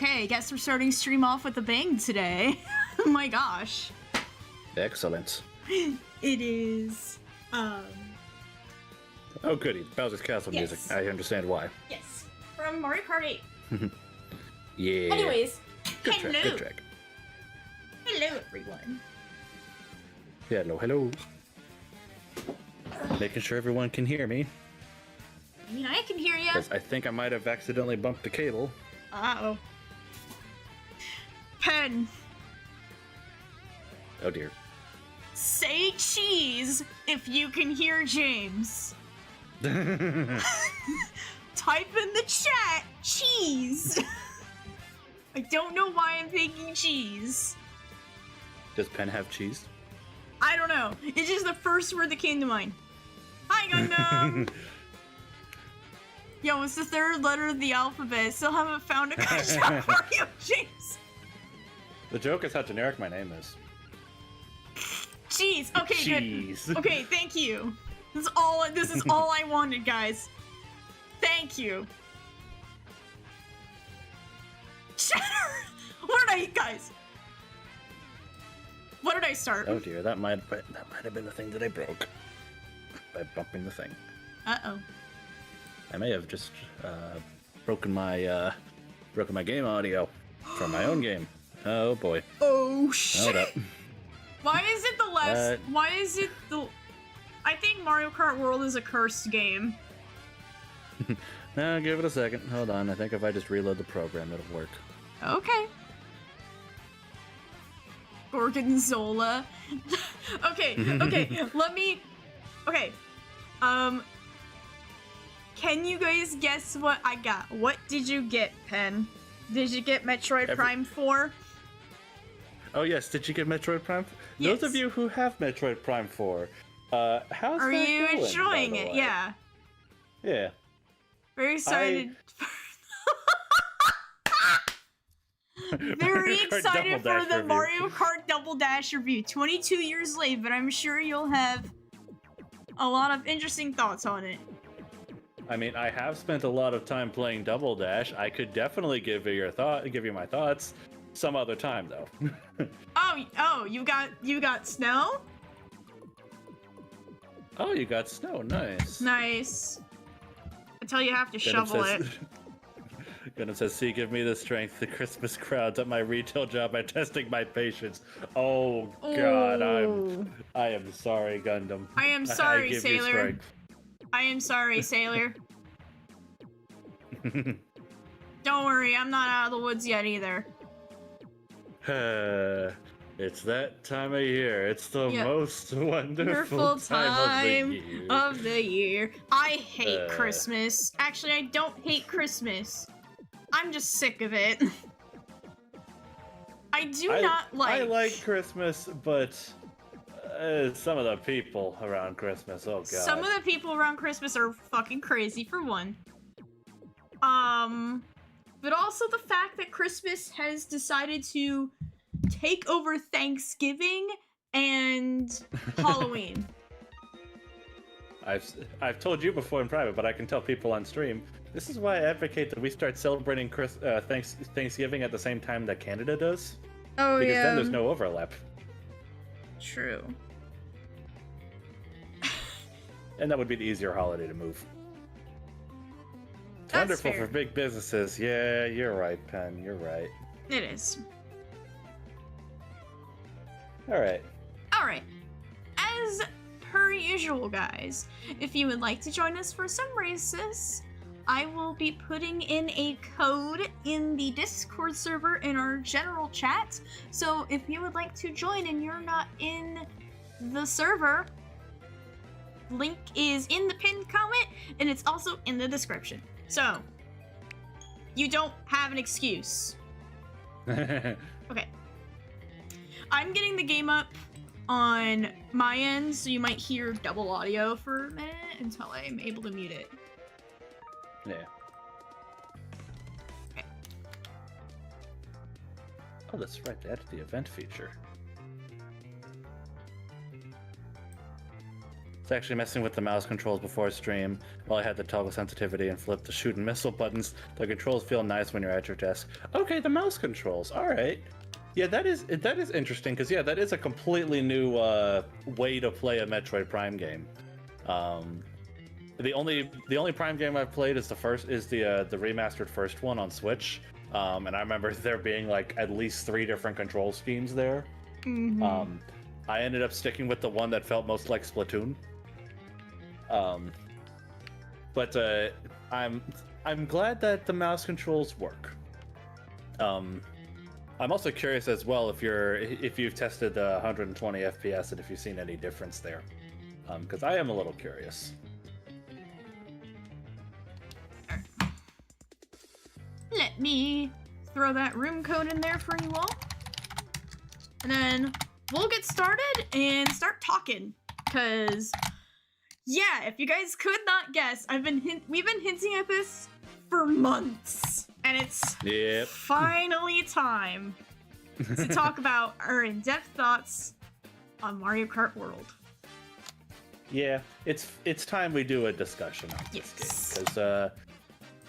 Okay, guess we're starting stream off with a bang today. Oh my gosh. Excellent. It is, Oh goody, Bowser's Castle Yes. music. I understand why. yes, from Mario Kart 8. Yeah. Anyways, Good hello. track, good track. Hello, everyone. Yeah, hello. Making sure everyone can hear me, I mean, I can hear ya. because I think I might have accidentally bumped the cable. Uh-oh. Pen, Oh dear. say cheese if you can hear James. Type in the chat, cheese. I don't know why I'm thinking cheese. Does Pen have cheese? I don't know. It's just the first word that came to mind. Hi, Gundam! Yo, it's the third letter of the alphabet. Still haven't found a good job for you, James. The joke is how generic my name is. Cheese. Okay, Cheese. good. Okay, thank you. This is all I wanted, guys. Thank you. Cheddar! What did I eat, guys? What did I start? Oh dear, that might have been the thing that I broke by bumping the thing. Uh-oh. I may have just broken my game audio from my own game. Oh boy. Oh, shit! Hold up. Why is it the last... Why is it the... I think Mario Kart World is a cursed game. Now give it a second. Hold on. I think if I just reload the program, it'll work. Okay. Gorgonzola. Okay, let me... Okay. Can you guys guess what I got? What did you get, Pen? Did you get Metroid Prime 4? Oh yes, did you get Metroid Prime? Yes. Those of you who have Metroid Prime 4, how's Are that you going, enjoying by the it? way? Yeah. Yeah. Very excited. Very Mario Kart excited Double for Dash the review. Mario Kart Double Dash review. 22 years late, but I'm sure you'll have a lot of interesting thoughts on it. I mean, I have spent a lot of time playing Double Dash. I could definitely give you my thoughts some other time though. Oh, you got snow? Oh, you got snow. Nice. Nice. Until you have to shovel it. Gundam says, "See, give me the strength. The Christmas crowds at my retail job are testing my patience." Oh God, Ooh. I am sorry, Gundam. I am sorry, give you Sailor. strength. I am sorry, Sailor. Don't worry, I'm not out of the woods yet either. It's that time of year. It's the most wonderful Wonderful time of the year. I hate Uh. Christmas. Actually, I don't hate Christmas. I'm just sick of it. I do not like... I like Christmas, but some of the people around Christmas, oh God. Some of the people around Christmas are fucking crazy, for one. But also the fact that Christmas has decided to take over Thanksgiving and Halloween. I've told you before in private, but I can tell people on stream. This is why I advocate that we start celebrating Thanksgiving at the same time that Canada does. Oh, because yeah. then there's no overlap. True. And that would be the easier holiday to move. It's That's wonderful fair. for big businesses. Yeah, you're right, Pen. You're right. It is. Alright. Alright. As per usual, guys, if you would like to join us for some races, I will be putting in a code in the Discord server in our general chat. So if you would like to join and you're not in the server, link is in the pinned comment and it's also in the description. So you don't have an excuse. Okay. I'm getting the game up on my end, so you might hear double audio for a minute until I'm able to mute it. Yeah. Okay. Oh, that's right. They added the event feature. was actually messing with the mouse controls before stream while I had the toggle sensitivity and flip the shoot and missile buttons. The controls feel nice when you're at your desk. Okay, the mouse controls. All right. Yeah, that is interesting because yeah, that is a completely new way to play a Metroid Prime game. The only Prime game I've played is the remastered first one on Switch, and I remember there being like at least 3 different control schemes there. Mm-hmm. I ended up sticking with the one that felt most like Splatoon. But I'm glad that the mouse controls work. I'm also curious as well if you've tested the 120 FPS and if you've seen any difference there, because I am a little curious. Let me throw that room code in there for you all, and then we'll get started and start talking. Cause yeah, if you guys could not guess, we've been hinting at this for months, and it's finally time to talk about our in-depth thoughts on Mario Kart World. Yeah, it's time we do a discussion on this game,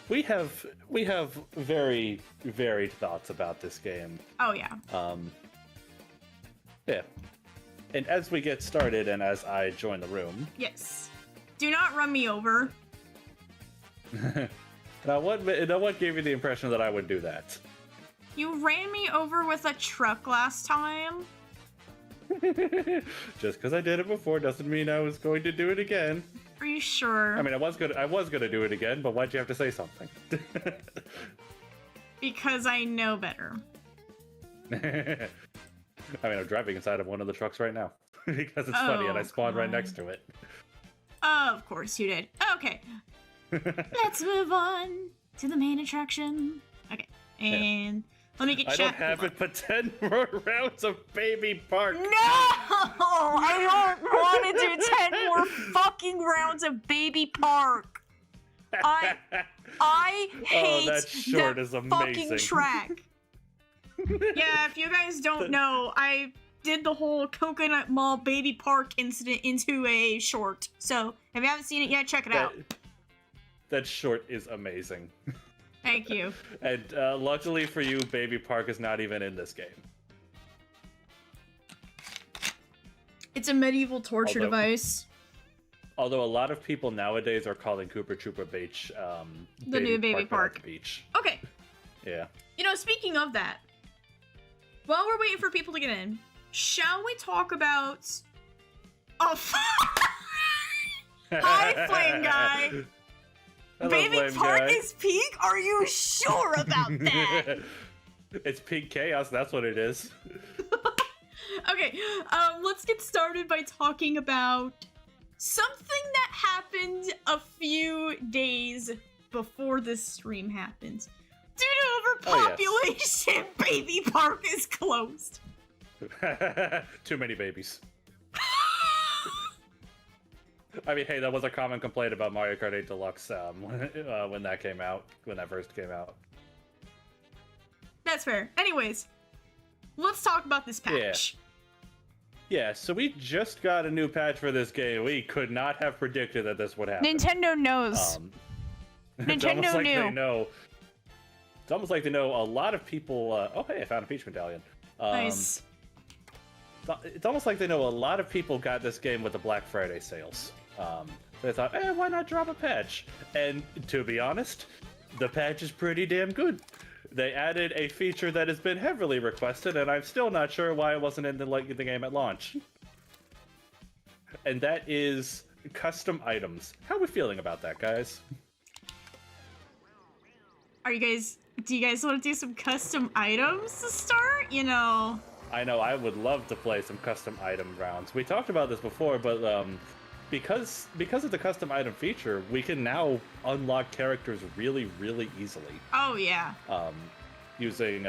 because we have very varied thoughts about this game. Oh yeah. Yeah. And as we get started and as I join the room. Yes. Do not run me over. Now what gave you the impression that I would do that? You ran me over with a truck last time. Just because I did it before doesn't mean I was going to do it again. Are you sure? I mean, I was gonna do it again, but why'd you have to say something? Because I know better. I mean, I'm driving inside of one of the trucks right now because it's funny, and I spawned right next to it. Of course you did. Okay. Let's move on to the main attraction. Okay, and let me get I don't have it but 10 more rounds of Baby Park. No! I don't want to do 10 more fucking rounds of Baby Park. I hate that short is amazing. Fucking track. Yeah, if you guys don't know, I did the whole Coconut Mall Baby Park incident into a short. So, if you haven't seen it yet, check it out. That short is amazing. Thank you. And luckily for you, Baby Park is not even in this game. It's a medieval torture device. Although a lot of people nowadays are calling Cooper Trooper Beach the new Baby Park Beach. Okay. Yeah. You know, speaking of that, while we're waiting for people to get in, shall we talk about... Oh, hi, Flame Guy. Hello, Baby Flame Park Guy. is peak? Are you sure about that? It's peak chaos, that's what it is. Okay, let's get started by talking about something that happened a few days before this stream happened. Due to overpopulation, Baby Park is closed. Too many babies. I mean, hey, that was a common complaint about Mario Kart 8 Deluxe when that first came out. That's fair. Anyways, let's talk about this patch. Yeah, so we just got a new patch for this game. We could not have predicted that this would happen. Nintendo knows. Nintendo knew. They know. It's almost like they know a lot of people. Oh, hey, I found a Peach medallion. Nice. It's almost like they know a lot of people got this game with the Black Friday sales. So they thought, why not drop a patch? And to be honest, the patch is pretty damn good. They added a feature that has been heavily requested, and I'm still not sure why it wasn't in the game at launch. And that is custom items. How are we feeling about that, guys? Do you guys want to do some custom items to start? You know. I know, I would love to play some custom item rounds. We talked about this before, but because of the custom item feature, we can now unlock characters really, really easily. Oh yeah. Using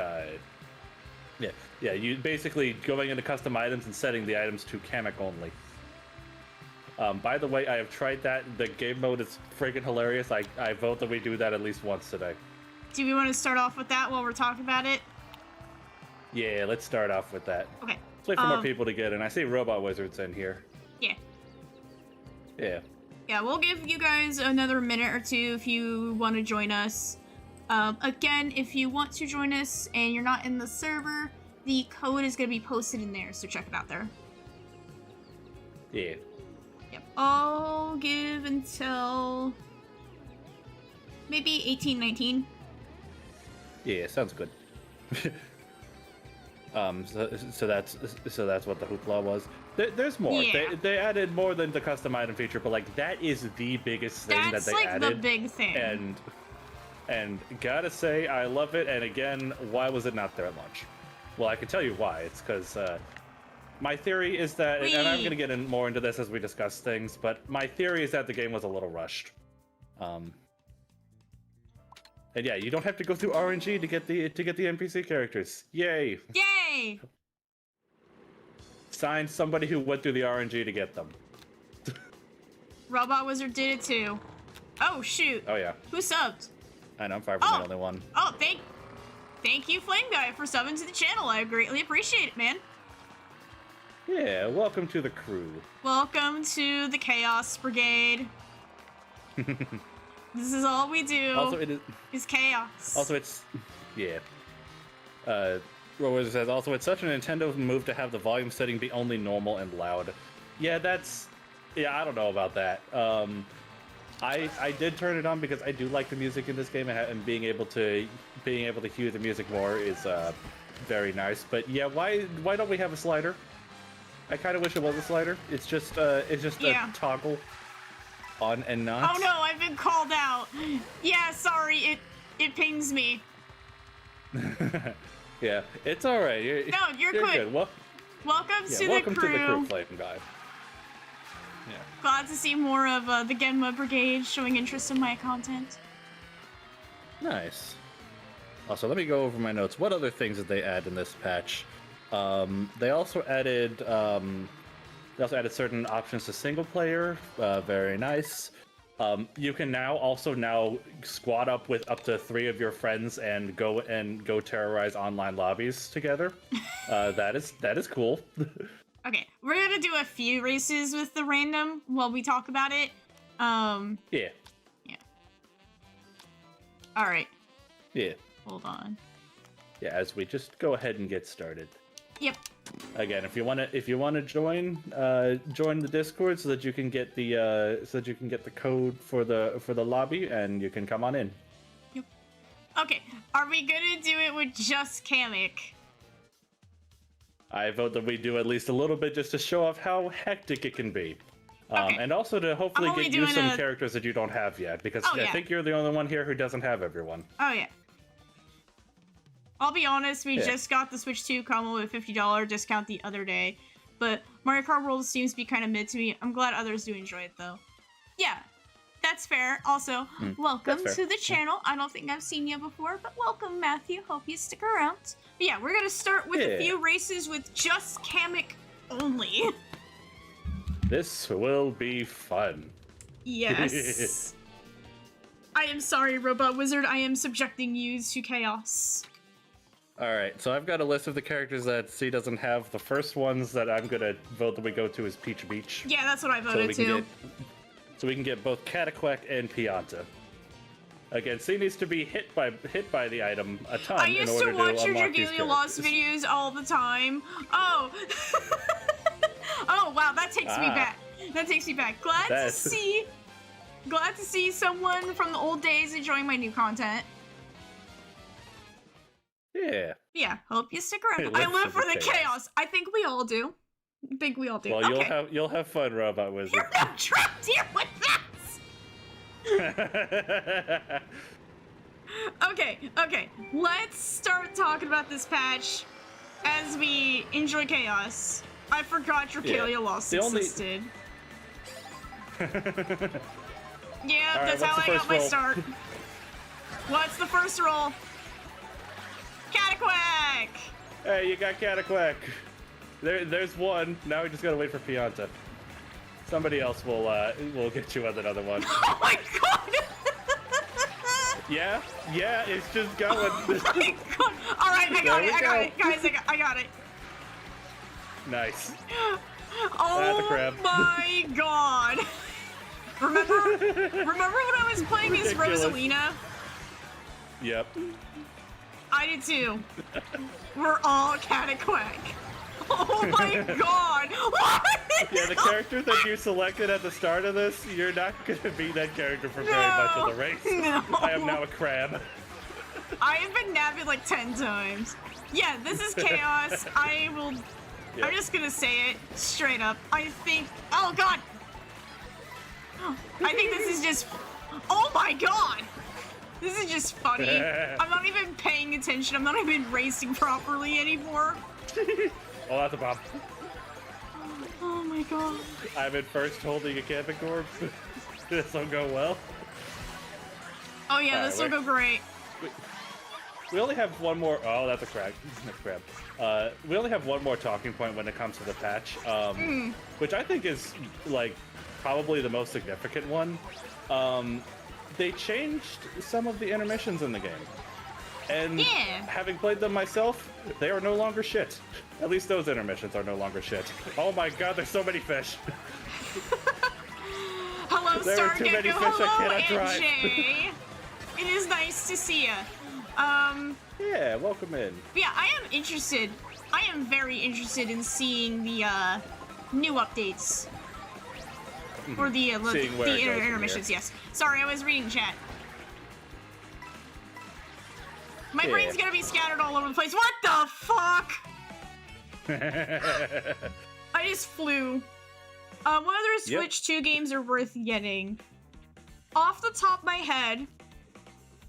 you basically going into custom items and setting the items to Kamek only. By the way, I have tried that. The game mode is freaking hilarious. I vote that we do that at least once today. Do we want to start off with that while we're talking about it? Yeah, let's start off with that. Okay. Let's wait for more people to get in. I see Robot Wizards in here. Yeah. Yeah. Yeah, we'll give you guys another minute or two if you want to join us. Again, if you want to join us and you're not in the server, the code is going to be posted in there, so check it out there. Yeah. Yep. I'll give until maybe 18:19. Yeah, sounds good. So that's what the hoopla was. There's more. Yeah. They added more than the custom item feature, but like that is the biggest thing That's that they like added. the big thing. And gotta say, I love it. And again, why was it not there at launch? Well, I can tell you why. It's because my theory is that, and I'm gonna get more into this as we discuss things, but my theory is that the game was a little rushed. And yeah, you don't have to go through RNG to get the NPC characters. Yay! Yay! Signed somebody who went through the RNG to get them. Robot Wizard did it too. Oh shoot! Oh yeah. Who subbed? I know, I'm far from the only one. Oh, thank you, Flame Guy, for subbing to the channel. I greatly appreciate it, man. Yeah, welcome to the crew. Welcome to the Chaos Brigade. This is all we do. Also, it is chaos. Also, it's yeah. Roller says also it's such a Nintendo move to have the volume setting be only normal and loud. Yeah, I don't know about that. I did turn it on because I do like the music in this game, and being able to hear the music more is very nice. But yeah, why don't we have a slider? I kind of wish it was a slider. It's just a toggle on and not. Oh no, I've been called out. Yeah, sorry, it pings me. Yeah, it's all right. You're good. Welcome to the crew. Welcome to the crew, Flame Guy. Yeah. Glad to see more of the Genma Brigade showing interest in my content. Nice. Also, let me go over my notes. What other things did they add in this patch? They also added certain options to single player. Very nice. You can now squad up with up to 3 of your friends and go terrorize online lobbies together. That is cool. Okay, we're gonna do a few races with the random while we talk about it. Yeah. Yeah. All right. Yeah. Hold on. Yeah, as we just go ahead and get started. Yep. Again, if you wanna join the Discord so that you can get the code for the lobby and you can come on in. Yep. Okay, are we gonna do it with just Kamek? I vote that we do at least a little bit just to show off how hectic it can be. Okay. And also to hopefully get you some characters that you don't have yet, because I think you're the only one here who doesn't have everyone. Oh yeah. I'll be honest, we just got the Switch 2 combo with a $50 discount the other day, but Mario Kart World seems to be kind of mid to me. I'm glad others do enjoy it though. Yeah, that's fair. Also, welcome to the channel. I don't think I've seen you before, but welcome, Matthew. Hope you stick around. But yeah, we're gonna start with a few races with just Kamek only. This will be fun. Yes. I am sorry, Robot Wizard. I am subjecting you to chaos. Alright, so I've got a list of the characters that C doesn't have. The first ones that I'm gonna vote that we go to is Peach Beach. Yeah, that's what I voted to. So we can get both Cataquack and Pianta. Again, C needs to be hit by the item a ton in order to unlock these characters. I used to watch your Dragalia Lost videos all the time. Oh! Oh, wow, that takes me back. That takes me back. Glad to see someone from the old days enjoying my new content. Yeah. Yeah, hope you stick around. I live for the chaos. I think we all do. Well, you'll have fun, Robot Wizard. You're not trapped here with us! Okay. Let's start talking about this patch as we enjoy chaos. I forgot Dragalia Lost existed. Yeah, right, that's how I got my start. What's the first roll? Cataquack! Hey, you got Cataquack. There's one. Now we just gotta wait for Pianta. Somebody else will get you with another one. Oh my god! Yeah, it's just going. Oh my god! Alright, I got it, guys, I got it. Nice. Oh the crab. My god! Remember when I was playing as Ridiculous. Rosalina? Yep. I did too. We're all Cataquack. Oh my god! What? Yeah, the character that you selected at the start of this, you're not gonna be that character for very much of the race. No. I am now a crab. I have been nabbed like 10 times. Yeah, this is chaos. I will. Yep. I'm just gonna say it straight up. I think. Oh god! I think this is just. Oh my god! This is just funny. I'm not even paying attention. I'm not even racing properly anymore. Oh, that's a problem. Oh my god. I'm at first holding a camping orb. This will go well. Oh yeah, this will go great. We only have one more. Oh, that's a crab. That's a crab. We only have one more talking point when it comes to the patch, which I think is like probably the most significant one. They changed some of the intermissions in the game, and having played them myself, they are no longer shit. At least those intermissions are no longer shit. Oh my god, there's so many fish. Hello, There are too Stargecko. many fish I Hello, cannot drive. NJ. It is nice to see ya. Yeah, welcome in. Yeah, I am interested. I am very interested in seeing the new updates for the Seeing where it goes from intermissions. here. Yes. Sorry, I was reading chat. My brain's gonna be scattered all over the place. What the fuck? I just flew. What other Switch 2 games are worth getting? Off the top of my head,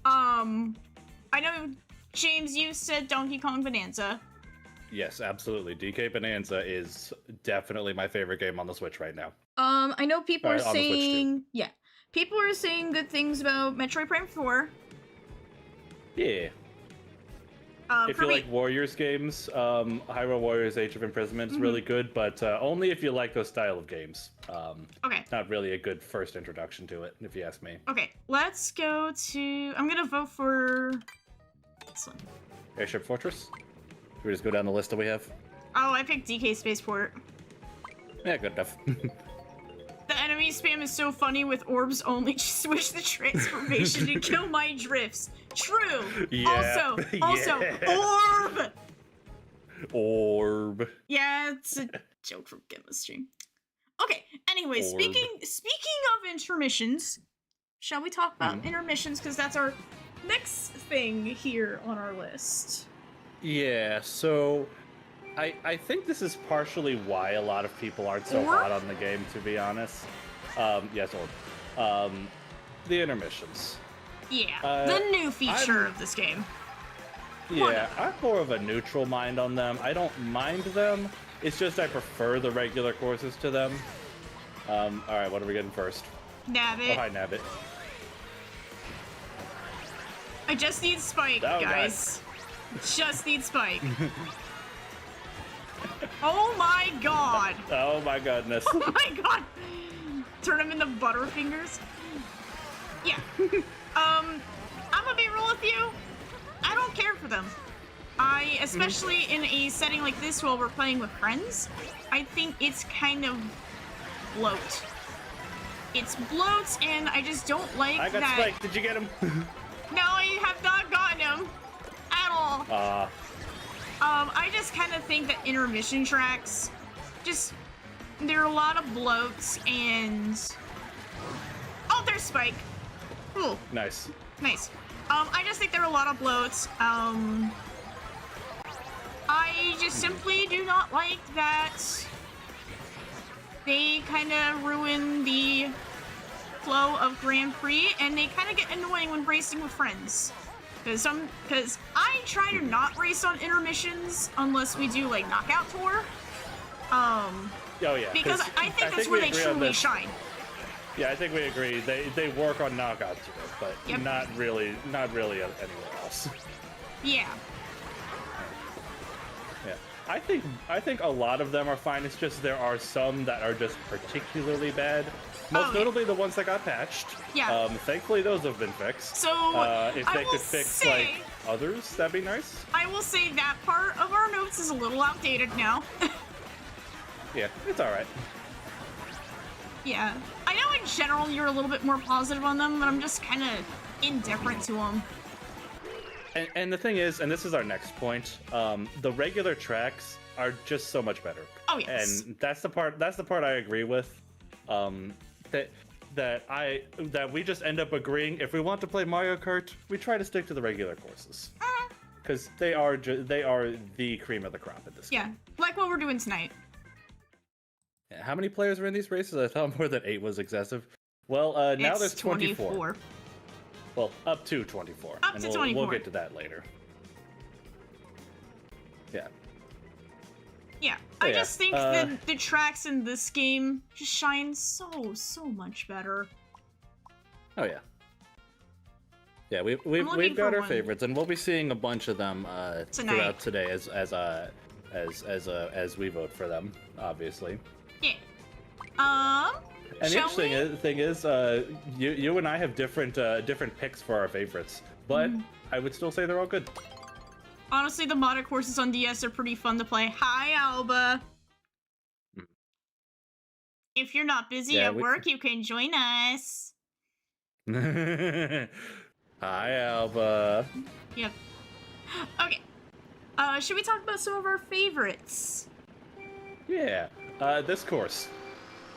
I know, James, you said Donkey Kong Bonanza. Yes, absolutely. DK Bonanza is definitely my favorite game on the Switch right now. I know people are on the Switch too. saying, people are saying good things about Metroid Prime 4. Yeah. If you like Warriors games, Hyrule Warriors Age of Imprisonment is really good, but only if you like those style of games. Okay. Not really a good first introduction to it, if you ask me. Okay, let's go to... I'm gonna vote for... this one. Airship Fortress? Should we just go down the list that we have? Oh, I picked DK Spaceport. Yeah, good enough. The enemy spam is so funny with orbs only. Just switch the transformation to kill my drifts. True. Yeah. Also, orb. Orb. Yeah, it's a joke from chemistry. Okay. Anyway, Orb. speaking of intermissions, shall we talk about intermissions? Because that's our next thing here on our list. Yeah. So, I think this is partially why a lot of people aren't so hot on the game, to be honest. Yes, Orb. The intermissions. Yeah, the new feature of this game. Yeah, I'm more of a neutral mind on them. I don't mind them. It's just I prefer the regular courses to them. Alright, what are we getting first? Nabbit. Oh, hi, Nabbit. I just need Spike, guys. Just need Spike. Oh my god! Oh my goodness. Oh my god! Turn them into Butterfingers? Yeah. I'm gonna be real with you. I don't care for them. Especially in a setting like this while we're playing with friends, I think it's kind of bloat. It's bloat, and I just don't like that. I got Spike. Did you get him? No, I have not gotten him. At all. I just kind of think that intermission tracks, there are a lot of bloats and... Oh, there's Spike. Cool. Nice. Nice. I just think there are a lot of bloats. I just simply do not like that they kind of ruin the flow of Grand Prix, and they kind of get annoying when racing with friends. Because I try to not race on intermissions unless we do like Knockout Tour. Oh yeah. Because I think that's where they truly shine. Yeah, I think we agree. They work on Knockout Tour, but not really anywhere else. Yeah. Yeah. I think a lot of them are fine. It's just there are some that are just particularly bad. Most notably the ones that got patched. Yeah. Thankfully those have been fixed. So if they could fix like others, that'd be nice. I will say that part of our notes is a little outdated now. Yeah, it's alright. Yeah. I know in general you're a little bit more positive on them, but I'm just kind of indifferent to them. And the thing is, and this is our next point, the regular tracks are just so much better. Oh yes. And that's the part I agree with. That we just end up agreeing, if we want to play Mario Kart, we try to stick to the regular courses. Because they are the cream of the crop at this game. Yeah, like what we're doing tonight. How many players were in these races? I thought more than 8 was excessive. Well, now there's 24. Well, up to 24. Up to 24. We'll get to that later. Yeah. Yeah, I just think that the tracks in this game just shine so much better. Oh yeah. Yeah, we've got our favorites, and we'll be seeing a bunch of them throughout today as we vote for them, obviously. Yeah. And the interesting thing is, you and I have different picks for our favorites, but I would still say they're all good. Honestly, the modded courses on DS are pretty fun to play. Hi, Alba. If you're not busy at work, you can join us. Hi, Alba. Yep. Okay. Should we talk about some of our favorites? Yeah. This course.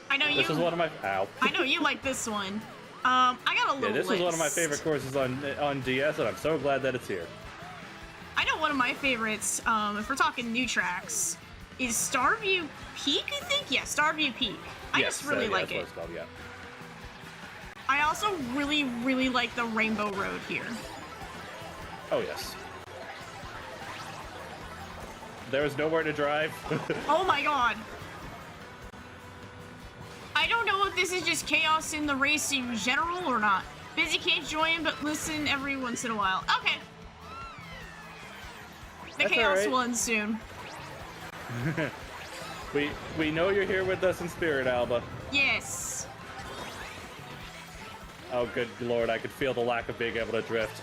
I know This is one of my. Ow. I know you like this one. I got a little. Yeah, this is one of my favorite courses on DS, and I'm so glad that it's here. I know one of my favorites, if we're talking new tracks, is Starview Peak, I think? Yeah, Starview Peak. I just really like it. Called, yeah. I also really like the Rainbow Road here. Oh, yes. There is nowhere to drive. Oh my god. I don't know if this is just chaos in the race in general or not. Busy can't join, but listen every once in a while. Okay. The That's chaos right. will end soon. we know you're here with us in spirit, Alba. Yes. Oh, good lord, I could feel the lack of being able to drift.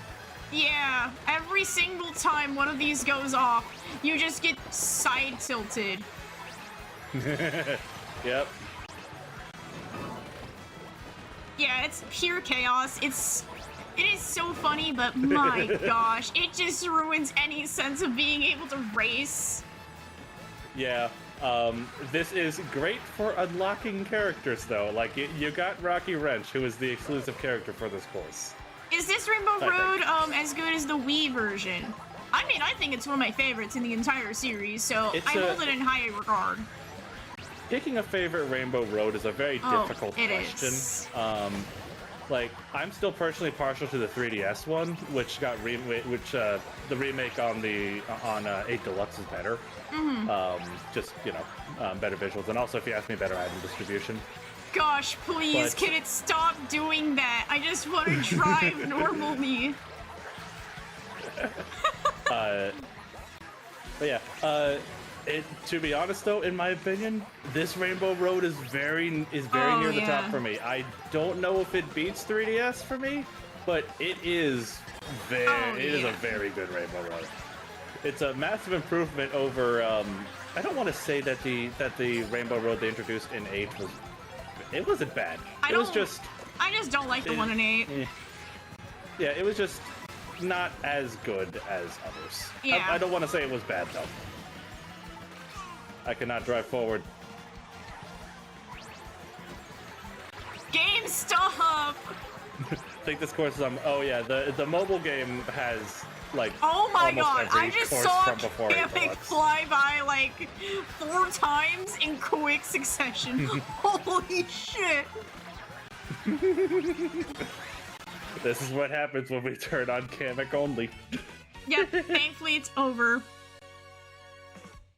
Yeah, every single time one of these goes off, you just get side tilted. Yep. Yeah, it's pure chaos. It is so funny, but my gosh, it just ruins any sense of being able to race. Yeah, this is great for unlocking characters, though. Like, you got Rocky Wrench, who is the exclusive character for this course. Is this Rainbow Road as good as the Wii version? I mean, I think it's one of my favorites in the entire series, so I hold it in high regard. Picking a favorite Rainbow Road is a very difficult question. Like, I'm still personally partial to the 3DS one, which got the remake on 8 Deluxe is better. Just, you know, better visuals, and also, if you ask me, better item distribution. Gosh, please, can it stop doing that? I just want to drive normally. But yeah, to be honest, though, in my opinion, this Rainbow Road is very near the top for me. I don't know if it beats 3DS for me, but it is is a very good Rainbow Road. It's a massive improvement over. I don't want to say that the Rainbow Road they introduced in 8 wasn't bad. I just don't like the one in 8. Yeah, it was just not as good as others. Yeah. I don't want to say it was bad though. I cannot drive forward. Game stop! I think this course is on. Oh yeah, the mobile game has like. Oh my god! I just saw Kamek fly by like 4 times in quick succession. Holy shit! This is what happens when we turn on Kamek only. Yeah, thankfully it's over.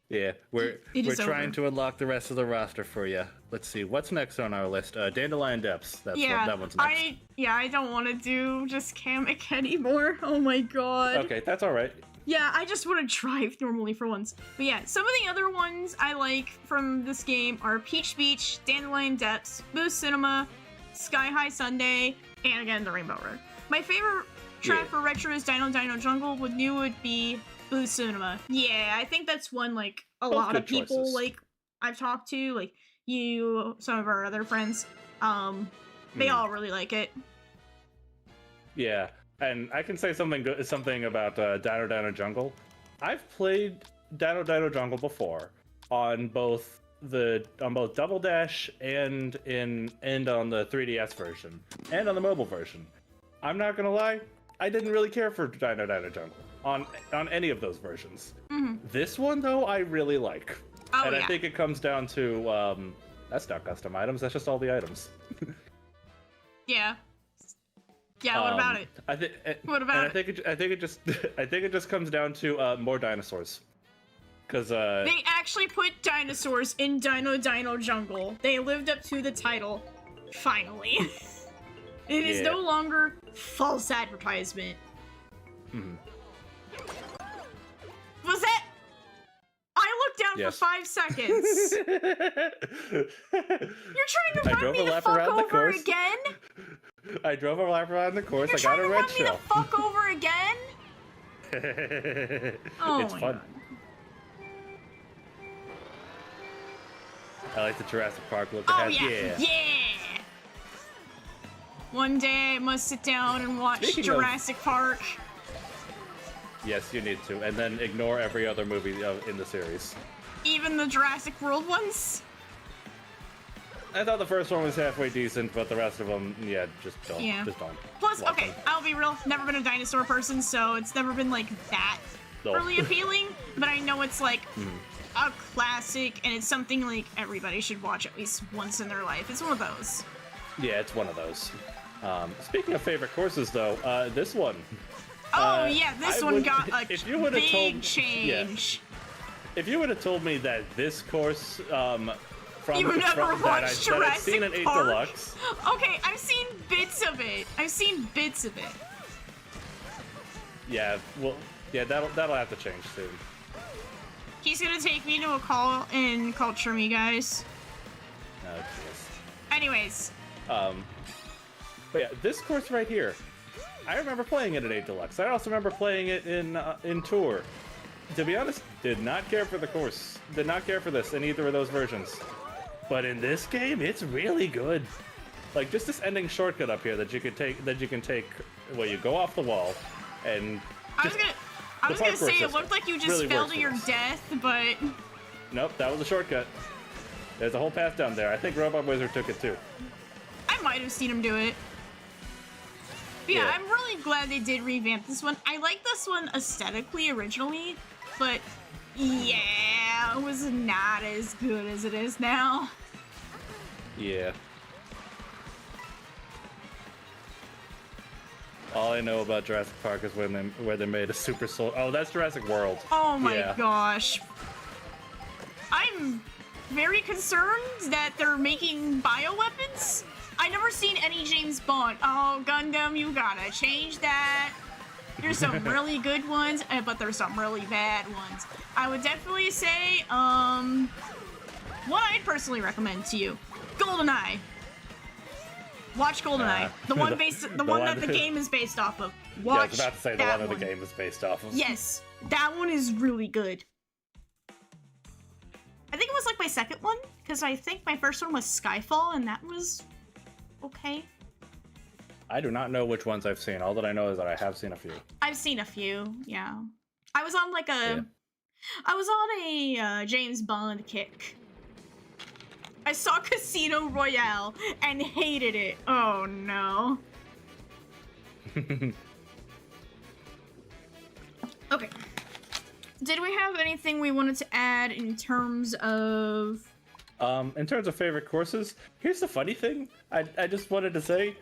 Yeah, we're trying to unlock the rest of the roster for you. Let's see, what's next on our list? Dandelion Depths. That one's next. I don't want to do just Kamek anymore. Oh my god. Okay, that's all right. Yeah, I just want to drive normally for once. But yeah, some of the other ones I like from this game are Peach Beach, Dandelion Depths, Boost Cinema, Sky High Sunday, and again, the Rainbow Road. My favorite track for retro is Dino Dino Jungle. What new would be Boost Cinema. Yeah, I think that's one, like, a lot of people, like, I've talked to, like, you, some of our other friends, They all really like it. Yeah, and I can say something about Dino Dino Jungle. I've played Dino Dino Jungle before on both Double Dash and on the 3DS version and on the mobile version. I'm not gonna lie, I didn't really care for Dino Dino Jungle on any of those versions. This one though, I really like, I think it comes down to that's not custom items. That's just all the items. Yeah. Yeah. What about it? I think it just comes down to more dinosaurs. Because they actually put dinosaurs in Dino Dino Jungle. They lived up to the title. Finally. It is no longer false advertisement. Was that? I looked down for 5 seconds. You're trying to run me the fuck over again? I drove a lap around the course. You're I got a red shell. You're trying to run me the fuck over again? Oh, it's fun. God. I like the Jurassic Park look. Oh, yeah. One day I must sit down and watch Jurassic Park. Yes, you need to. And then ignore every other movie in the series. Even the Jurassic World ones? I thought the first one was halfway decent, but the rest of them, just don't. Yeah. Just don't. Plus, okay, I'll be real, never been a dinosaur person, so it's never been, like, that really appealing, but I know it's, like, a classic, and it's something, like, everybody should watch at least once in their life. It's one of those. Yeah, it's one of those. Speaking of favorite courses, though, this one. Oh, this one got a big change. If you would have told me that this course, you never watched Jurassic that I've seen an 8 Park? Deluxe. Okay, I've seen bits of it. Yeah, well, that'll have to change soon. He's gonna take me to a call and culture me, guys. Oh, jeez. Anyways. But yeah, this course right here, I remember playing it at 8 Deluxe. I also remember playing it in Tour. To be honest, did not care for the course. Did not care for this in either of those versions. But in this game, it's really good. Like just this ending shortcut up here that you can take where you go off the wall and I was gonna say it looked like you just really fell to your death, but nope, that was a shortcut. There's a whole path down there. I think Robot Wizard took it too. I might have seen him do it. But yeah, I'm really glad they did revamp this one. I like this one aesthetically originally, but yeah, it was not as good as it is now. Yeah. All I know about Jurassic Park is where they made a super soul. Oh, that's Jurassic World. Oh my gosh. I'm very concerned that they're making bioweapons. I never seen any James Bond. Oh, Gundam, you gotta change that. There's some really good ones, but there's some really bad ones. I would definitely say, one I'd personally recommend to you, GoldenEye. Watch GoldenEye, the one that the game is based off of. Watch. Yeah, I was about to say the one that the game is based off of. Yes, that one is really good. I think it was like my second one, because I think my first one was Skyfall, and that was okay. I do not know which ones I've seen. All that I know is that I have seen a few. I've seen a few, yeah. I was on like a James Bond kick. I saw Casino Royale and hated it. Oh no. Okay. Did we have anything we wanted to add in terms of... In terms of favorite courses, here's the funny thing. I just wanted to say,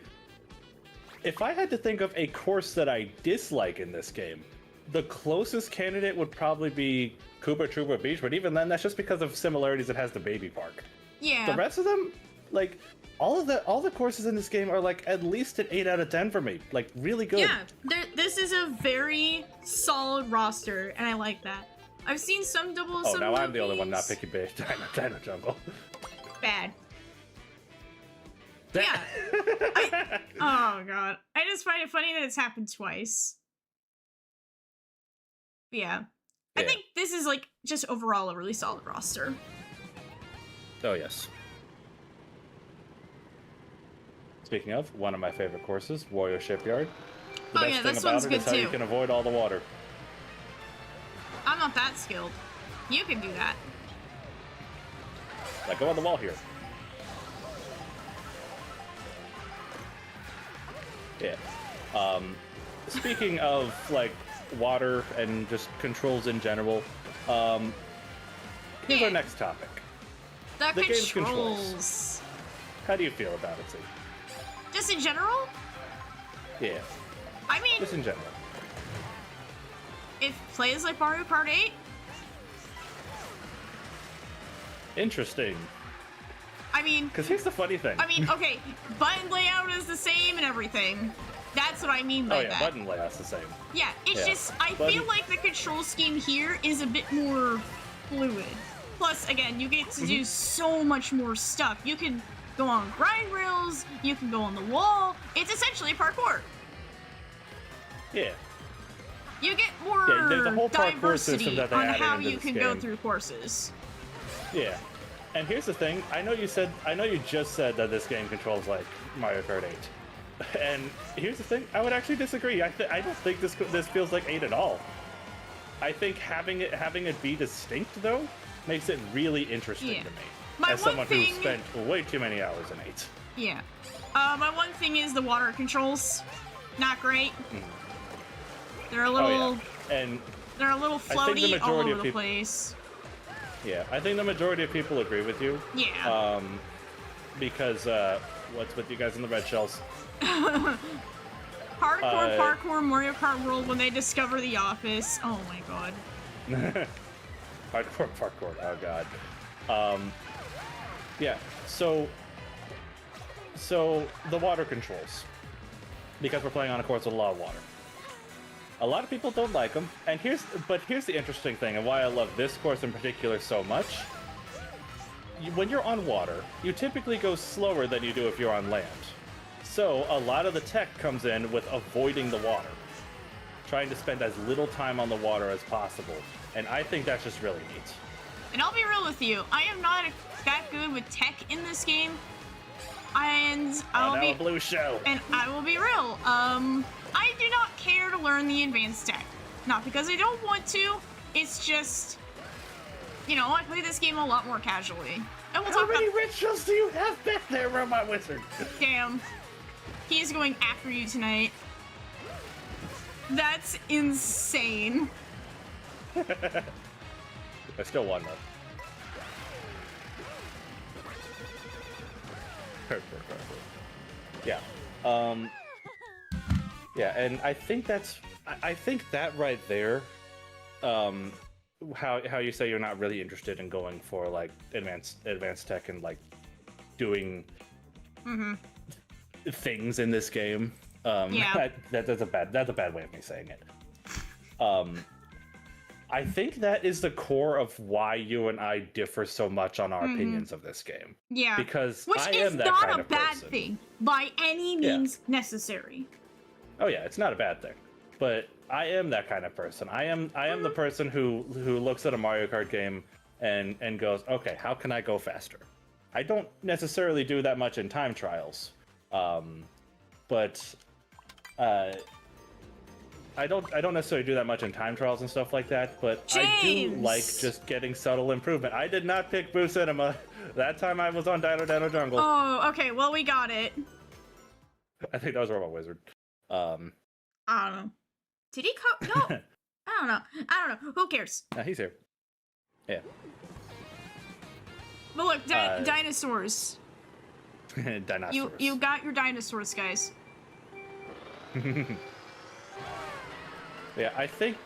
if I had to think of a course that I dislike in this game, the closest candidate would probably be Koopa Troopa Beach, but even then, that's just because of similarities it has to Baby Park. Yeah. The rest of them, like, all the courses in this game are like at least an 8 out of 10 for me. Like, really good. Yeah, this is a very solid roster, and I like that. I've seen some doubles. Oh, now I'm the only one not picking Dino Jungle. Bad. Yeah. Oh god, I just find it funny that it's happened twice. Yeah. I think this is like just overall a really solid roster. Oh yes. speaking of, one of my favorite courses, Warrior Shipyard. The Oh, best yeah, thing this about one's it good is how you too. can avoid all the water. I'm not that skilled. You can do that. Like, go on the wall here. Yeah. Speaking of, like, water and just controls in general, here's Yeah. our next topic. The game's controls. How do you feel about it, Z? Just in general? Yeah, I mean, just in general. it plays like Mario Kart 8. Interesting. I mean, Because here's the funny thing. okay, button layout is the same and everything. That's what I mean by oh yeah, that. button layout's the same. Yeah, it's Yeah. just, I Button- feel like the control scheme here is a bit more fluid. Plus, again, you get to do so much more stuff. You can go on grind rails, you can go on the wall. It's essentially parkour. Yeah. You get more Yeah, there's a whole parkour system diversity that they on added how into you this can go game. through courses. Yeah. And here's the thing. I know you just said that this game controls like Mario Kart 8. And here's the thing. I would actually disagree. I don't think this feels like 8 at all. I think having it be distinct though makes it really interesting Yeah. to me. My As one someone thing- who spent way too many hours in 8. Yeah. My one thing is the water controls. Not great. They're a little, Oh yeah. And they're a little I think the floaty all majority over of the people- place. yeah, I think the majority of people agree with you. Yeah. Because what's with you guys in the red shells? Hardcore parkour Mario Kart World when they discover the office. Oh my god. Hardcore parkour. Oh god. Yeah. So the water controls, because we're playing on a course with a lot of water. A lot of people don't like them, and here's the interesting thing, and why I love this course in particular so much. When you're on water, you typically go slower than you do if you're on land. So a lot of the tech comes in with avoiding the water, trying to spend as little time on the water as possible, and I think that's just really neat. And I'll be real with you, I am not that good with tech in this game. And Oh, now a blue show. And I will be real, I do not care to learn the advanced tech. Not because I don't want to, it's just, you know, I play this game a lot more casually. And we'll How talk many about- red shells do you have back there, Robot Wizard? Damn. He is going after you tonight. That's insane. I still won though. Yeah. Yeah, and I think I think that right there, how you say you're not really interested in going for like advanced tech and like doing things in this game. Yeah. That's a bad way of me saying it. I think that is the core of why you and I differ so much on our opinions of this game. Yeah. Because Which I is am that not kind a of bad person. thing, by any Yeah. means necessary. Oh yeah, it's not a bad thing. But I am that kind of person. I am the person who looks at a Mario Kart game and goes, okay, how can I go faster? I don't necessarily do that much in time trials, but I don't necessarily do that much in time trials and stuff like that. But I do James! like just getting subtle improvement. I did not pick Boo Cinema. That time I was on Dino Dino Jungle. Oh, okay, well, we got it. I think that was Robot Wizard. I don't know. Did he no. I don't know. Who cares? Nah, he's here. Yeah. But look, dinosaurs. Dinosaurs. You got your dinosaurs, guys. Yeah, I think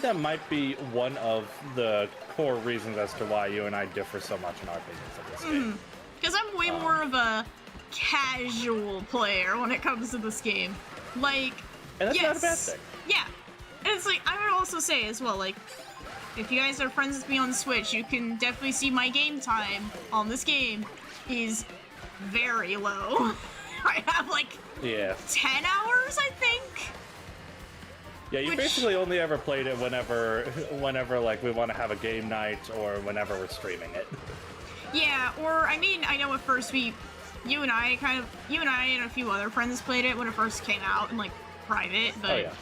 that might be one of the core reasons as to why you and I differ so much in our opinions of this game. Because I'm way more of a casual player when it comes to this game. Like, And that's yes. not a bad thing. Yeah. And it's like, I would also say as well, like, if you guys are friends with me on Switch, you can definitely see my game time on this game is very low. I have like Yeah. 10 hours, I think. Yeah, you Which- basically only ever played it whenever like we want to have a game night or whenever we're streaming it. Yeah, or I mean, I know at first we you and I and a few other friends played it when it first came out in like private, but Oh yeah.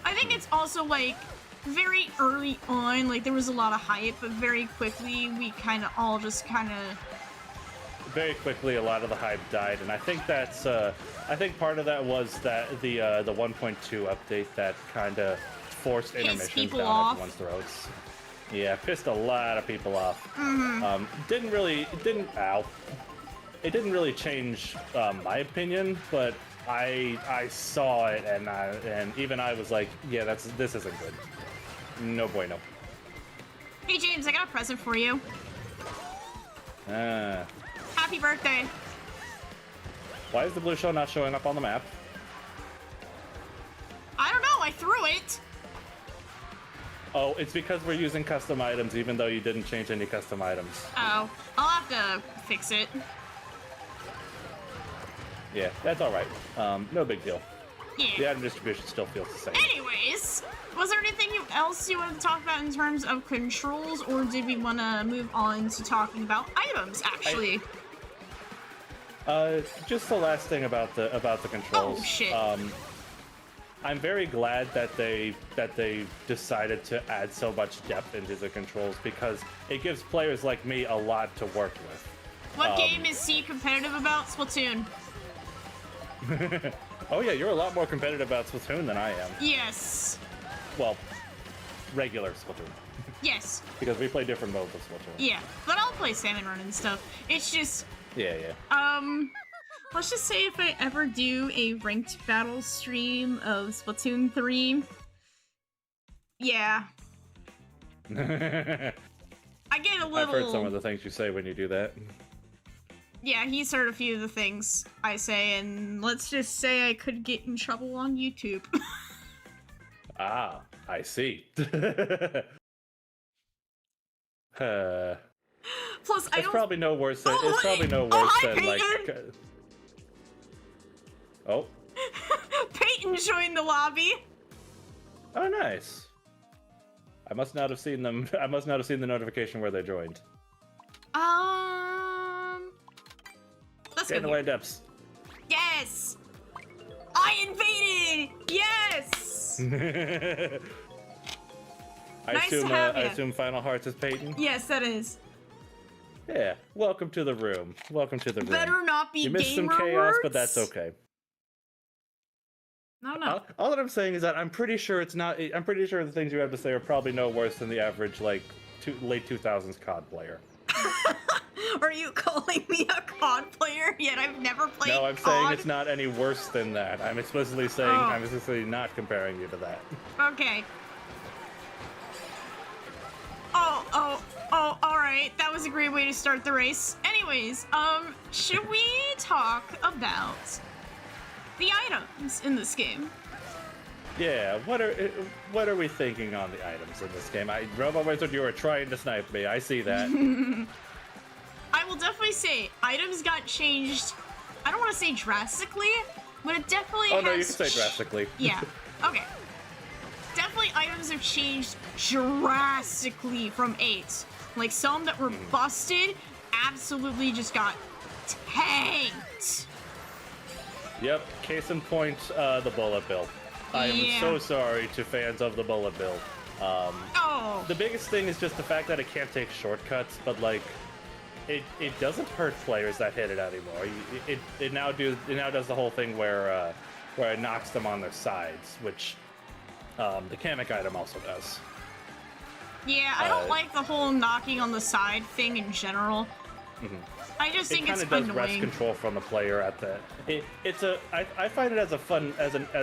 I think it's also like very early on, like there was a lot of hype, but very quickly we kind of all just Very quickly, a lot of the hype died, and I think that's I think part of that was that the 1.2 update that kind of forced intermissions people down off. everyone's throats. Yeah, pissed a lot of people off. Mm-hmm. It didn't really change my opinion, but I saw it, and even I was like, yeah, this isn't good. No bueno. Hey James, I got a present for you. Happy birthday. Why is the blue shell not showing up on the map? I don't know, I threw it. Oh, it's because we're using custom items, even though you didn't change any custom items. Oh, I'll have to fix it. Yeah, that's alright. No big deal. The Yeah. item distribution still feels the same. Anyways, was there anything else you wanted to talk about in terms of controls, or did we want to move on to talking about items, actually? Just the last thing about the controls. Oh, shit. I'm very glad that they decided to add so much depth into the controls, because it gives players like me a lot to work with. What game is C competitive about? Splatoon. Oh yeah, you're a lot more competitive about Splatoon than I am. Yes. Well, regular Splatoon. Yes. Because we play different modes of Splatoon. Yeah, but I'll play Salmon Run and stuff. It's just, Yeah. let's just say if I ever do a ranked battle stream of Splatoon 3, yeah. I get a little... I've heard some of the things you say when you do that. Yeah, he's heard a few of the things I say, and let's just say I could get in trouble on YouTube. Ah, I see. Plus, I It's don't... probably no worse than Oh, it's probably no hi, worse than like. Peyton! Oh. Peyton joined the lobby. Oh, nice. I must not have seen them. I must not have seen the notification where they joined. Let's Get in go the way, here. Deps. Yes! I invaded! Yes! Nice to have I ya. assume Final Hearts is Peyton. Yes, that is. Yeah. Welcome to the room. Welcome to the room. Better not be You missed some gamer chaos, but words. that's okay. No. All that I'm saying is that I'm pretty sure it's not. I'm pretty sure the things you have to say are probably no worse than the average like late 2000s COD player. Are you calling me a COD player? Yet I've never played No, I'm COD. saying it's not any worse than that. I'm explicitly saying Oh. I'm explicitly not comparing you to that. Okay. Alright. That was a great way to start the race. Anyways, should we talk about the items in this game? Yeah, what are we thinking on the items in this game? Robo Wizard, you were trying to snipe me. I see that. I will definitely say items got changed. I don't want to say drastically, but it definitely Oh has... no, you can say drastically. Yeah. Okay. Definitely items have changed drastically from 8. Like, some that were busted absolutely just got tanked. Yep, case in point, the bullet bill. I am Yeah. so sorry to fans of the bullet bill. Oh. The biggest thing is just the fact that it can't take shortcuts, but like, it doesn't hurt players that hit it anymore. It now does the whole thing where it knocks them on their sides, which the Kamek item also does. Yeah, I don't like the whole knocking on the side thing in general. I just think it's It kind of does rest annoying. control from the player at the. I find it as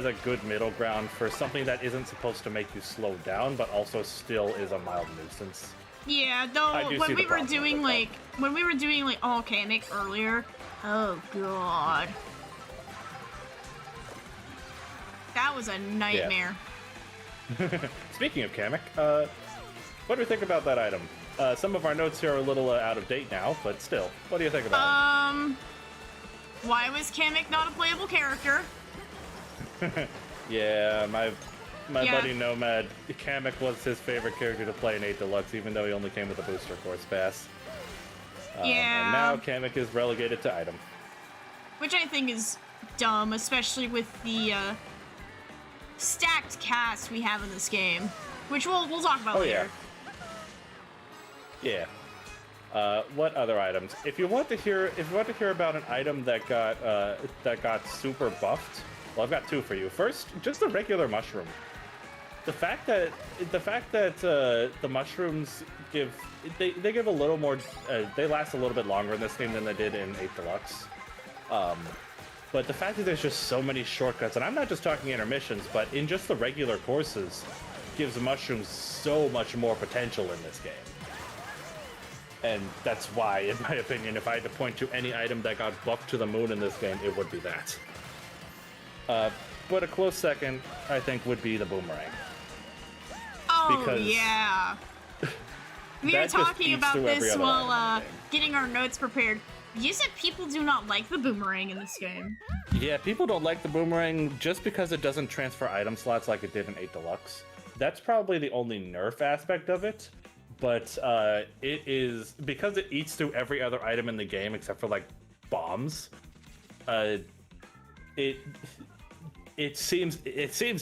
a good middle ground for something that isn't supposed to make you slow down, but also still is a mild nuisance. Yeah, I though do when see we the were problem doing with it, like all Kamek earlier, oh god. That was a nightmare. Speaking of Kamek, what do we think about that item? Some of our notes here are a little out of date now, but still, what do you think about it? Why was Kamek not a playable character? Yeah, my Yeah. buddy Nomad, Kamek was his favorite character to play in 8 Deluxe, even though he only came with a booster course pass. Yeah. And now Kamek is relegated to item. Which I think is dumb, especially with the stacked cast we have in this game, which we'll talk about later. Yeah. What other items? If you want to hear about an item that got super buffed, well, I've got two for you. First, just the regular mushroom. The fact that the mushrooms give a little more, they last a little bit longer in this game than they did in 8 Deluxe. But the fact that there's just so many shortcuts, and I'm not just talking intermissions, but in just the regular courses, gives the mushrooms so much more potential in this game. And that's why, in my opinion, if I had to point to any item that got buffed to the moon in this game, it would be that. But a close second, I think, would be the boomerang. Oh, because yeah. We were talking about this while getting our notes prepared. You said people do not like the boomerang in this game. Yeah, people don't like the boomerang just because it doesn't transfer item slots like it did in 8 Deluxe. That's probably the only nerf aspect of it. But it is, because it eats through every other item in the game except for, like, bombs, it seems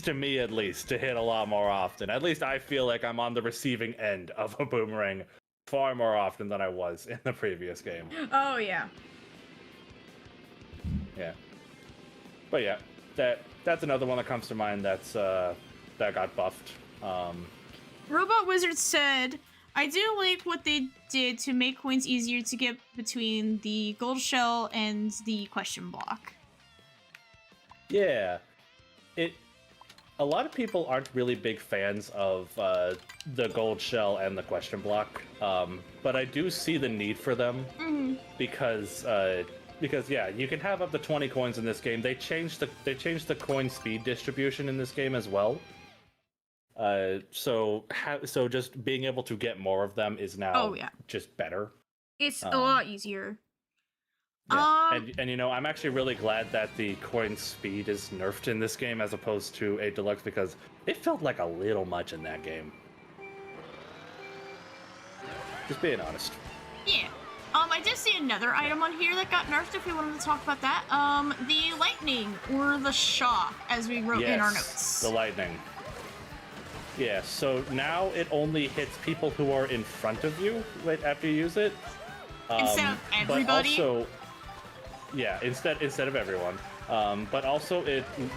to me, at least, to hit a lot more often. At least I feel like I'm on the receiving end of a boomerang far more often than I was in the previous game. Oh, yeah. Yeah. But yeah, that's another one that comes to mind that got buffed. Robot Wizard said, I do like what they did to make coins easier to get between the gold shell and the question block. Yeah. A lot of people aren't really big fans of the gold shell and the question block, but I do see the need for them because yeah, you can have up to 20 coins in this game. They changed the coin speed distribution in this game as well. So just being able to get more of them is now just better. It's a lot easier. Yeah. And you know, I'm actually really glad that the coin speed is nerfed in this game as opposed to 8 Deluxe because it felt like a little much in that game. Just being honest. Yeah. I did see another item on here that got nerfed if we wanted to talk about that. The lightning or the shock, as we wrote in our notes. The lightning. Yeah, so now it only hits people who are in front of you right after you use it. Instead of everybody? But also, yeah, instead of everyone. But also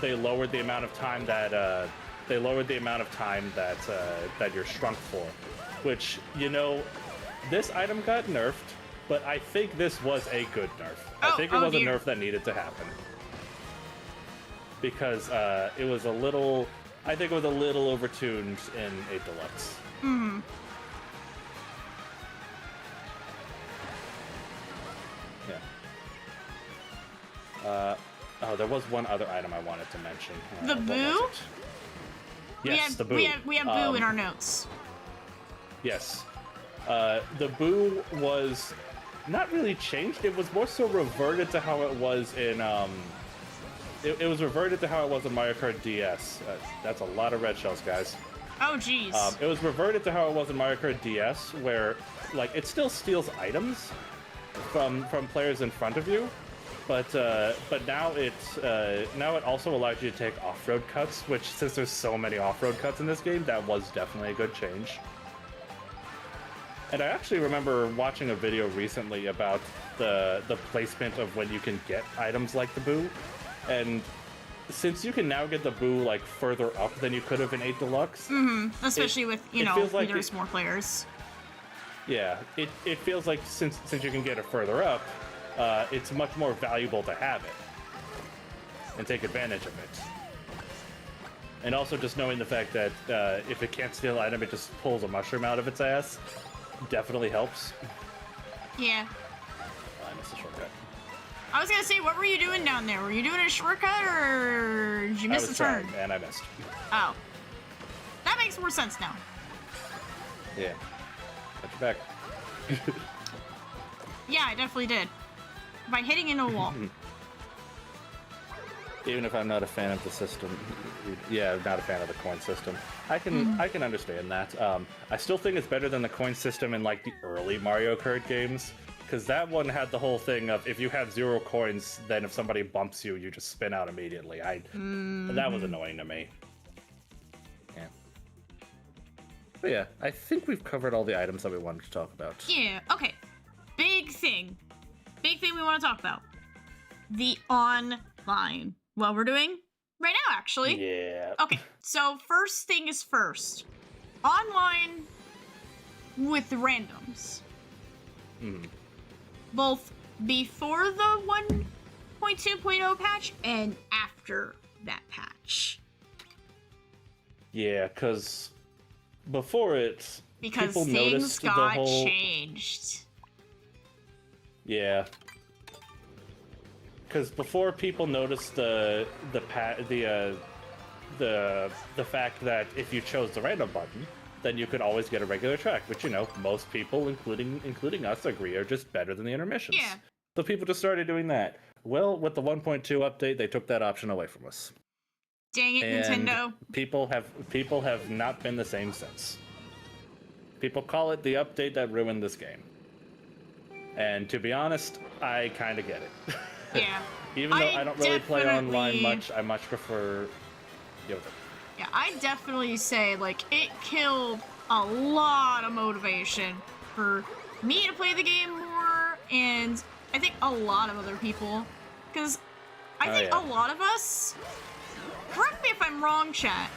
they lowered the amount of time that that you're shrunk for. Which, you know, this item got nerfed, but I think this was a good nerf. I think it was a nerf that needed to happen. Because it was a little... I think it was a little overtuned in 8 Deluxe. Mm-hmm. Yeah. Oh, there was one other item I wanted to mention. The boo? Yes, the boo. We have boo in our notes. Yes. The boo was not really changed. It was more so reverted to how it was in... It was reverted to how it was in Mario Kart DS. That's a lot of red shells, guys. Oh, jeez. It was reverted to how it was in Mario Kart DS, where, like, it still steals items from players in front of you, but now it also allows you to take off-road cuts, which, since there's so many off-road cuts in this game, that was definitely a good change. And I actually remember watching a video recently about the placement of when you can get items like the boo. And since you can now get the boo, like, further up than you could have in 8 Deluxe... Mm-hmm. Especially with, you know, like there's more players. Yeah, it feels like since you can get it further up, it's much more valuable to have it. And take advantage of it. And also just knowing the fact that if it can't steal an item, it just pulls a mushroom out of its ass, definitely helps. Yeah. I missed a shortcut. I was gonna say, what were you doing down there? Were you doing a shortcut, or did you miss the turn? Trying, and I missed. Oh. That makes more sense now. Yeah. Got your back. Yeah, I definitely did. By hitting into a wall. Even if I'm not a fan of the system. Yeah, I'm not a fan of the coin system. I can understand that. I still think it's better than the coin system in, like, the early Mario Kart games, because that one had the whole thing of if you have 0 coins, then if somebody bumps you, you just spin out immediately. That was annoying to me. Yeah. But yeah, I think we've covered all the items that we wanted to talk about. Yeah, okay. Big thing we want to talk about. The online. What we're doing right now, actually. Yeah. Okay, so first thing is first. Online with randoms. Both before the 1.2.0 patch and after that patch. Yeah, because before it, because people things noticed got the whole... changed. Yeah. Because before people noticed the fact that if you chose the random button, then you could always get a regular track, which, you know, most people, including us, agree are just better than the intermissions. Yeah. So people just started doing that. Well, with the 1.2 update, they took that option away from us. Dang it, And Nintendo. people have not been the same since. People call it the update that ruined this game. And to be honest, I kind of get it. Yeah. Even though I don't really play online much, I much prefer Yoda. Yeah, I definitely say, like, it killed a lot of motivation for me to play the game more, and I think a lot of other people. Because I think a lot of us, correct me if I'm wrong, chat,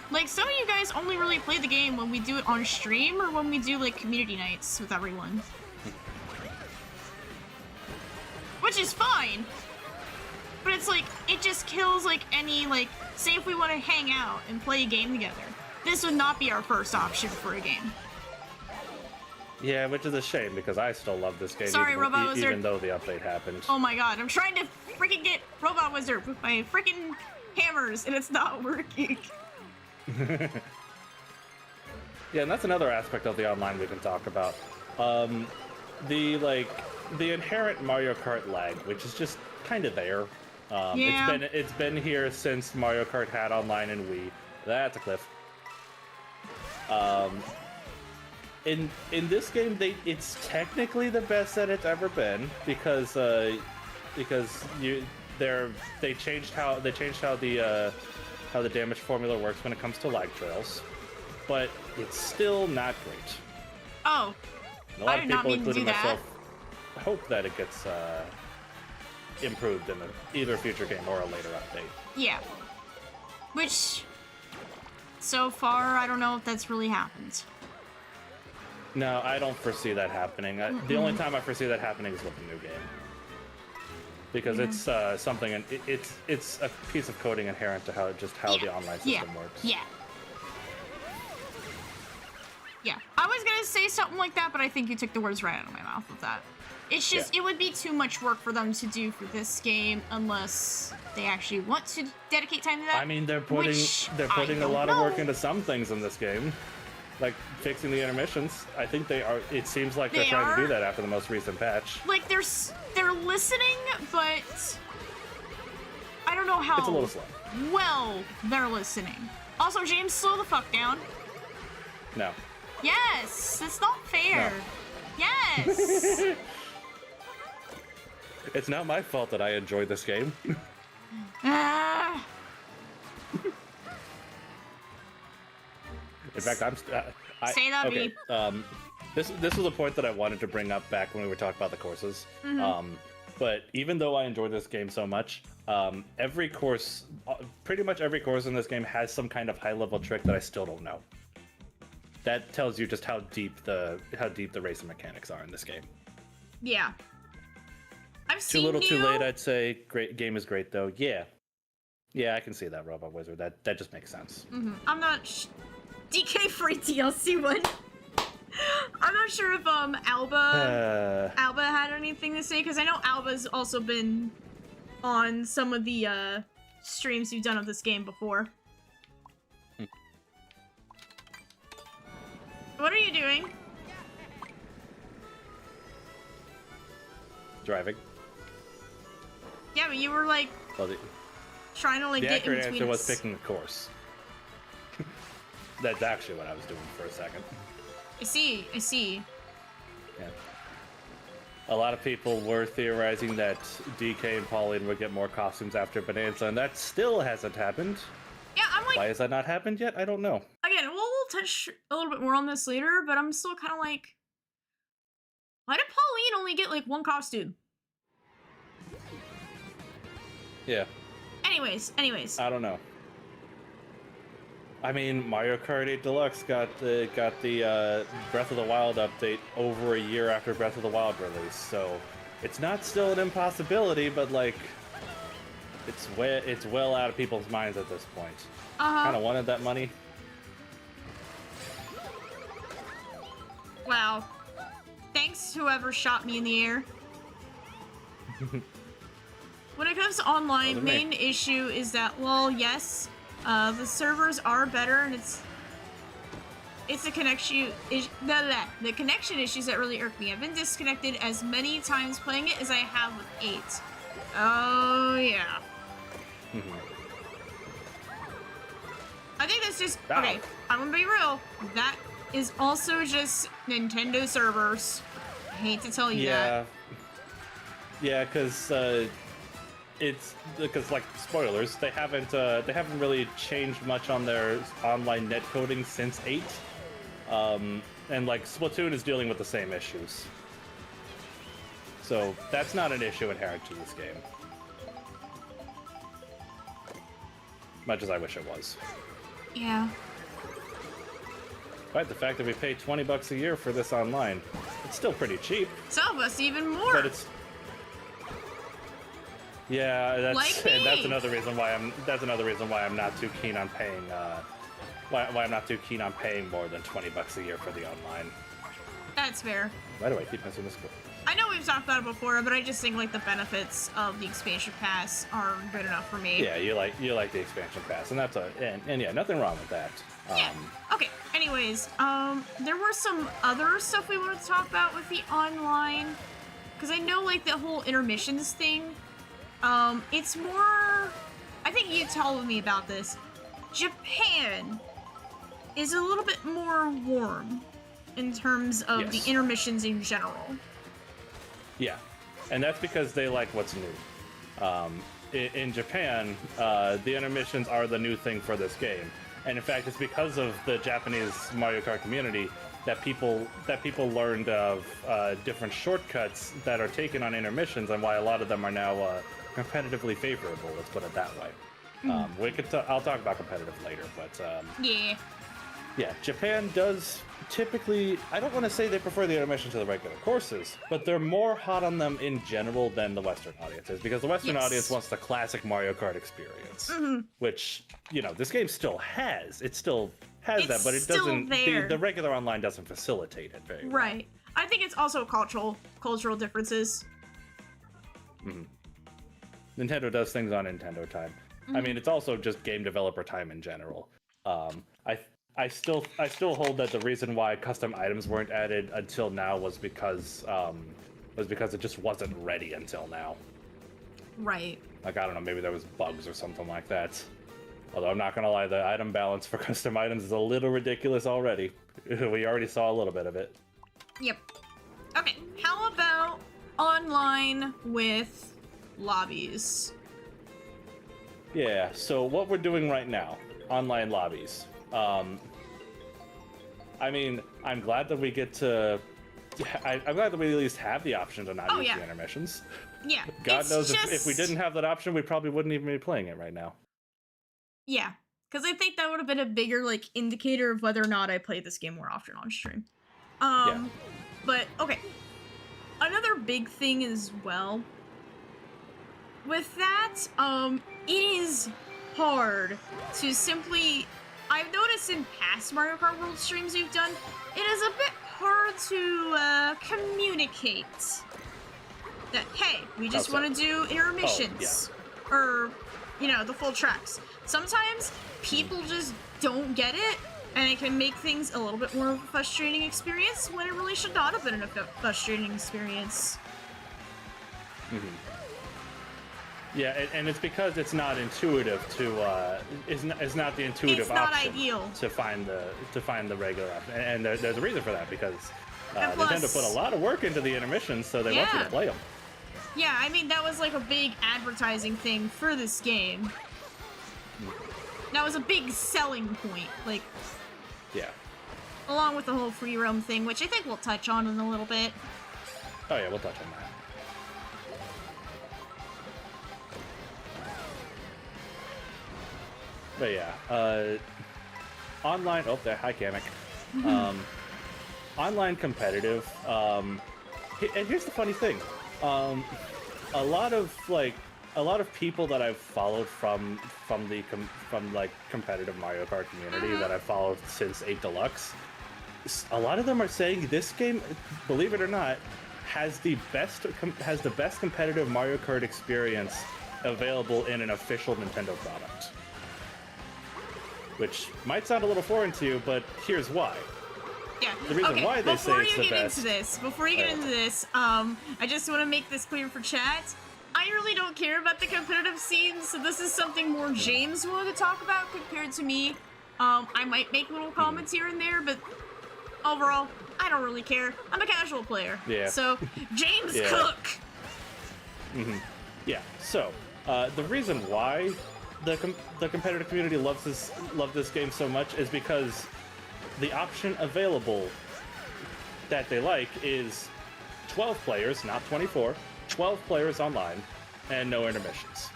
like, some of you guys only really play the game when we do it on stream or when we do, like, community nights with everyone. Which is fine. But it's like, it just kills, like, any, like, say if we want to hang out and play a game together. This would not be our first option for a game. Yeah, which is a shame, because I still love this game, Sorry, Robot Wizard. even though the update happened. Oh my god, I'm trying to freaking get Robot Wizard with my freaking hammers, and it's not working. Yeah, and that's another aspect of the online we can talk about. The inherent Mario Kart lag, which is just kind of there. Yeah. It's been here since Mario Kart had online and Wii. That's a cliff. In this game, it's technically the best that it's ever been because they changed how the damage formula works when it comes to lag trails, but it's still not great. Oh, And a lot I of did not people, mean to including do that. myself, hope that it gets improved in either a future game or a later update. Yeah. Which, so far, I don't know if that's really happened. No, I don't foresee that happening. The only time I foresee that happening is with a new game. Because it's something, and it's a piece of coding inherent to how the online system works. Yeah. I was gonna say something like that, but I think you took the words right out of my mouth with that. It's just, it would be too much work for them to do for this game unless they actually want to dedicate time to that. I mean, they're putting a lot of work into some things in this game. Like fixing the intermissions. I think they are. It seems like they're trying to do that after the most recent patch. Like they're listening, but I don't know how. It's a little slow. Well, they're listening. Also, James, slow the fuck down. No. Yes, that's not fair. No. Yes. It's not my fault that I enjoyed this game. In fact, say that, okay. This was a point that I wanted to bring up back when we were talking about the courses. But even though I enjoyed this game so much, every course, pretty much every course in this game has some kind of high-level trick that I still don't know. That tells you just how deep the racing mechanics are in this game. Yeah. I've seen Too little, too late. I'd say great game is great though. Yeah, I can see that, Robot Wizard. That just makes sense. I'm not DK free DLC one. I'm not sure if Alba had anything to say, because I know Alba's also been on some of the streams you've done of this game before. What are you doing? Driving. Yeah, but you were like trying to like the get in accurate between. answer was picking a course. That's actually what I was doing for a second. I see. Yeah. A lot of people were theorizing that DK and Pauline would get more costumes after Bonanza, and that still hasn't happened. Yeah, I'm like, Why has that not happened yet? I don't know. again, we'll touch a little bit more on this later, but I'm still kind of like, why did Pauline only get like one costume? Yeah. Anyways. I don't know. I mean, Mario Kart 8 Deluxe got the Breath of the Wild update over a year after Breath of the Wild release, so it's not still an impossibility, but like, it's well out of people's minds at this point. Kind of wanted that money. Wow. Thanks, whoever shot me in the air. When it comes to online, main issue is that, well, yes, the servers are better, and it's the connection the connection issues that really irk me. I've been disconnected as many times playing it as I have with 8. Oh yeah. I think that's just okay. I'm gonna be real. That is also just Nintendo servers. I hate to tell you that. Yeah, because like spoilers, they haven't really changed much on their online netcoding since 8, and like Splatoon is dealing with the same issues, so that's not an issue inherent to this game, much as I wish it was. Yeah. But the fact that we pay $20 a year for this online, it's still pretty cheap. Some of us even more. But it's that's like and that's another reason why I'm not too keen on paying why I'm not too keen on paying more than $20 a year for the online. That's fair. By the way, keep messing this cool. I know we've talked about it before, but I just think like the benefits of the expansion pass are good enough for me. Yeah, you like the expansion pass, and that's and yeah, nothing wrong with that. Yeah. Okay. Anyways, there were some other stuff we wanted to talk about with the online, because I know like the whole intermissions thing. It's more. I think you told me about this. Japan is a little bit more warm in terms of the intermissions in general. Yeah, and that's because they like what's new. In Japan, the intermissions are the new thing for this game, and in fact, it's because of the Japanese Mario Kart community that people learned of different shortcuts that are taken on intermissions, and why a lot of them are now competitively favorable. Let's put it that way. I'll talk about competitive later, but yeah, Japan does typically, I don't want to say they prefer the intermission to the regular courses, but they're more hot on them in general than the Western audience is, because the Western audience wants the classic Mario Kart experience, which, you know, this game still has. It still has that, but it doesn't, the regular online doesn't facilitate it very well. Right. I think it's also cultural differences. Nintendo does things on Nintendo time. I mean, it's also just game developer time in general. I still hold that the reason why custom items weren't added until now was because it just wasn't ready until now. Right. Like, I don't know, maybe there was bugs or something like that. Although I'm not gonna lie, the item balance for custom items is a little ridiculous already. We already saw a little bit of it. Yep. Okay, how about online with lobbies? Yeah, so what we're doing right now, online lobbies. I mean, I'm glad that we get to... I'm glad that we at least have the option to not use the intermissions. Yeah. God knows if we didn't have that option, we probably wouldn't even be playing it right now. Yeah, because I think that would have been a bigger, like, indicator of whether or not I play this game more often on stream. But, okay. Another big thing as well, with that, it is hard to simply... I've noticed in past Mario Kart World streams we've done, it is a bit hard to communicate that, hey, we just want to do intermissions, or, you know, the full tracks. Sometimes people just don't get it, and it can make things a little bit more of a frustrating experience when it really should not have been a frustrating experience. Yeah, and it's because it's not intuitive to it's not the intuitive option ideal to find the regular option, and there's a reason for that, because And Nintendo put a lot of work into the intermissions, so they want you to play them. Yeah, I mean, that was like a big advertising thing for this game. That was a big selling point, like... Yeah. Along with the whole free roam thing, which I think we'll touch on in a little bit. Oh yeah, we'll touch on that. But yeah, online, oh there, hi Kamek. Online competitive, and here's the funny thing, a lot of people that I've followed from like competitive Mario Kart community that I've followed since 8 Deluxe, a lot of them are saying this game, believe it or not, has the best competitive Mario Kart experience available in an official Nintendo product. Which might sound a little foreign to you, but here's why. Yeah. The reason why they say it's the best. Before you get into this, I just want to make this clear for chat. I really don't care about the competitive scene, so this is something more James wanted to talk about compared to me. I might make little comments here and there, but overall, I don't really care. I'm a casual player. Yeah. So, James Cook! Yeah, so, the reason why the competitive community loved this game so much is because the option available that they like is 12 players, not 24, 12 players online, and no intermissions.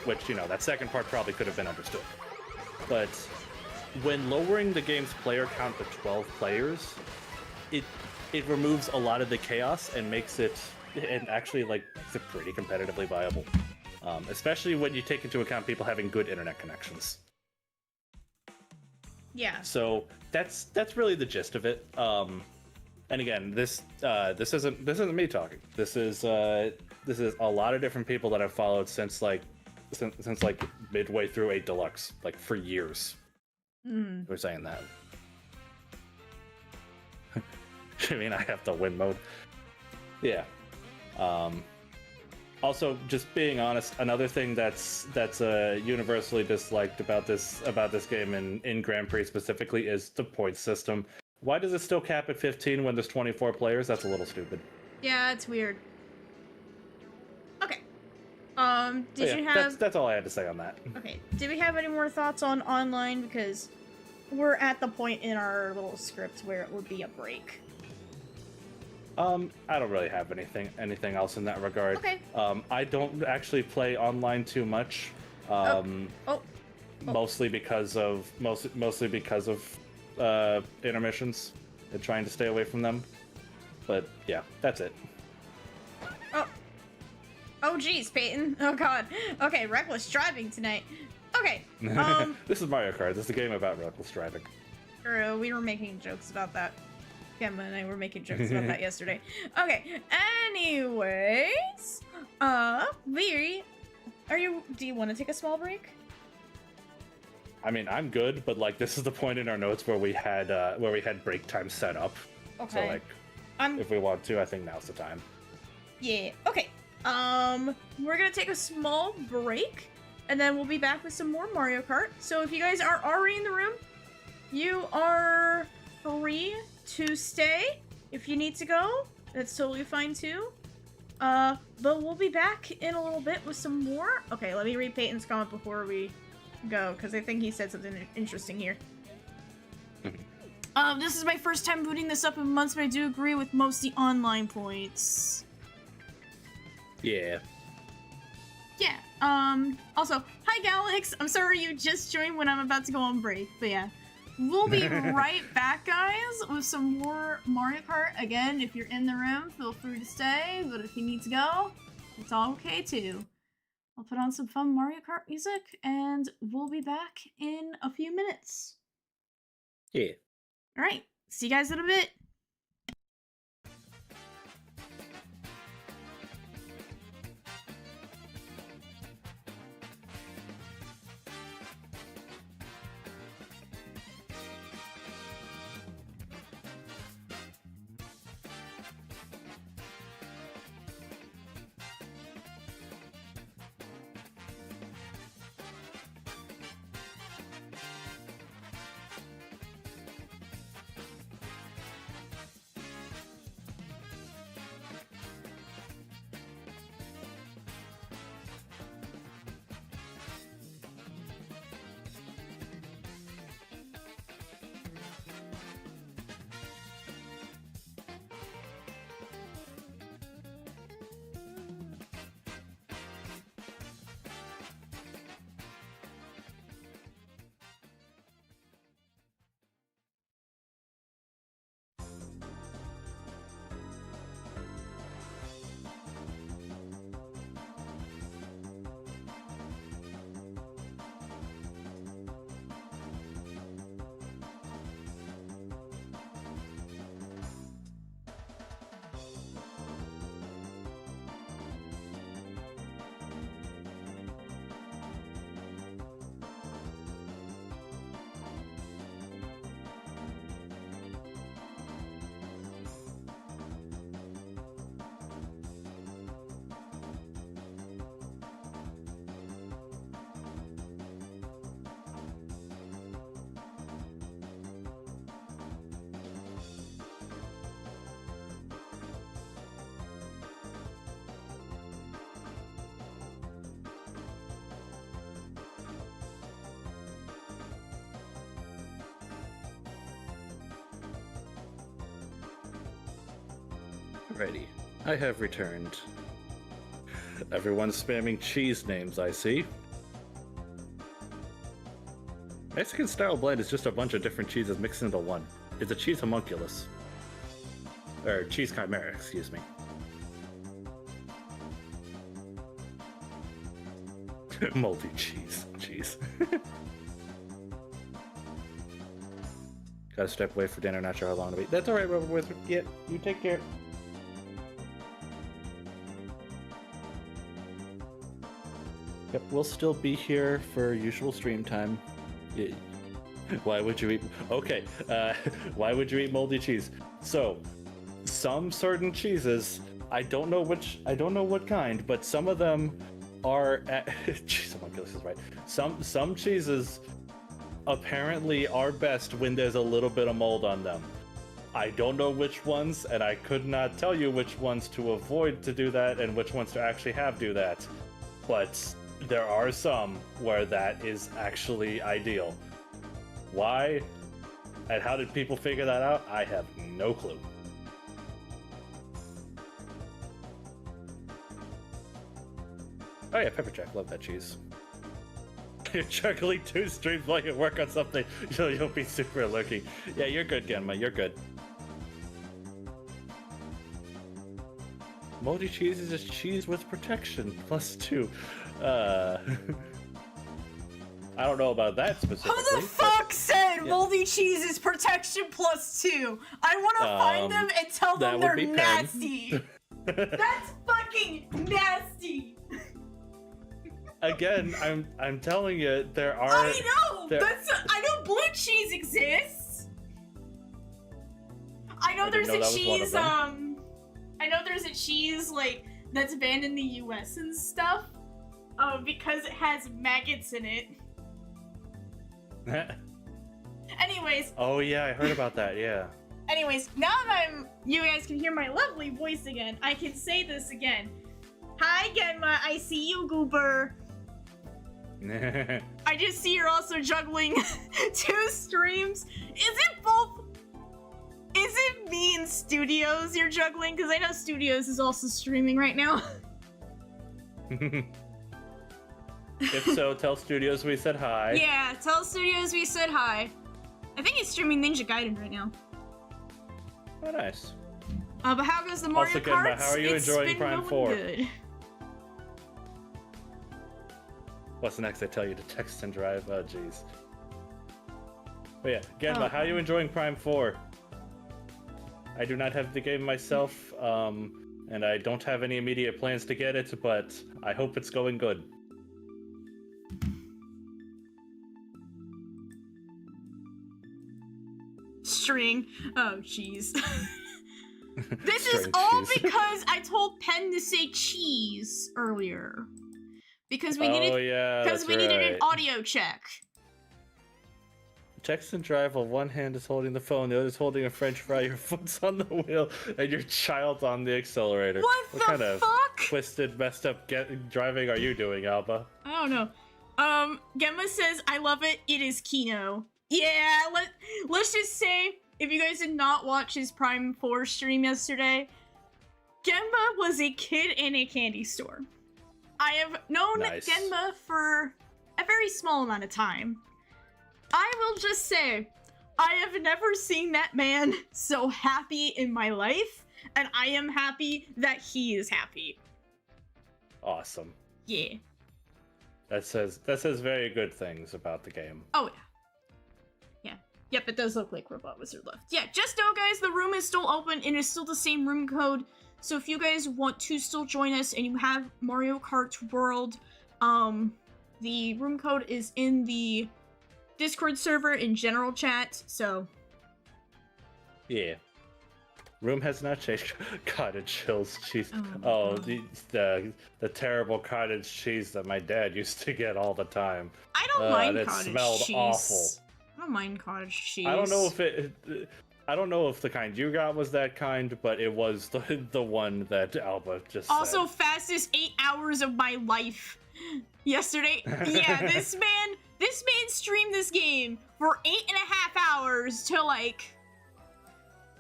Which, you know, that second part probably could have been understood. But when lowering the game's player count to 12 players, it removes a lot of the chaos and makes it actually like makes it pretty competitively viable. Especially when you take into account people having good internet connections. Yeah. So that's really the gist of it. And again, this isn't me talking. This is a lot of different people that I've followed since midway through 8 Deluxe, like for years. We're saying that. I mean, I have the win mode. Yeah. Also, just being honest, another thing that's universally disliked about this game in Grand Prix specifically is the points system. Why does it still cap at 15 when there's 24 players? That's a little stupid. Yeah, it's weird. Okay. That's all I had to say on that. Okay. Did we have any more thoughts on online? Because we're at the point in our little script where it would be a break. I don't really have anything else in that regard. Okay. I don't actually play online too much. Mostly because of intermissions and trying to stay away from them. But yeah, that's it. Oh geez, Peyton. Oh god. Okay, reckless driving tonight. Okay. This is Mario Kart. This is a game about reckless driving. We were making jokes about that. Gemma and I were making jokes about that yesterday. Okay, anyways, do you want to take a small break? I mean, I'm good, but like this is the point in our notes where we had break time set up. Okay. So like, if we want to, I think now's the time. Yeah. Okay. We're gonna take a small break, and then we'll be back with some more Mario Kart. So if you guys are already in the room, you are free to stay. If you need to go, that's totally fine too. But we'll be back in a little bit with some more. Okay, let me read Peyton's comment before we go, because I think he said something interesting here. This is my first time booting this up in months, but I do agree with most of the online points. Yeah. Yeah. Also, hi Galax. I'm sorry you just joined when I'm about to go on break, but yeah. We'll be right back, guys, with some more Mario Kart. Again, if you're in the room, feel free to stay, but if you need to go, it's all okay too. I'll put on some fun Mario Kart music, and we'll be back in a few minutes. Yeah. Alright, see you guys in a bit. Alrighty, I have returned. Everyone's spamming cheese names, I see. Mexican style blend is just a bunch of different cheeses mixed into one. It's a cheese homunculus. Or cheese chimera, excuse me. Moldy cheese. Jeez. Gotta step away for dinner, not sure how long it'll be. That's alright, Rubber Wizard. Yeah, you take care. Yep, we'll still be here for usual stream time. Yeah. Why would you eat... Okay, why would you eat moldy cheese? So, some certain cheeses, I don't know what kind, but some of them are... Jeez, homunculus is right. Some cheeses apparently are best when there's a little bit of mold on them. I don't know which ones, and I could not tell you which ones to avoid to do that and which ones to actually have do that. But there are some where that is actually ideal. Why? And how did people figure that out? I have no clue. Oh yeah, pepper jack. Love that cheese. You're juggling 2 streams while you work on something. You'll be super lurking. Yeah, you're good, Genma. You're good. Moldy cheese is just cheese with protection +2. I don't know about that specifically. Who the fuck said moldy cheese is protection +2? I want to find them and tell them they're nasty. That's fucking nasty. Again, I'm telling you, there are. I know. I know blue cheese exists. I know there's a cheese. I know there's a cheese like that's banned in the U.S. and stuff. Because it has maggots in it. Anyways. Oh yeah, I heard about that. Yeah. Anyways, now that you guys can hear my lovely voice again, I can say this again. Hi, Genma. I see you, Goober. I just see you're also juggling 2 streams. Is it me and Studios you're juggling? Because I know Studios is also streaming right now. If so, tell Studios we said hi. Yeah, tell Studios we said hi. I think he's streaming Ninja Gaiden right now. Oh, nice. But how goes the Mario Kart? How are you enjoying Prime 4? Good. What's next? I tell you to text and drive. Oh, jeez. But yeah, Genma, how are you enjoying Prime 4? I do not have the game myself, and I don't have any immediate plans to get it, but I hope it's going good. String. Oh, jeez. This is all because I told Pen to say cheese earlier. Because we needed, needed an audio check. Text and drive while one hand is holding the phone, the other is holding a French fry, your foot's on the wheel, and your child's on the accelerator. What the kind of fuck? Twisted, messed up driving are you doing, Alba? I don't know. Gemma says, I love it, it is Kino. Yeah, let's just say, if you guys did not watch his Prime 4 stream yesterday, Genma was a kid in a candy store. I have known Genma for a very small amount of time. I will just say, I have never seen that man so happy in my life, and I am happy that he is happy. Awesome. Yeah. That says very good things about the game. Oh yeah. Yep, it does look like Robot Wizard left. Yeah, just know guys, the room is still open and it's still the same room code. So if you guys want to still join us and you have Mario Kart World, the room code is in the Discord server in general chat, so... Yeah. Room has not changed. Cottage chills cheese. Oh the terrible cottage cheese that my dad used to get all the time. I don't mind cottage cheese. It smelled awful. I don't mind cottage cheese. I don't know if the kind you got was that kind, but it was the one that Alba just also said. Fastest 8 hours of my life yesterday. Yeah, this man streamed this game for 8.5 hours till like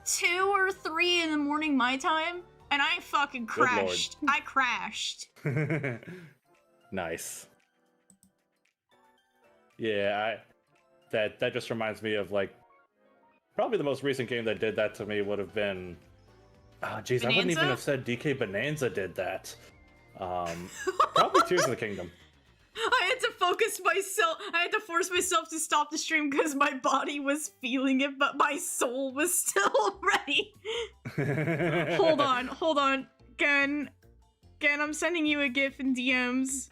2 or 3 in the morning my time. and I fucking Good lord. crashed. I crashed. Nice. Yeah, that just reminds me of like probably the most recent game that did that to me would have been. Oh, jeez, I wouldn't even Bonanza? have said DK Bonanza did that. Probably Tears of the Kingdom. I had to focus myself. I had to force myself to stop the stream because my body was feeling it, but my soul was still ready. Hold on. Gen, I'm sending you a GIF in DMs.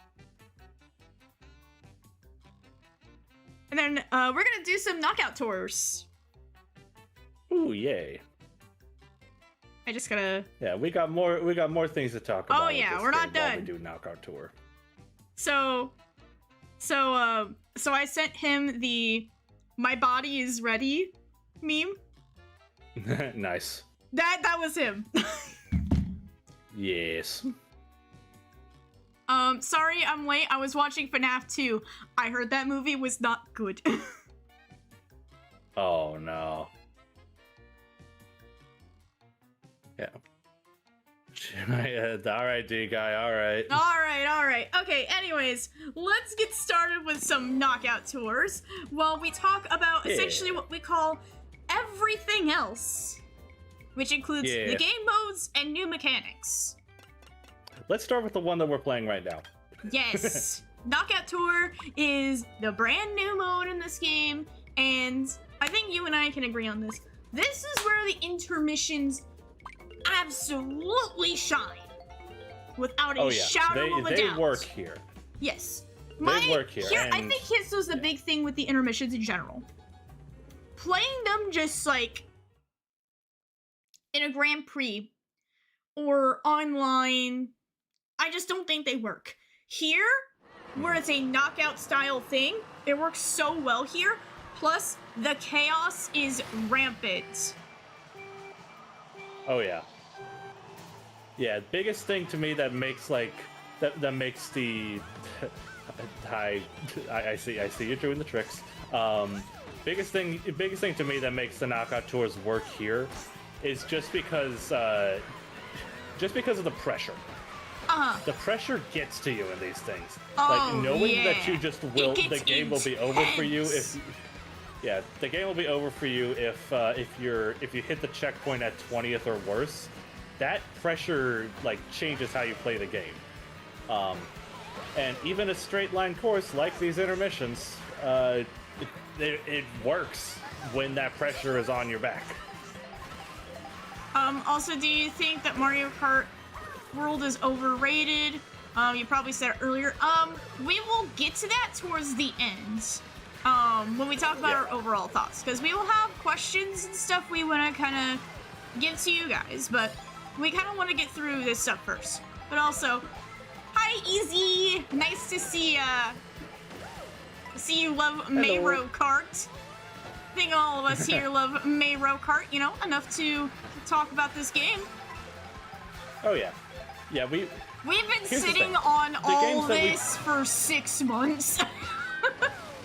And then we're gonna do some knockout tours. Ooh, yay! I just gotta. Yeah, we got more things to talk about. Oh yeah, with we're this not game while done. we do knockout tour. So I sent him the "my body is ready" meme. Nice. That was him. Yes. Sorry I'm late. I was watching FNAF 2. I heard that movie was not good. Oh no. Yeah. Alright, D guy, alright. Alright. Okay, anyways, let's get started with some knockout tours while we talk about essentially what we call everything else, which includes the game modes and new mechanics. Let's start with the one that we're playing right now. Yes. Knockout Tour is the brand new mode in this game, and I think you and I can agree on this. This is where the intermissions absolutely shine. Without a shadow of a doubt. They work here. Yes. They work here. I think this was the big thing with the intermissions in general. Playing them just like in a Grand Prix or online, I just don't think they work. Here, where it's a knockout style thing, it works so well here. Plus, the chaos is rampant. Oh yeah. Yeah, biggest thing to me that makes like that makes the I see you're doing the tricks. Biggest thing to me that makes the knockout tours work here is just because of the pressure. The pressure gets to you in these things. Like knowing that you just will, the game will be over for you if. Yeah, the game will be over for you if you hit the checkpoint at 20th or worse. That pressure like changes how you play the game. And even a straight line course like these intermissions, it works when that pressure is on your back. Also, do you think that Mario Kart World is overrated? You probably said it earlier. We will get to that towards the end. When we talk about our overall thoughts, because we will have questions and stuff we want to kind of give to you guys, but we kind of want to get through this stuff first. But also, hi Easy, nice to see ya. See you love Mario Kart. I think all of us here love Mario Kart. You know, enough to talk about this game. Oh yeah, yeah. We've been sitting on all this for 6 months.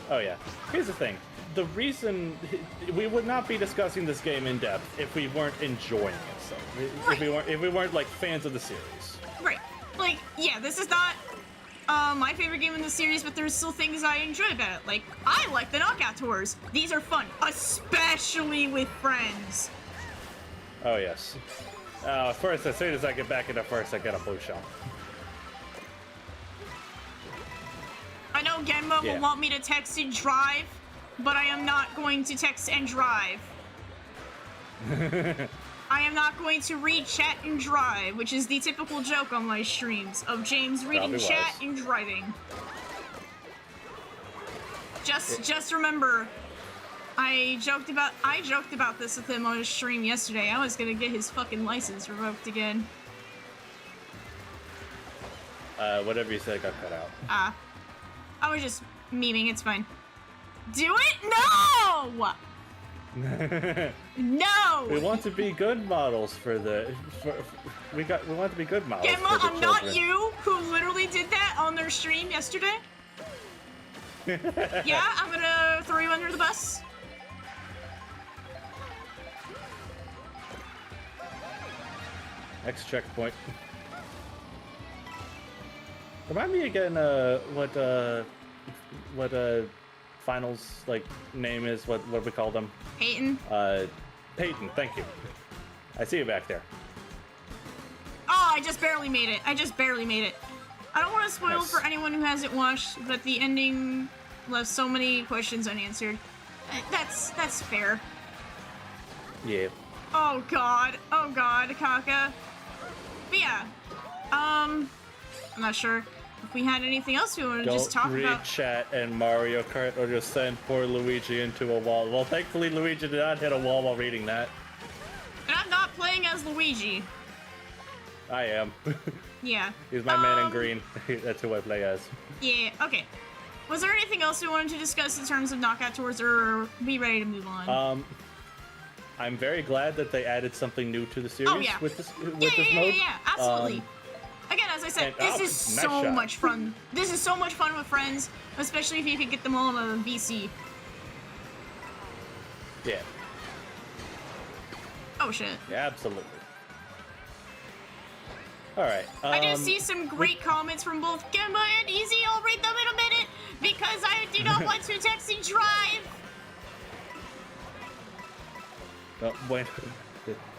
Oh yeah. Here's the thing. The reason we would not be discussing this game in depth if we weren't enjoying it. So if we weren't like fans of the series. Right. Like, yeah, this is not my favorite game in the series, but there's still things I enjoy about it. Like, I like the knockout tours. These are fun, especially with friends. Oh yes. First, as soon as I get back into first, I get a blue shell. I know Genma will want me to text and drive, but I am not going to text and drive. I am not going to read chat and drive, which is the typical joke on my streams of James reading chat and driving. Just remember, I joked about this with him on his stream yesterday. I was gonna get his fucking license revoked again. Whatever you said got cut out. I was just memeing, it's fine. Do it? No! No! We want to be good models we want to be good models. Gemma, for the I'm children. not you who literally did that on their stream yesterday. Yeah, I'm gonna throw you under the bus. Next checkpoint. Remind me again, what finals like name is? What do we call them? Peyton. Peyton. Thank you. I see you back there. Oh, I just barely made it. I don't want to spoil Nice. for anyone who hasn't watched, but the ending left so many questions unanswered. That's fair. Yeah. Oh god, Kaka. But yeah, I'm not sure if we had anything else we wanted to just talk Don't read about. chat and Mario Kart or just send poor Luigi into a wall. Well, thankfully Luigi did not hit a wall while reading that. And I'm not playing as Luigi. I am. Yeah. He's my man in green. That's who I play as. Yeah, okay. Was there anything else we wanted to discuss in terms of Knockout Tours, or are we ready to move on? I'm very glad that they added something new to the series yeah. with this mode. Yeah, absolutely. Again, as I said, and- this oh, is nice so shot. much fun. This is so much fun with friends, especially if you could get them all on a VC. Yeah. Oh shit. Yeah, absolutely. All right. I do see some great comments from both Gemma and Easy. I'll read them in a minute because I do not want to text and drive. Oh, wait.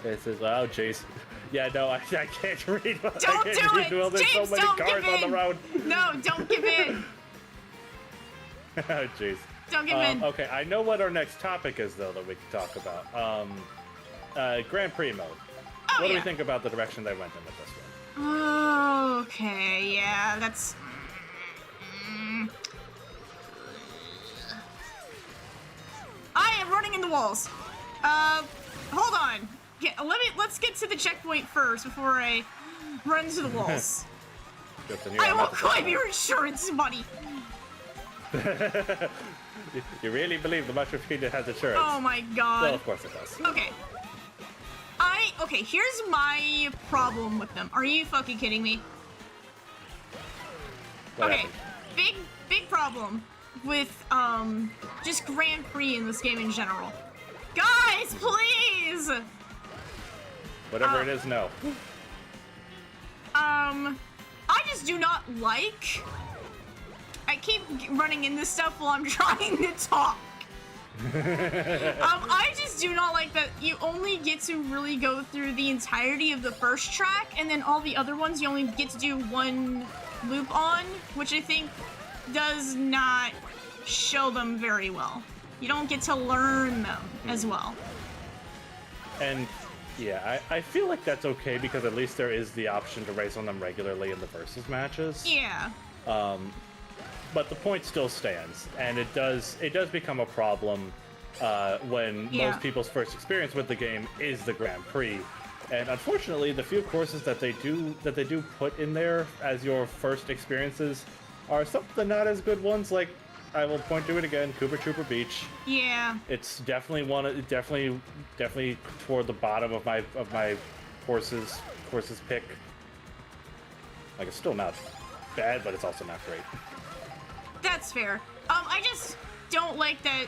This is oh jeez. Yeah, no, I can't read. Don't I can't do read it, well. There's James. so many Don't cars give on the in. road. No, don't give in. Oh jeez. Don't give in. Okay, I know what our next topic is though that we can talk about. Grand Prix mode. Oh, What do yeah. we think about the direction they went in with this one? Okay, yeah, that's. I am running in the walls. Hold on. Let's get to the checkpoint first before I run to the walls. Good to hear. I I'm will not the claim first your insurance money. one. You really believe the Mushroom Kingdom has insurance? Oh my Well, god. of course it does. Okay. Okay, here's my problem with them. Are you fucking kidding me? What Okay, happened? big problem with just Grand Prix in this game in general. Guys, please. Whatever it is, no. I just do not like. I keep running into stuff while I'm trying to talk. I just do not like that you only get to really go through the entirety of the first track, and then all the other ones you only get to do one loop on, which I think does not show them very well. You don't get to learn them as well. And yeah, I feel like that's okay because at least there is the option to race on them regularly in the versus matches. Yeah. But the point still stands, and it does become a problem when Yeah. most people's first experience with the game is the Grand Prix. And unfortunately, the few courses that they do put in there as your first experiences are some of the not as good ones. Like I will point to it again, Cooper Trooper Beach. Yeah. It's definitely toward the bottom of my courses pick. Like it's still not bad, but it's also not great. That's fair. I just don't like that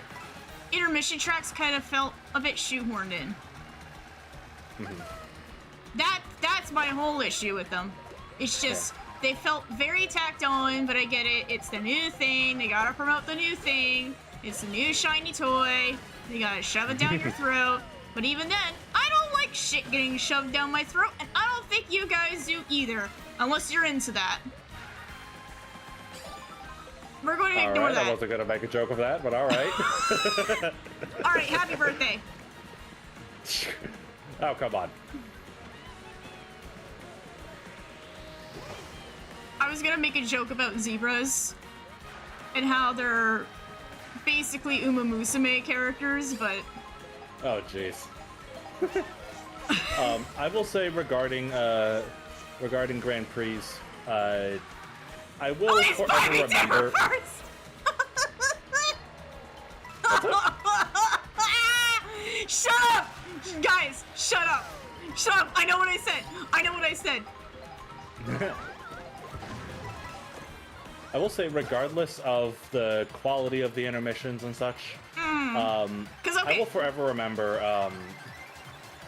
intermission tracks kind of felt a bit shoehorned in. That's my whole issue with them. It's just they felt very tacked on, but I get it. It's the new thing. They gotta promote the new thing. It's the new shiny toy. They gotta shove it down your throat. But even then, I don't like shit getting shoved down my throat, and I don't think you guys do either, unless you're into that. We're going to All ignore right, I that. wasn't gonna make a joke of that, but all right. All right, happy birthday. Oh, come on. I was gonna make a joke about zebras and how they're basically Uma Musume characters, but Oh, jeez. I will say regarding Grand Prix, I will oh, it's forever Barbie remember. Parts! Shut up! Guys, shut up! Shut up! I know what I said! I know what I said! I will say, regardless of the quality of the intermissions and such, Because, I okay, will forever remember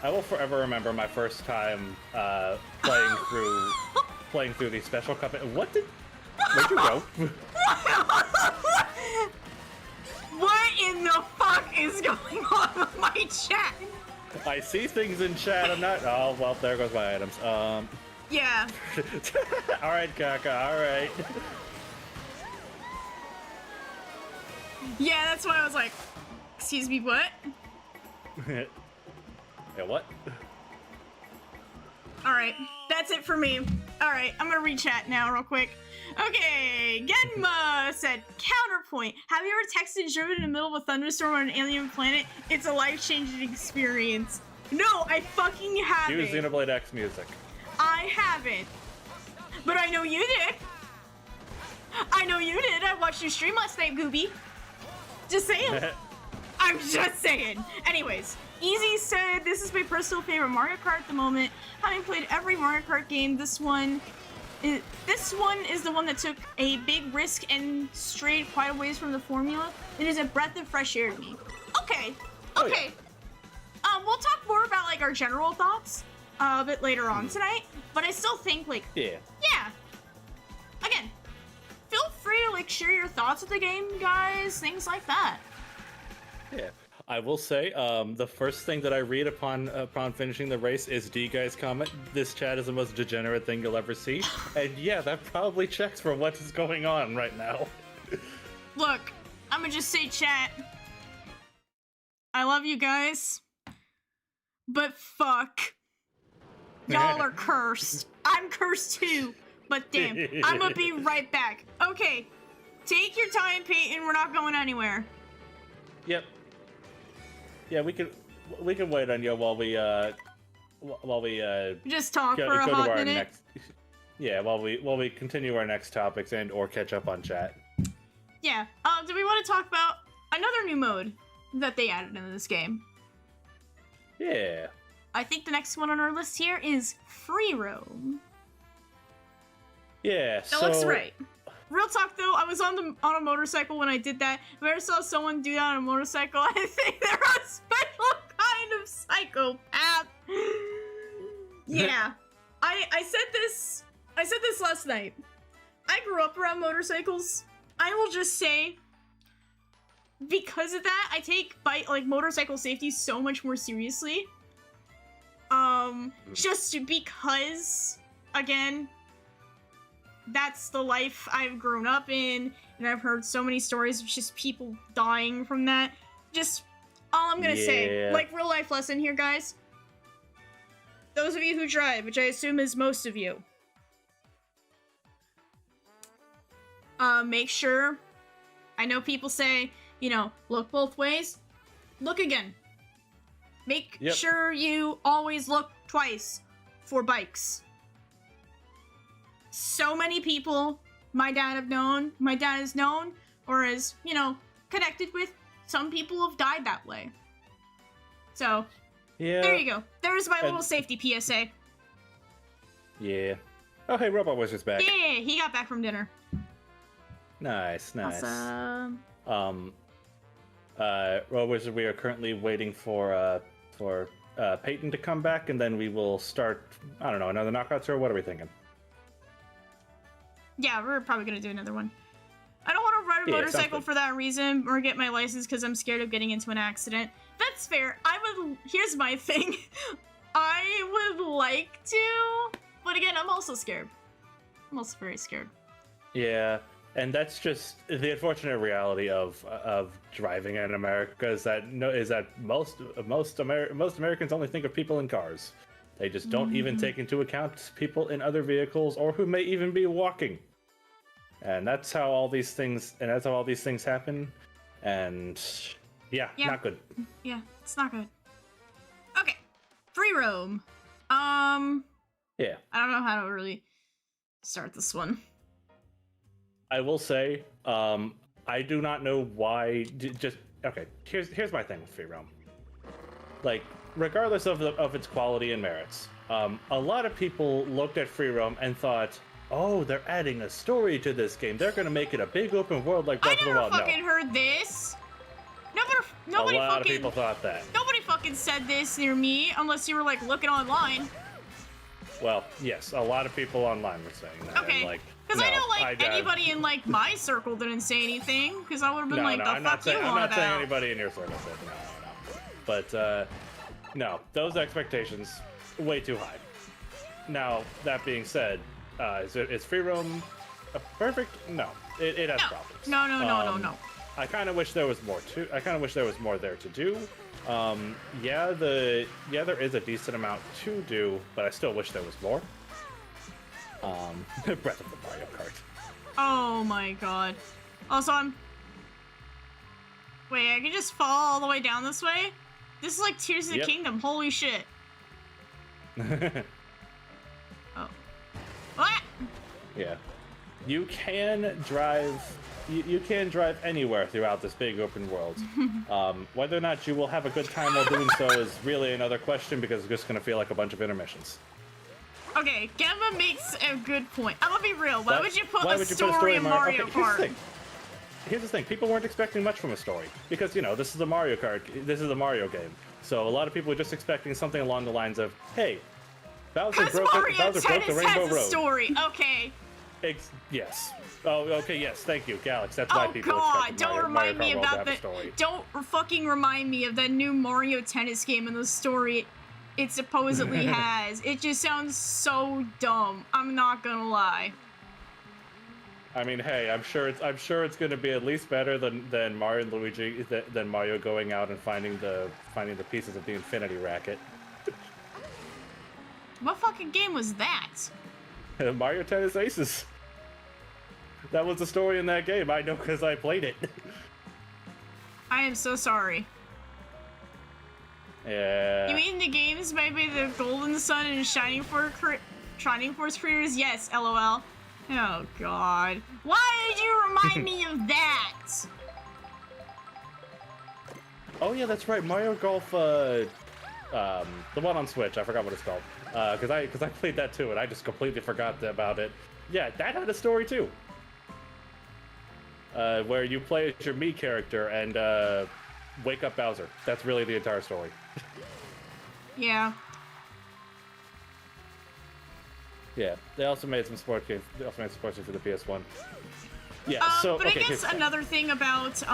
I will forever remember my first time playing through the special company. Where'd you go? What in the fuck is going on with my chat? I see things in chat. I'm not. Oh well, there goes my items. Yeah. All right, Kaka. All right. Yeah, that's why I was like, excuse me, what? Yeah, what? Alright, that's it for me. Alright, I'm gonna re-chat now real quick. Okay, Genma said, counterpoint. Have you ever texted and driven in the middle of a thunderstorm on an alien planet? It's a life-changing experience. No, I fucking haven't. Use Xenoblade X music. I haven't. But I know you did. I know you did. I watched you stream last night, Gooby. Just saying. I'm just saying. Anyways, Easy said, this is my personal favorite Mario Kart at the moment. Having played every Mario Kart game, this one is the one that took a big risk and strayed quite a ways from the formula. It is a breath of fresh air to me. Okay. Okay. Oh, yeah. We'll talk more about like our general thoughts a bit later on tonight, but I still think like yeah. Again, feel free to like share your thoughts of the game, guys, things like that. Yeah, I will say, the first thing that I read upon finishing the race is D Guy's comment. This chat is the most degenerate thing you'll ever see, and yeah, that probably checks for what is going on right now. Look, I'm gonna just say, chat. I love you guys, but fuck, y'all are cursed. I'm cursed too, but damn, I'm gonna be right back. Okay, take your time, Peyton. We're not going anywhere. Yep. Yeah, we can wait on you while we just talk for a hot minute. While we continue our next topics and or catch up on chat. Yeah. Do we want to talk about another new mode that they added into this game? Yeah. I think the next one on our list here is free roam. Yeah. That looks right. Real talk though, I was on a motorcycle when I did that. If I ever saw someone do that on a motorcycle, I think they're a special kind of psychopath. Yeah. I said this last night. I grew up around motorcycles. I will just say, because of that, I take motorcycle safety so much more seriously. Just because, again, that's the life I've grown up in, and I've heard so many stories of just people dying from that. Just, all I'm gonna say, like, real life lesson here, guys. Those of you who drive, which I assume is most of you, make sure, I know people say, you know, look both ways. Look again. Make sure you always look twice for bikes. So many people my dad has known, or is, you know, connected with, some people have died that way. So, yeah. There you go. There's my little safety PSA. Yeah. Oh, hey, Robot Wizard's back. Yeah, he got back from dinner. Nice. Awesome. Robot Wizard, we are currently waiting for Peyton to come back, and then we will start, I don't know, another knockout tour? What are we thinking? Yeah, we're probably gonna do another one. I don't want to ride a motorcycle for that reason, or get my license because I'm scared of getting into an accident. That's fair. Here's my thing. I would like to, but again, I'm also scared. I'm also very scared. Yeah, and that's just the unfortunate reality of driving in America is that most Americans only think of people in cars. They just don't even take into account people in other vehicles or who may even be walking. And that's how all these things happen. And yeah, not good. Yeah, it's not good. Okay. Free roam. Yeah. I don't know how to really start this one. I will say, I do not know why. Okay. Here's my thing with free roam. Like, regardless of its quality and merits, a lot of people looked at free roam and thought, "Oh, they're adding a story to this game. They're gonna make it a big open world like Breath of the Wild." I never fucking heard this. Nobody a lot of people thought that. Nobody fucking said this near me unless you were like looking online. Well, yes, a lot of people online were saying that. Okay. And, like, Because I no, know, like, I- anybody in, like, my circle didn't say anything, because I would have been like, the I'm fuck not saying, you I'm on not saying about? anybody in your circle said no. But, no, those expectations, way too high. Now, that being said, is free roam perfect? No, it has problems. No. I kind of wish there was more there to do. Yeah, there is a decent amount to do, but I still wish there was more. Breath of the Mario Kart. Oh my god. Also, Wait, I can just fall all the way down this way? This is like Tears of the Kingdom, holy shit. Oh. What? Yeah. You can drive... You can drive anywhere throughout this big open world. Whether or not you will have a good time while doing so is really another question, because it's just going to feel like a bunch of intermissions. Okay, Gemma makes a good point. I'm gonna be real. Why would you put a story story in Mario Okay, Kart? Here's the thing. People weren't expecting much from a story. Because, you know, this is a Mario Kart. This is a Mario game. So a lot of people were just expecting something along the lines of, hey, Bowser broke the Rainbow has a Road. Story. Okay. Yes. Oh, okay, yes. Thank you, Galax. That's why people expected don't Mario remind me Kart World about to have a that. story. Don't fucking remind me of that new Mario Tennis game and the story it supposedly has. It just sounds so dumb. I'm not gonna lie. I mean, hey, I'm sure it's going to be at least better than Mario and Luigi, than Mario going out and finding the pieces of the Infinity Racket. What fucking game was that? Mario Tennis Aces. That was the story in that game. I know because I played it. I am so sorry. Yeah. You mean the games made by the Golden Sun and Shining Force creators? Yes, LOL. Oh god. Why did you remind me of that? Oh yeah, that's right. Mario Golf, the one on Switch. I forgot what it's called. Because I played that too, and I just completely forgot about it. Yeah, that had a story too. Where you play as your Mii character and wake up Bowser. That's really the entire story. Yeah. Yeah, they also made some sports games. They also made sports games for the PS1. Yeah, so but okay. I guess another thing about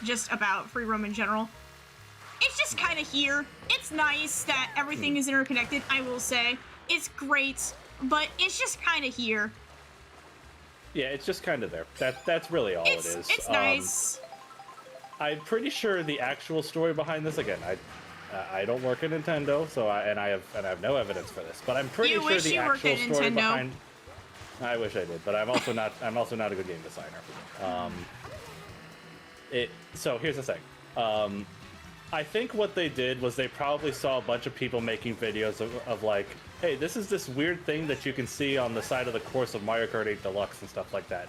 just about free roam in general. It's just kind of here. It's nice that everything is interconnected. I will say it's great, but it's just kind of here. Yeah, it's just kind of there. That's really all it is. It's nice. I'm pretty sure the actual story behind this. Again, I don't work at Nintendo, so I have no evidence for this. But I'm pretty sure the actual story behind. I wish I did, but I'm also not a good game designer. So here's the thing. I think what they did was they probably saw a bunch of people making videos of like, hey, this is this weird thing that you can see on the side of the course of Mario Kart 8 Deluxe and stuff like that.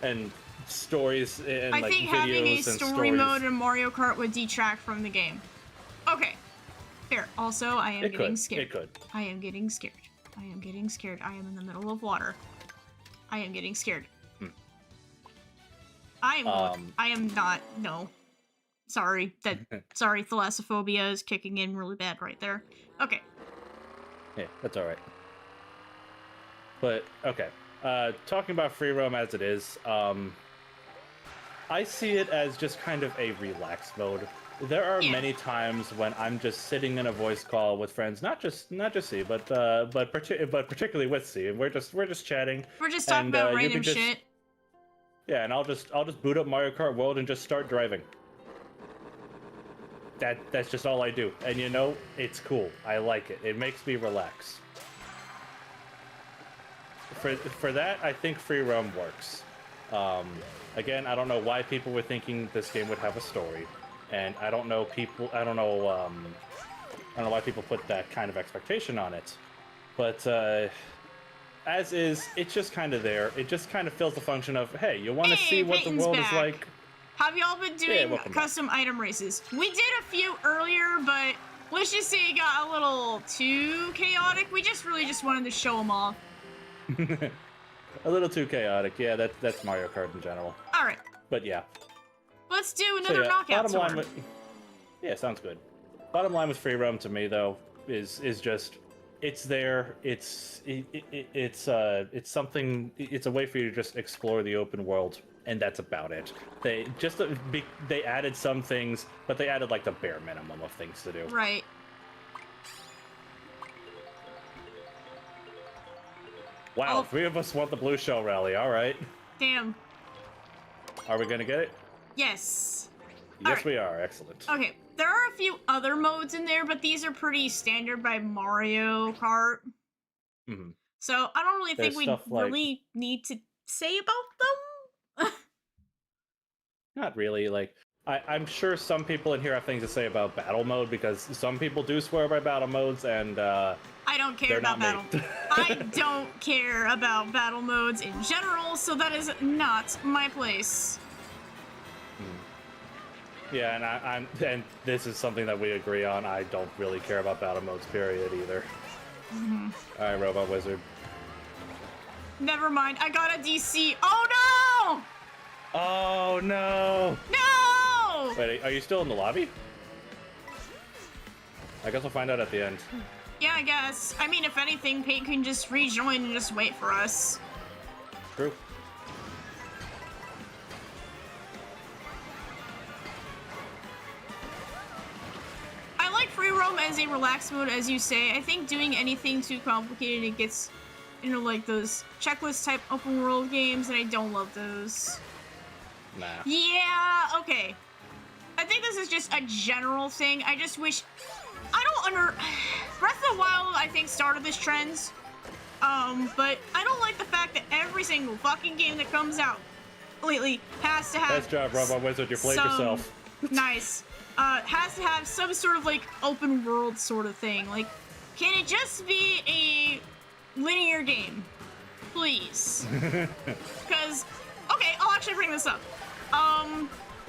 And stories and like videos and stories. I think having a story mode in Mario Kart would detract from the game. Okay. Fair. Also, I am getting scared. It could. I am getting scared. I am getting scared. I am in the middle of water. I am getting scared. I am not. No. Sorry. Sorry, thalassophobia is kicking in really bad right there. Okay. Yeah, that's alright. But, okay. Talking about free roam as it is, I see it as just kind of a relax mode. There are many times when I'm just sitting in a voice call with friends, not just C, but particularly with C, and we're just chatting. We're just talking about random shit. Yeah, and I'll just boot up Mario Kart World and just start driving. That's just all I do, and you know, it's cool. I like it. It makes me relax. For that, I think free roam works. Again, I don't know why people were thinking this game would have a story. And I don't know why people put that kind of expectation on it. But as is, it's just kind of there. It just kind of fills the function of, hey, you want to see what the world is like? Have y'all been doing custom item races? We did a few earlier, but let's just say it got a little too chaotic. We just really wanted to show them off. A little too chaotic. Yeah, that's Mario Kart in general. All right. But yeah. Let's do another knockout tour. Yeah, sounds good. Bottom line with free roam to me though is just it's there. It's something. It's a way for you to just explore the open world, and that's about it. They added some things, but they added like the bare minimum of things to do. Right. Wow, Oh. 3 of us want the blue shell rally. All right. Damn. Are we gonna get it? Yes. Yes, right. we are. Excellent. Okay, there are a few other modes in there, but these are pretty standard by Mario Kart. Mm-hmm. So I don't really think There's we stuff like- really need to say about them. Not really. Like, I'm sure some people in here have things to say about battle mode because some people do swear by battle modes, and I don't care they're about not battle. me. I don't care about battle modes in general, so that is not my place. Yeah, and this is something that we agree on. I don't really care about battle modes, period, either. Mm-hmm. All right, Robot Wizard. Never mind. I got a DC. Oh no! Oh no! No! Wait, are you still in the lobby? I guess we'll find out at the end. Yeah, I guess. I mean, if anything, Pate can just rejoin and just wait for us. True. I like free roam as a relaxed mode, as you say. I think doing anything too complicated, it gets, you know, like those checklist type open world games, and I don't love those. Nah. Yeah, okay. I think this is just a general thing. I just wish... Breath of the Wild, I think, started this trend. But I don't like the fact that every single fucking game that comes out lately has to have... Nice job, Robot Wizard. You played yourself. Nice. Has to have some sort of, like, open world sort of thing. Like, can it just be a linear game? Please. Because, okay, I'll actually bring this up.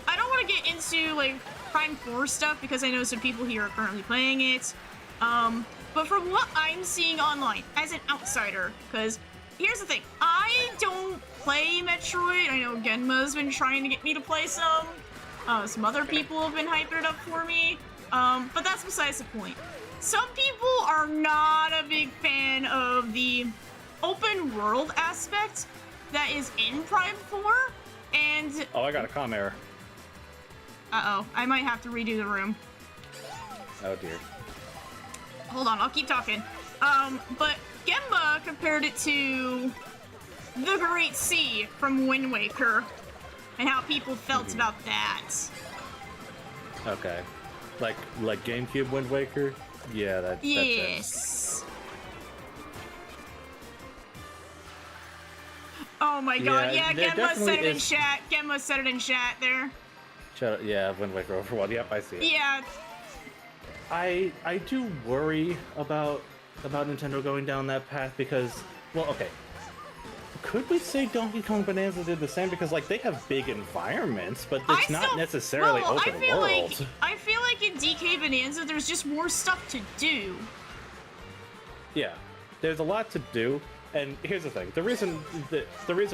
I don't want to get into, like, Prime 4 stuff because I know some people here are currently playing it. But from what I'm seeing online, as an outsider, because here's the thing, I don't play Metroid. I know Genma's been trying to get me to play some. Some other people have been hyping it up for me. But that's besides the point. Some people are not a big fan of the open world aspect that is in Prime 4, and... Oh, I got a comm error. Uh-oh, I might have to redo the room. Oh, dear. Hold on, I'll keep talking. But Gemba compared it to the Great Sea from Wind Waker, and how people felt about that. Okay. Like GameCube Wind Waker? Yeah, that's Yes. Oh my god, yeah, Gemma said it in chat. Gemma said it in chat there. Shut up. Yeah, Wind Waker Overworld. Yep, I see it. Yeah. I do worry about Nintendo going down that path because, well, okay. Could we say Donkey Kong Bonanza did the same? Because, like, they have big environments, but it's not necessarily open world. I feel like in DK Bonanza, there's just more stuff to do. Yeah, there's a lot to do. And here's the thing: the reason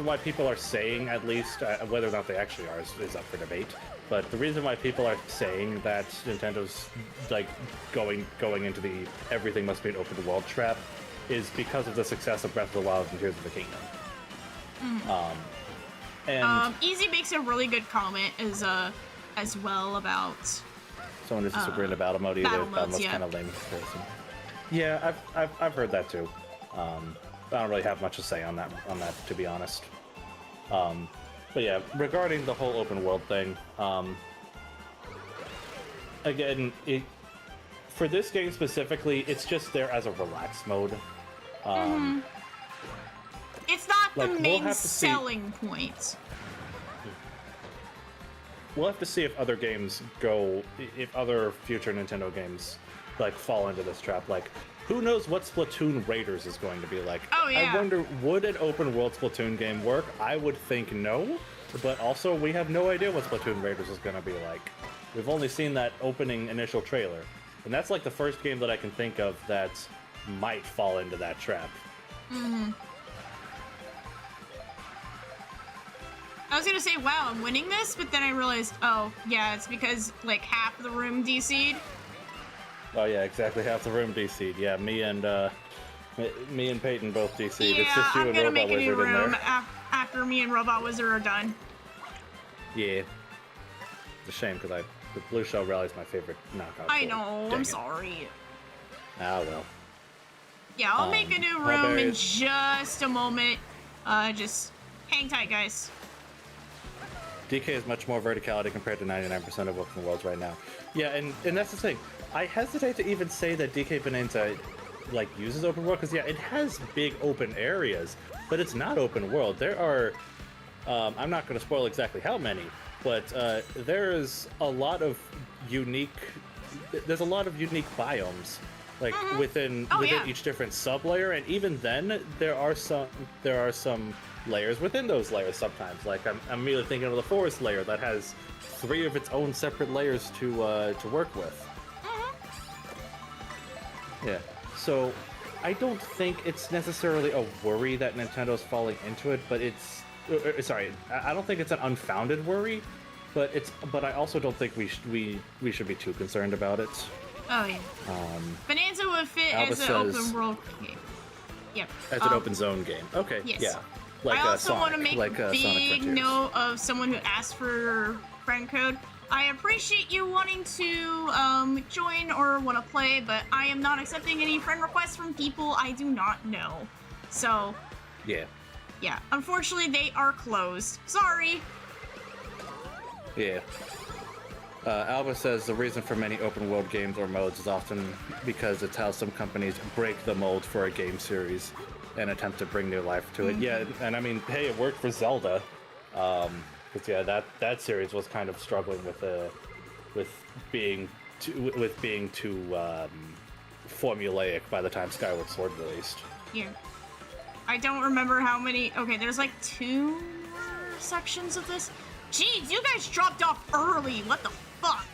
why people are saying, at least, whether or not they actually are, is up for debate. But the reason why people are saying that Nintendo's like going into the everything must be an open world trap is because of the success of Breath of the Wild and Tears of the Kingdom. Easy makes a really good comment as well about someone who's disagreeing about battle mode either. Battle modes, yeah. Kind of lame comparison. Yeah, I've heard that too. I don't really have much to say on that to be honest. But yeah, regarding the whole open world thing, again, for this game specifically, it's just there as a relaxed mode. It's not the like, main selling point. We'll have to see if other games if other future Nintendo games like fall into this trap. Like, who knows what Splatoon Raiders is going to be like? Oh yeah. I wonder, would an open world Splatoon game work? I would think no, but also we have no idea what Splatoon Raiders is going to be like. We've only seen that opening initial trailer, and that's like the first game that I can think of that might fall into that trap. I was gonna say, wow, I'm winning this, but then I realized, oh, yeah, it's because, like, half of the room DC'd. Oh yeah, exactly. Half the room DC'd. Yeah, me and Peyton both DC'd. Yeah, It's just you I'm and gonna Robot make a new Wizard in room there. after me and Robot Wizard are done. Yeah. It's a shame because the Blue Shell Rally's my favorite knockout. I board. know, Dang I'm it. sorry. Ah well. Yeah, I'll make a new room in Barbarian- just a moment. Just hang tight, guys. DK is much more verticality compared to 99% of open worlds right now. Yeah, and that's the thing. I hesitate to even say that DK Bonanza like uses open world because yeah, it has big open areas, but it's not open world. There are, I'm not going to spoil exactly how many, but there's a lot of unique. There's a lot of unique biomes, like within yeah. each different sub-layer, and even then there are some layers within those layers sometimes. Like I'm immediately thinking of the forest layer that has 3 of its own separate layers to work with. Yeah. So I don't think it's necessarily a worry that Nintendo's falling into it, but it's sorry, I don't think it's an unfounded worry, but I also don't think we should be too concerned about it. Oh yeah. Bonanza would fit Alba as an says- open world game. Yep. As an open zone game. Okay. Yes. Yeah. Like I also Sonic, want to make like a Sonic big Frontiers. note of someone who asked for friend code. I appreciate you wanting to join or want to play, but I am not accepting any friend requests from people I do not know. So, Yeah. yeah, unfortunately they are closed. Sorry. Yeah. Alba says the reason for many open world games or modes is often because it's how some companies break the mold for a game series and attempt to bring new life to it. Yeah, and I mean, hey, it worked for Zelda. Because yeah, that series was kind of struggling with being too formulaic by the time Skyward Sword released. Yeah. I don't remember how many. Okay, there's like 2 more sections of this. Jeez, you guys dropped off early. What the fuck?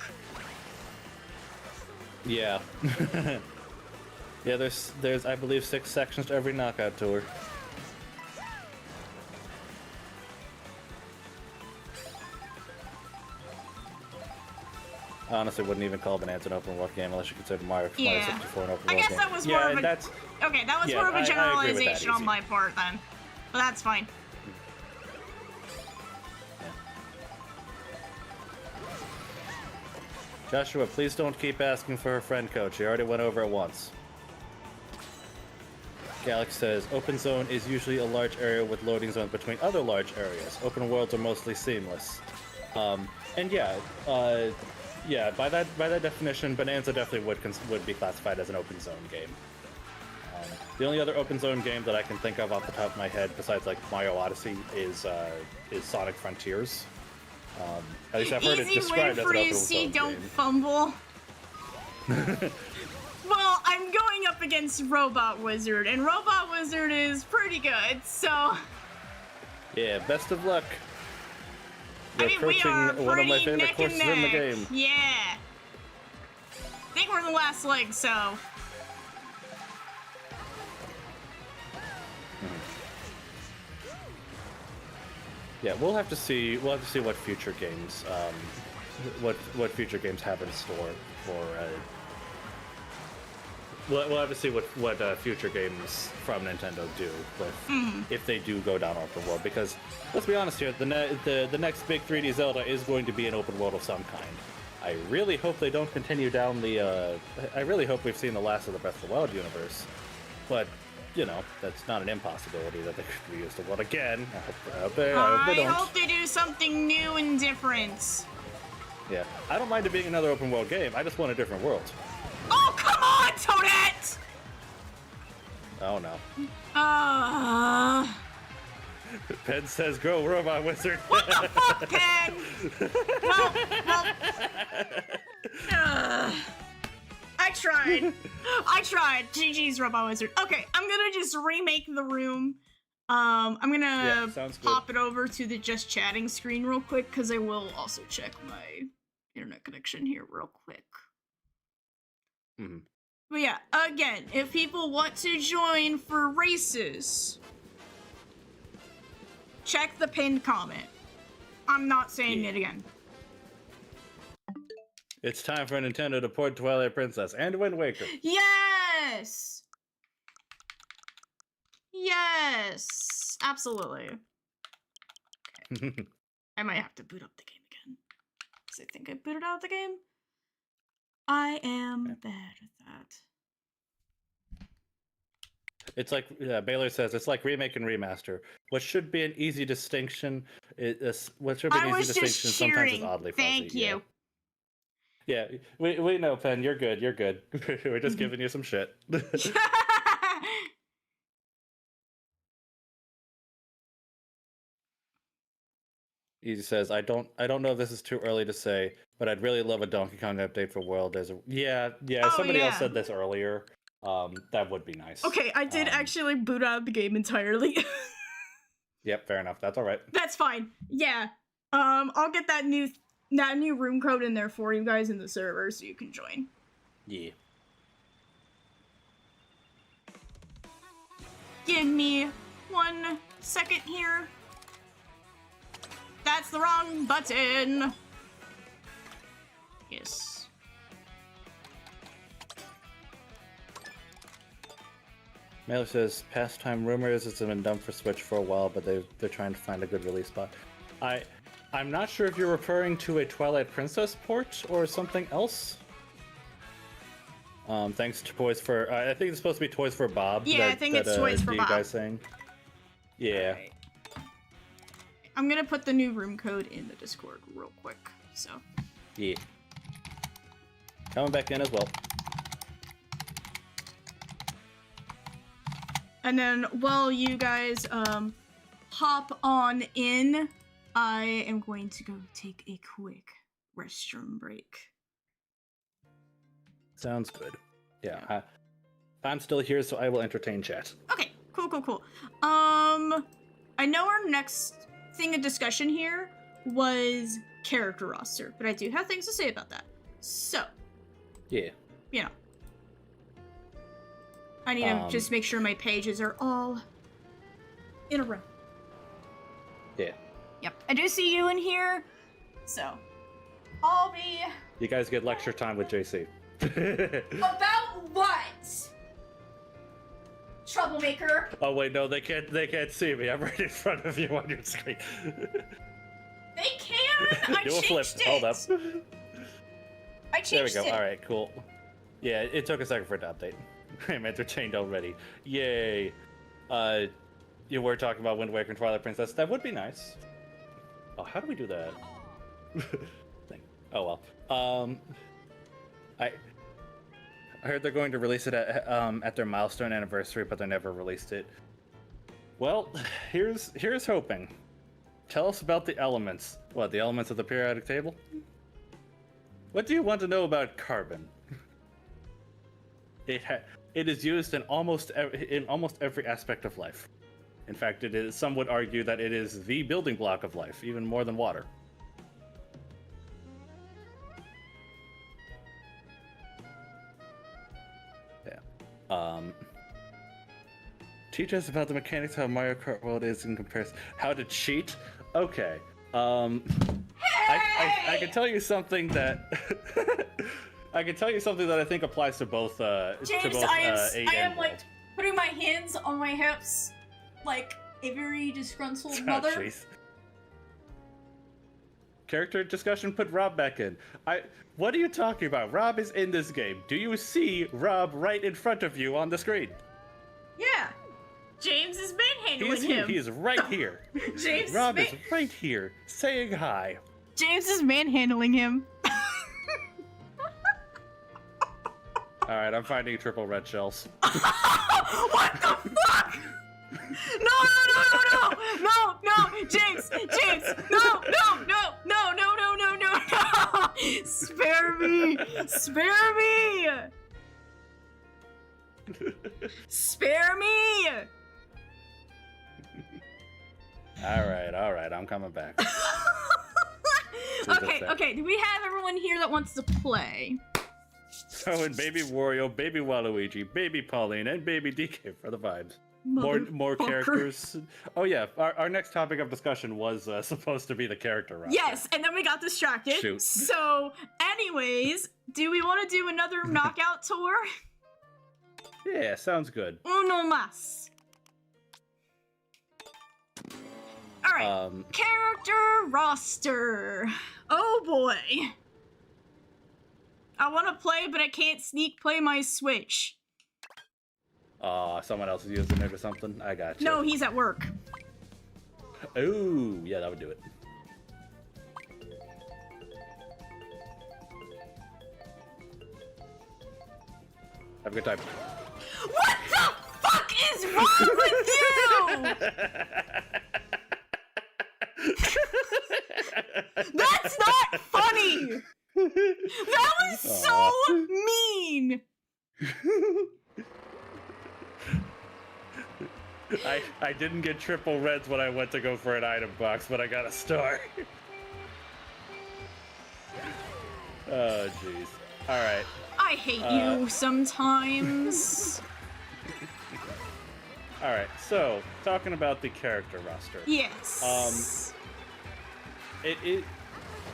Yeah. Yeah, there's I believe 6 sections to every knockout tour. I honestly wouldn't even call Bonanza an open world game unless you consider Mario 64 an open world I game. guess that was yeah, more of and a. that's Okay, that was yeah, more of I a agree with that generalization on easy. my part then. But that's fine. Joshua, please don't keep asking for her friend code. She already went over it once. Galax says, open zone is usually a large area with loading zones between other large areas. Open worlds are mostly seamless. And yeah, by that definition, Bonanza definitely would be classified as an open zone game. The only other open zone game that I can think of off the top of my head, besides like Mario Odyssey, is Sonic Frontiers. At least I've heard it Easy described win as for an you, open see, zone don't game. fumble. Well, I'm going up against Robot Wizard, and Robot Wizard is pretty good, so... Yeah, best of luck. I You're mean, we approaching are one of my pretty favorite neck and courses in the neck. game. Yeah. I think we're in the last leg, so... Yeah, we'll have to see. We'll have to see what future games, what future games have in store for. We'll have to see what future games from Nintendo do if they do go down open world. Because let's be honest here, the next big 3D Zelda is going to be an open world of some kind. I really hope they don't continue down the. I really hope we've seen the last of the Breath of the Wild universe, but. You know, that's not an impossibility that they could reuse the world again. I hope they don't. I hope they do something new and different. Yeah, I don't mind it being another open world game. I just want a different world. Oh, come on, Toadette! Oh no. Pen says, "Go, Robot Wizard." What the fuck, Pen? Well. I tried. GG's, Robot Wizard. Okay, I'm gonna just remake the room. I'm gonna sounds good. pop it over to the just chatting screen real quick, because I will also check my internet connection here real quick. Mhm. But yeah, again, if people want to join for races, check the pinned comment. I'm not saying it again. It's time for Nintendo to port Twilight Princess and Wind Waker. Yes! Yes! Absolutely. Okay. I might have to boot up the game again. Because I think I booted out the game. I am bad at that. It's like Baylor says, it's like remake and remaster. What should be an easy distinction what should be an easy distinction sometimes is oddly fuzzy. Thank you. Yeah, we know, Pen. You're good. You're good. We're just giving you some shit. Easy says, I don't know if this is too early to say, but I'd really love a Donkey Kong update for World. Somebody else said this earlier. That would be nice. Okay, I did actually boot out the game entirely. Yep, fair enough. That's all right. That's fine. Yeah. I'll get that new room code in there for you guys in the server so you can join. Yeah. Give me 1 second here. That's the wrong button. Yes. Mailer says, pastime rumors it's been done for Switch for a while, but they're trying to find a good release spot. I'm not sure if you're referring to a Twilight Princess port or something else. Thanks to Toys for... I think it's supposed to be Toys for Bob. Yeah, I think it's Toys for Bob. You guys saying? Yeah. Right. I'm gonna put the new room code in the Discord real quick, so. Yeah. Coming back in as well. And then while you guys hop on in, I am going to go take a quick restroom break. Sounds good. Yeah, I'm still here, so I will entertain chat. Okay, cool. I know our next thing of discussion here was character roster, but I do have things to say about that. So, yeah, you know, I need to just make sure my pages are all in a row. Yeah. Yep, I do see you in here, so I'll be... You guys get lecture time with JC. About what? Troublemaker. Oh wait, no, they can't see me. I'm right in front of you on your screen. They can! I changed it! Hold up. I changed it. There we go. Alright, cool. Yeah, it took a second for it to update. I'm entertained already. Yay. You were talking about Wind Waker and Twilight Princess. That would be nice. Oh, how do we do that? Oh well. I heard they're going to release it at their milestone anniversary, but they never released it. Well, here's hoping. Tell us about the elements. What, the elements of the periodic table? What do you want to know about carbon? It is used in almost every aspect of life. In fact, some would argue that it is the building block of life, even more than water. Teach us about the mechanics of how Mario Kart World is in comparison. How to cheat? Okay. I can tell you something that I can tell you something that I think applies to both. James, I am like putting my hands on my hips, like a very disgruntled mother. Geez. Character discussion. Put Rob back in. What are you talking about? Rob is in this game. Do you see Rob right in front of you on the screen? Yeah. James is manhandling him. He is right here. Rob is right here, saying hi. James is manhandling him. Alright, I'm finding triple red shells. What the fuck? No, James, no. Spare me. Alright, I'm coming back. Okay, do we have everyone here that wants to play? So, and Baby Wario, Baby Waluigi, Baby Pauline, and Baby DK for the vibes. more Motherfucker. characters. Oh yeah, our next topic of discussion was supposed to be the character roster. Yes, and then we got distracted. Shoot. So, anyways, do we want to do another knockout tour? Yeah, sounds good. Uno más. Alright, character roster. Oh boy. I want to play, but I can't sneak play my Switch. Someone else is using it or something? I got you. No, he's at work. Oh, yeah, that would do it. Have a good time. What the fuck is wrong with you? That's not funny! That was so mean! I didn't get triple reds when I went to go for an item box, but I got a star. Oh, jeez. Alright. I hate you sometimes. Alright, so, talking about the character roster. Yes.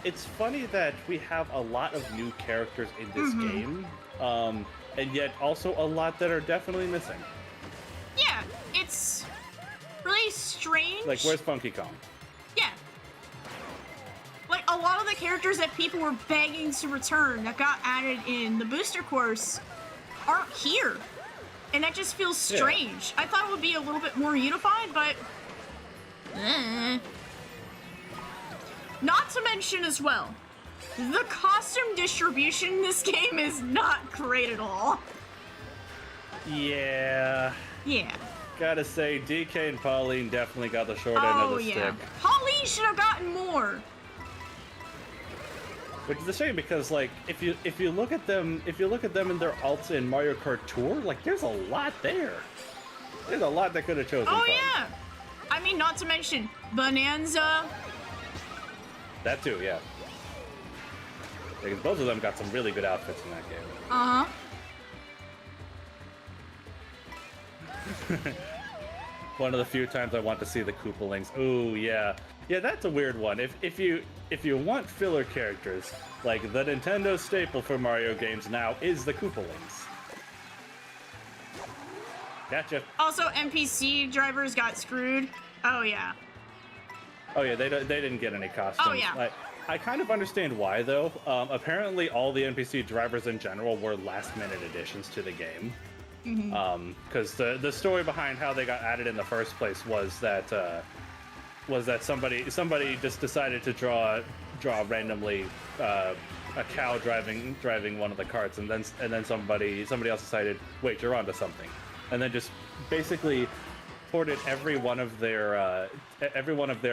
It's funny that we have a lot of new characters in this game, and yet also a lot that are definitely missing. Yeah, it's really strange. Like, where's Funky Kong? Yeah. Like, a lot of the characters that people were begging to return that got added in the booster course aren't here. And that just feels strange. I thought it would be a little bit more unified, but... Not to mention as well, the costume distribution in this game is not great at all. Yeah. Yeah. Gotta say, DK and Pauline definitely got the short end of the stick. Pauline should have gotten more. Which is a shame because, like, if you look at them in their alts in Mario Kart Tour, like, there's a lot there. There's a lot that could have chosen. Oh from. yeah. I mean, not to mention Bonanza. That too, yeah. Because both of them got some really good outfits in that game. One of the few times I want to see the Koopalings. Ooh, yeah. Yeah, that's a weird one. If you want filler characters, like the Nintendo staple for Mario games now is the Koopalings. Gotcha. Also, NPC drivers got screwed. Oh yeah. Oh yeah, they didn't get any costumes. Oh yeah. I kind of understand why though. Apparently, all the NPC drivers in general were last-minute additions to the game. Because the story behind how they got added in the first place was that somebody just decided to draw randomly a cow driving one of the carts, and then somebody else decided, wait, you're onto something, and then just basically ported every one of their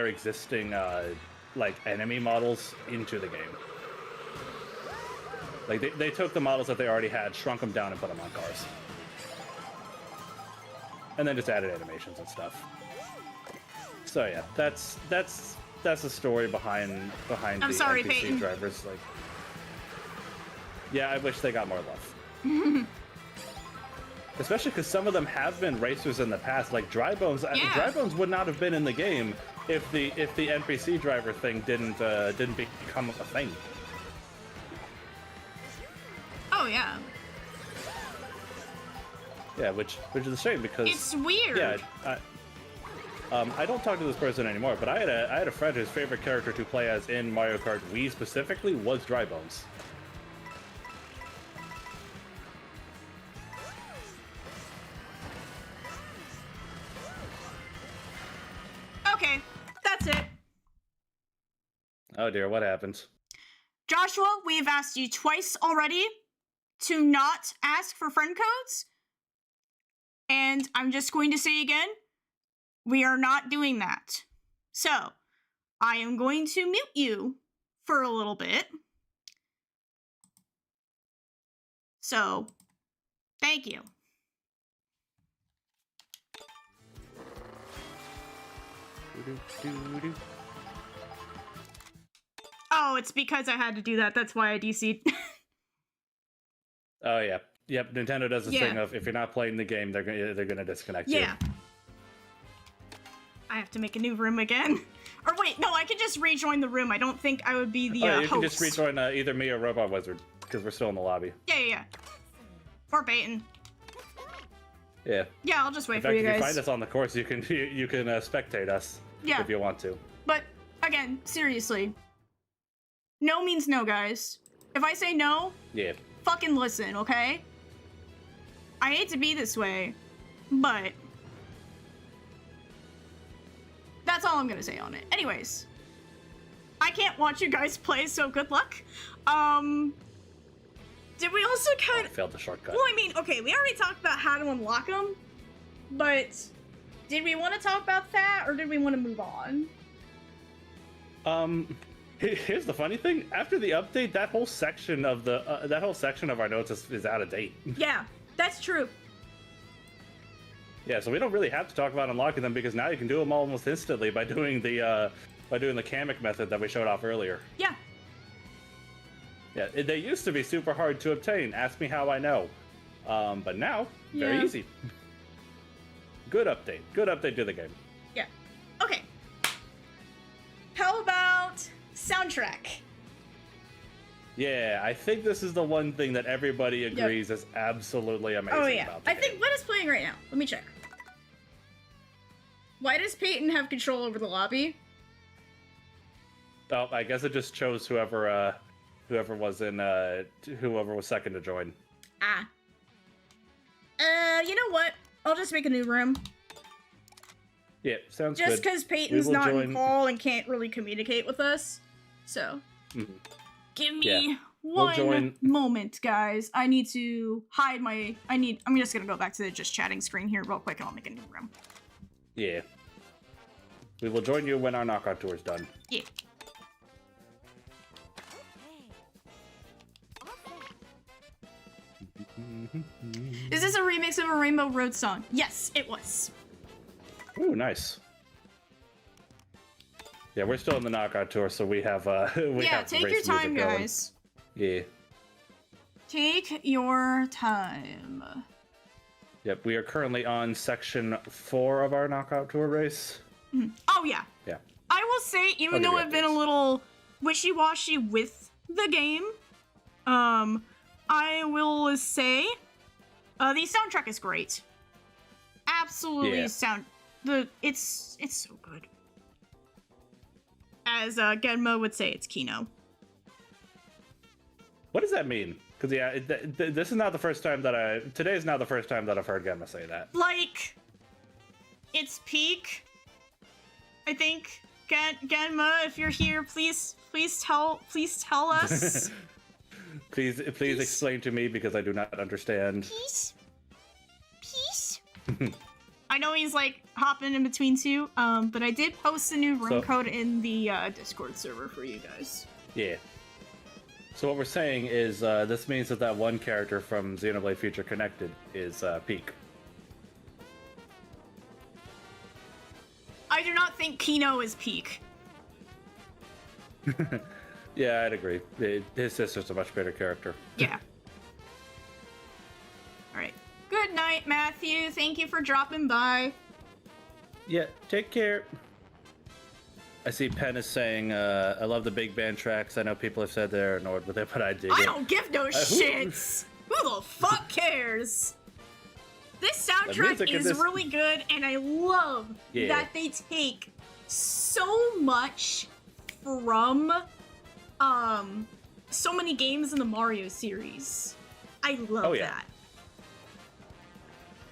existing like enemy models into the game. Like they took the models that they already had, shrunk them down, and put them on cars. And then just added animations and stuff. So yeah, that's the story behind the NPC Peyton. drivers. Like, yeah, I wish they got more love. Especially because some of them have been racers in the past. Like Drybones, Drybones would not have been in the game if the NPC driver thing didn't become a thing. Oh yeah. Yeah, which is a shame because it's weird. Yeah, I don't talk to this person anymore, but I had a friend whose favorite character to play as in Mario Kart Wii specifically was Drybones. Okay, that's it. Oh dear, what happened? Joshua, we have asked you twice already to not ask for friend codes. And I'm just going to say again, we are not doing that. So, I am going to mute you for a little bit. So, thank you. Oh, it's because I had to do that. That's why I DC'd. Oh yeah. Yep, Nintendo does this thing of if you're not playing the game, they're gonna disconnect you. Yeah. have to make a new room again. Or wait, no, I can just rejoin the room. I don't think I would be the you host. can just rejoin either me or Robot Wizard, because we're still in the lobby. Yeah. Or Peyton. Yeah. Yeah, I'll just wait In for fact, you guys. if you find us on the course, you can spectate us if you want to. But again, seriously, no means no, guys. If I say no, fucking listen, okay? I hate to be this way, but that's all I'm gonna say on it. Anyways, I can't watch you guys play, so good luck. Did we also kind of failed the shortcut? Well, I mean, okay, we already talked about how to unlock them, but did we want to talk about that, or did we want to move on? Here's the funny thing. After the update, that whole section of our notes is out of date. Yeah, that's true. Yeah, so we don't really have to talk about unlocking them because now you can do them almost instantly by doing the Kamek method that we showed off earlier. Yeah. Yeah, they used to be super hard to obtain. Ask me how I know. But now, very easy. Good update. Good update to the game. Yeah. Okay. How about soundtrack? Yeah, I think this is the one thing that everybody agrees is absolutely amazing. Oh yeah. About the I think what is playing right now? Let me check. Why does Peyton have control over the lobby? Oh, I guess it just chose whoever was second to join. Ah. You know what? I'll just make a new room. Yeah, sounds good. Just because Peyton's not in call and can't really communicate with us. So, give me one moment, guys. I need to hide my... I'm just gonna go back to the just chatting screen here real quick and I'll make a new room. Yeah. We will join you when our knockout tour is done. Yeah. Is this a remix of a Rainbow Road song? Yes, it was. Ooh, nice. Yeah, we're still in the knockout tour, so we have take your time, guys. Yeah. Take your time. Yep, we are currently on section 4 of our knockout tour race. Oh yeah. Yeah. I will say, even though I've been a little wishy-washy with the game, I will say, the soundtrack is great. Absolutely, it's so good. As Genmo would say, it's Kino. What does that mean? Because this is not the first time that today is not the first time that I've heard Genma say that. Like, it's peak. I think Genma, if you're here, please tell us. Please explain to me because I do not understand. Peace. I know he's like hopping in between two, but I did post a new room code in the Discord server for you guys. Yeah. So what we're saying is this means that one character from Xenoblade Future Connected is Peak. I do not think Kino is Peak. Yeah, I'd agree. His sister's a much better character. Yeah. Alright. Good night, Matthew. Thank you for dropping by. Yeah, take care. I see Penn is saying, I love the big band tracks. I know people have said they're annoyed with it, but I dig it. I don't give no shits. Who the fuck cares? This soundtrack is really good, and I love that they take so much from so many games in the Mario series. I love that.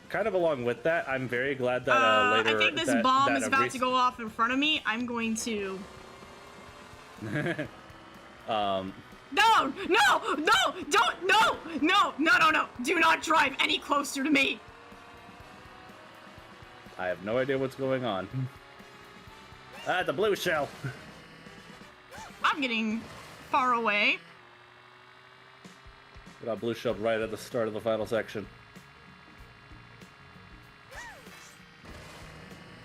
Kind of along with that, I'm very glad that later... I think this bomb is about to go off in front of me. I'm going to... No! Do not drive any closer to me! I have no idea what's going on. Ah, the blue shell! I'm getting far away. We got blue shell right at the start of the final section.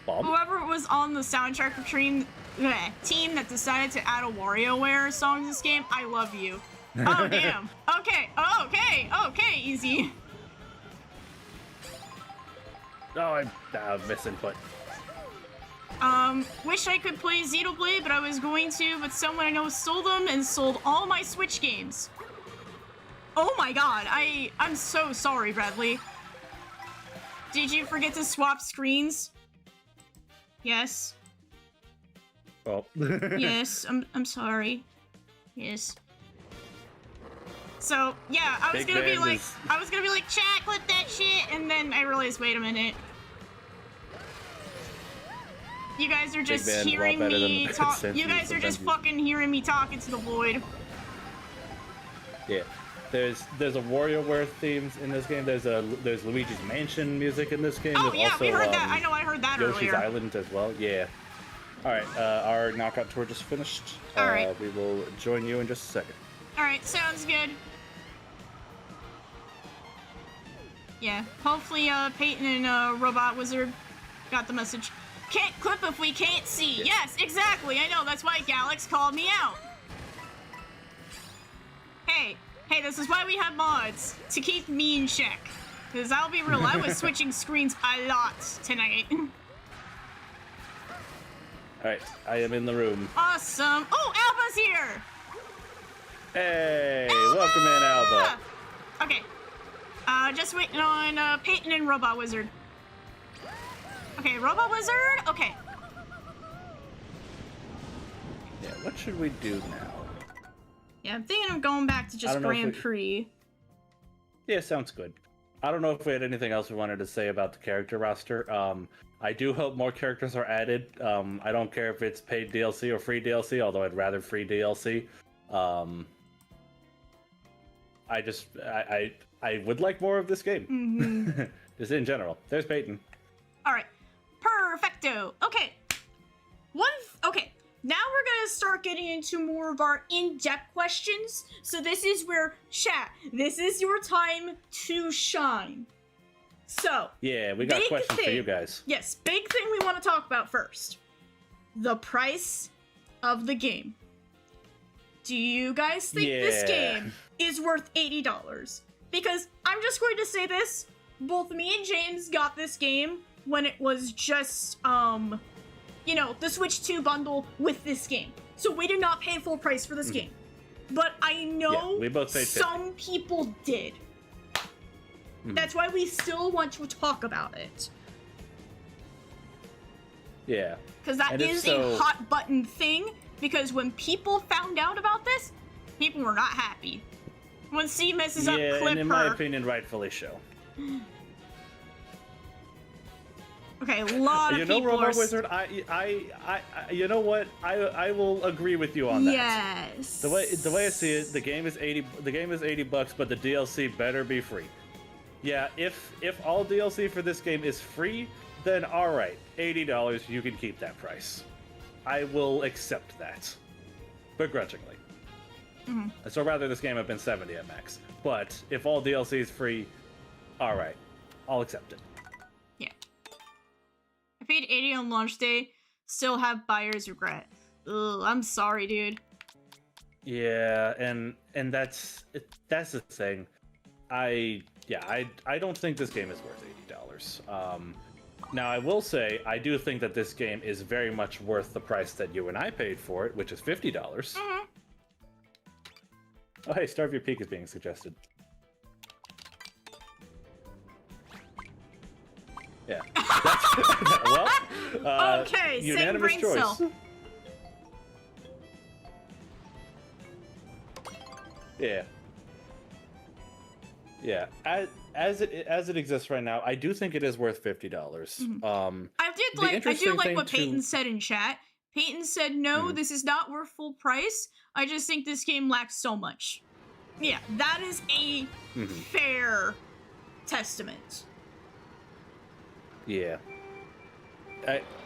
Bob? Whoever was on the soundtrack team that decided to add a WarioWare song to this game, I love you. Oh, damn. Okay, easy. Oh, I'm misinput. Wish I could play Xenoblade, but I was going to, but someone I know stole them and sold all my Switch games. Oh my god, I'm so sorry, Bradley. Did you forget to swap screens? Yes. Well. Yes, I'm sorry. Yes. So, yeah, I was gonna be like, chat, clip that shit, and then I realized, wait a minute. You guys are just hearing me talk. You guys are just fucking hearing me talking to the void. Yeah, there's a WarioWare themes in this game. There's Luigi's Mansion music in this game. Oh there's yeah, also, we heard that. I know, I heard that Yoshi's earlier. Island as well. Yeah. All right, our knockout tour just finished. All right. We will join you in just a second. All right, sounds good. Yeah, hopefully Peyton and Robot Wizard got the message. Can't clip if we can't see. Yeah. Yes, exactly. I know. That's why Galax called me out. Hey, this is why we have mods, to keep me in check. Because I'll be real, I was switching screens a lot tonight. Alright, I am in the room. Awesome. Oh, Alba's here! Hey, Alba! welcome in, Alba. Okay. Just waiting on Peyton and Robot Wizard. Okay, Robot Wizard? Okay. Yeah, what should we do now? Yeah, I'm thinking of going back to just Grand Prix. Yeah, sounds good. I don't know if we had anything else we wanted to say about the character roster. I do hope more characters are added. I don't care if it's paid DLC or free DLC, although I'd rather free DLC. I would like more of this game. Mm-hmm. Just in general. There's Peyton. All right. Perfecto. Okay. Okay. Now we're gonna start getting into more of our in-depth questions. So this is where, chat, this is your time to shine. So, yeah, we got questions for you guys. Yes, big thing we want to talk about first. The price of the game. Do you guys think this game is worth $80? Because I'm just going to say this, both me and James got this game when it was just, you know, the Switch 2 bundle with this game. So we did not pay full price for this game. But I know we both paid some people did. That's why we still want to talk about it. Yeah. Because that is a hot button thing, because when people found out about this, people were not happy. When C messes up, clip and in her. my opinion, rightfully so. Okay, a lot of people Robot Wizard, you know what? I will agree with you on that. Yes. The way I see it, the game is $80, but the DLC better be free. Yeah, if all DLC for this game is free, then all right, $80, you can keep that price. I will accept that, begrudgingly. So rather this game have been $70 at max. But if all DLC is free, all right, I'll accept it. Yeah. I paid $80 on launch day, still have buyer's regret. Ugh, I'm sorry, dude. Yeah, and that's the thing. I don't think this game is worth $80. Now I will say I do think that this game is very much worth the price that you and I paid for it, which is $50. Oh hey, Starve Your Peak is being suggested. Yeah. Well, okay, same unanimous brain choice. cell. Yeah. Yeah. As it exists right now, I do think it is worth $50. I do like what Peyton said in chat. Peyton said, no, this is not worth full price. I just think this game lacks so much. Yeah, that is a fair testament. Yeah.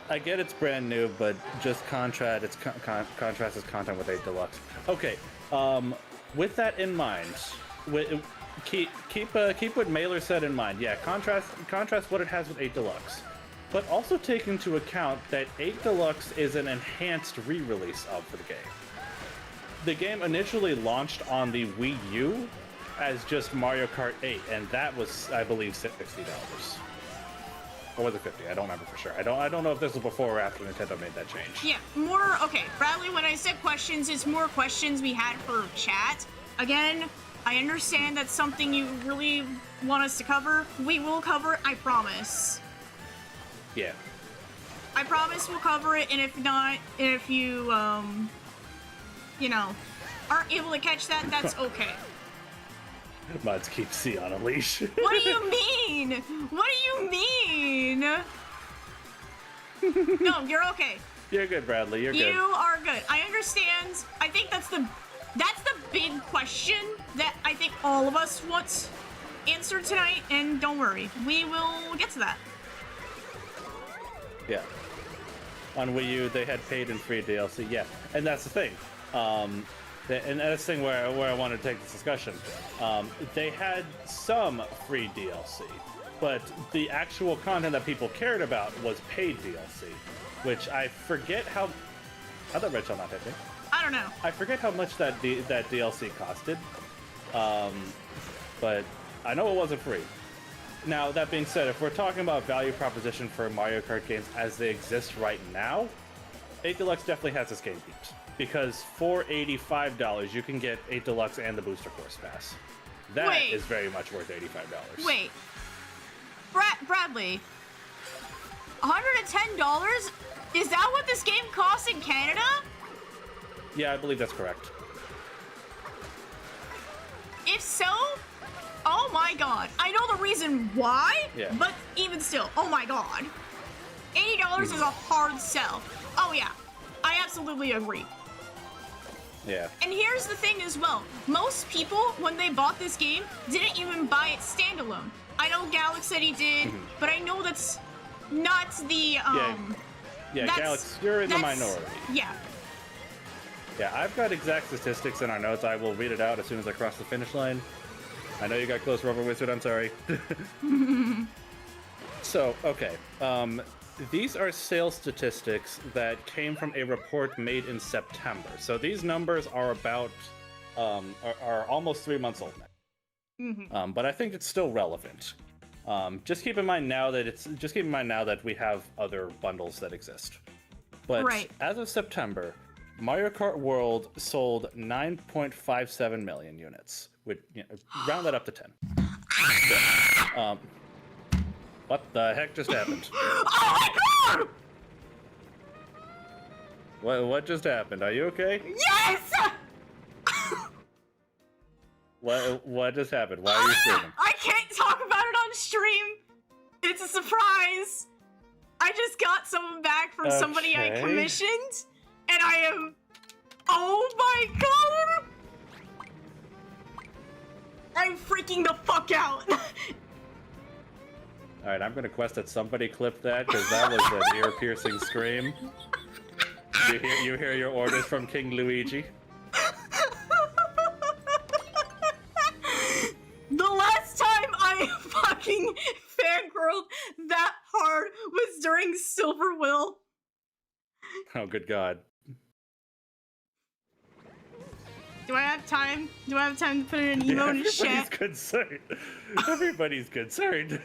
I get it's brand new, but just contrast its content with 8 Deluxe. Okay. With that in mind, keep what Mailer said in mind. Yeah, contrast what it has with 8 Deluxe. But also take into account that 8 Deluxe is an enhanced re-release of the game. The game initially launched on the Wii U as just Mario Kart 8, and that was, I believe, $60. Or was it 50? I don't remember for sure. I don't know if this was before or after Nintendo made that change. Yeah, more, okay, Bradley, when I said questions, it's more questions we had for chat. Again, I understand that's something you really want us to cover. We will cover it, I promise. Yeah. I promise we'll cover it, and if not, if you, you know, aren't able to catch that, that's okay. Mods keep C on a leash. What do you mean? What do you mean? No, you're okay. You're good, Bradley. You're good. You are good. I understand. I think that's the big question that I think all of us want answered tonight, and don't worry, we will get to that. Yeah. On Wii U, they had paid and free DLC. Yeah, and that's the thing. And that's the thing where I want to take this discussion. They had some free DLC, but the actual content that people cared about was paid DLC, which I forget how that Red Shell not hit me. I don't know. I forget how much that DLC costed, but I know it wasn't free. Now, that being said, if we're talking about value proposition for Mario Kart games as they exist right now, 8 Deluxe definitely has this game beat. Because for $85, you can get 8 Deluxe and the Booster Course Pass. That is very much worth $85. Wait. Bradley. $110? Is that what this game costs in Canada? Yeah, I believe that's correct. If so, oh my god. I know the reason why, but even still, oh my god. $80 is a hard sell. Oh yeah, I absolutely agree. Yeah. And here's the thing as well. Most people, when they bought this game, didn't even buy it standalone. I know Galax said he did, but I know that's not the, Yeah, Galax, you're in the minority. Yeah. Yeah, I've got exact statistics in our notes. I will read it out as soon as I cross the finish line. I know you got close, Rubber Wizard. I'm sorry. So, okay. These are sales statistics that came from a report made in September. So these numbers are about, are almost 3 months old now. But I think it's still relevant. Just keep in mind now that we have other bundles that exist. But as of September, Mario Kart World sold 9.57 million units. Which, round that up to 10. So, what the heck just happened? Oh my god! What just happened? Are you okay? Yes! What just happened? Why are you screaming? I can't talk about it on stream. It's a surprise. I just got someone back from somebody I commissioned, and I am... Oh my god! I'm freaking the fuck out. Alright, I'm gonna request that somebody clip that, because that was an ear-piercing scream. You hear your orders from King Luigi? The last time I fucking fangirled that hard was during Silver Will. Oh, good god. Do I have time? Do I have time to put in an emo in chat? Everybody's concerned. Everybody's concerned.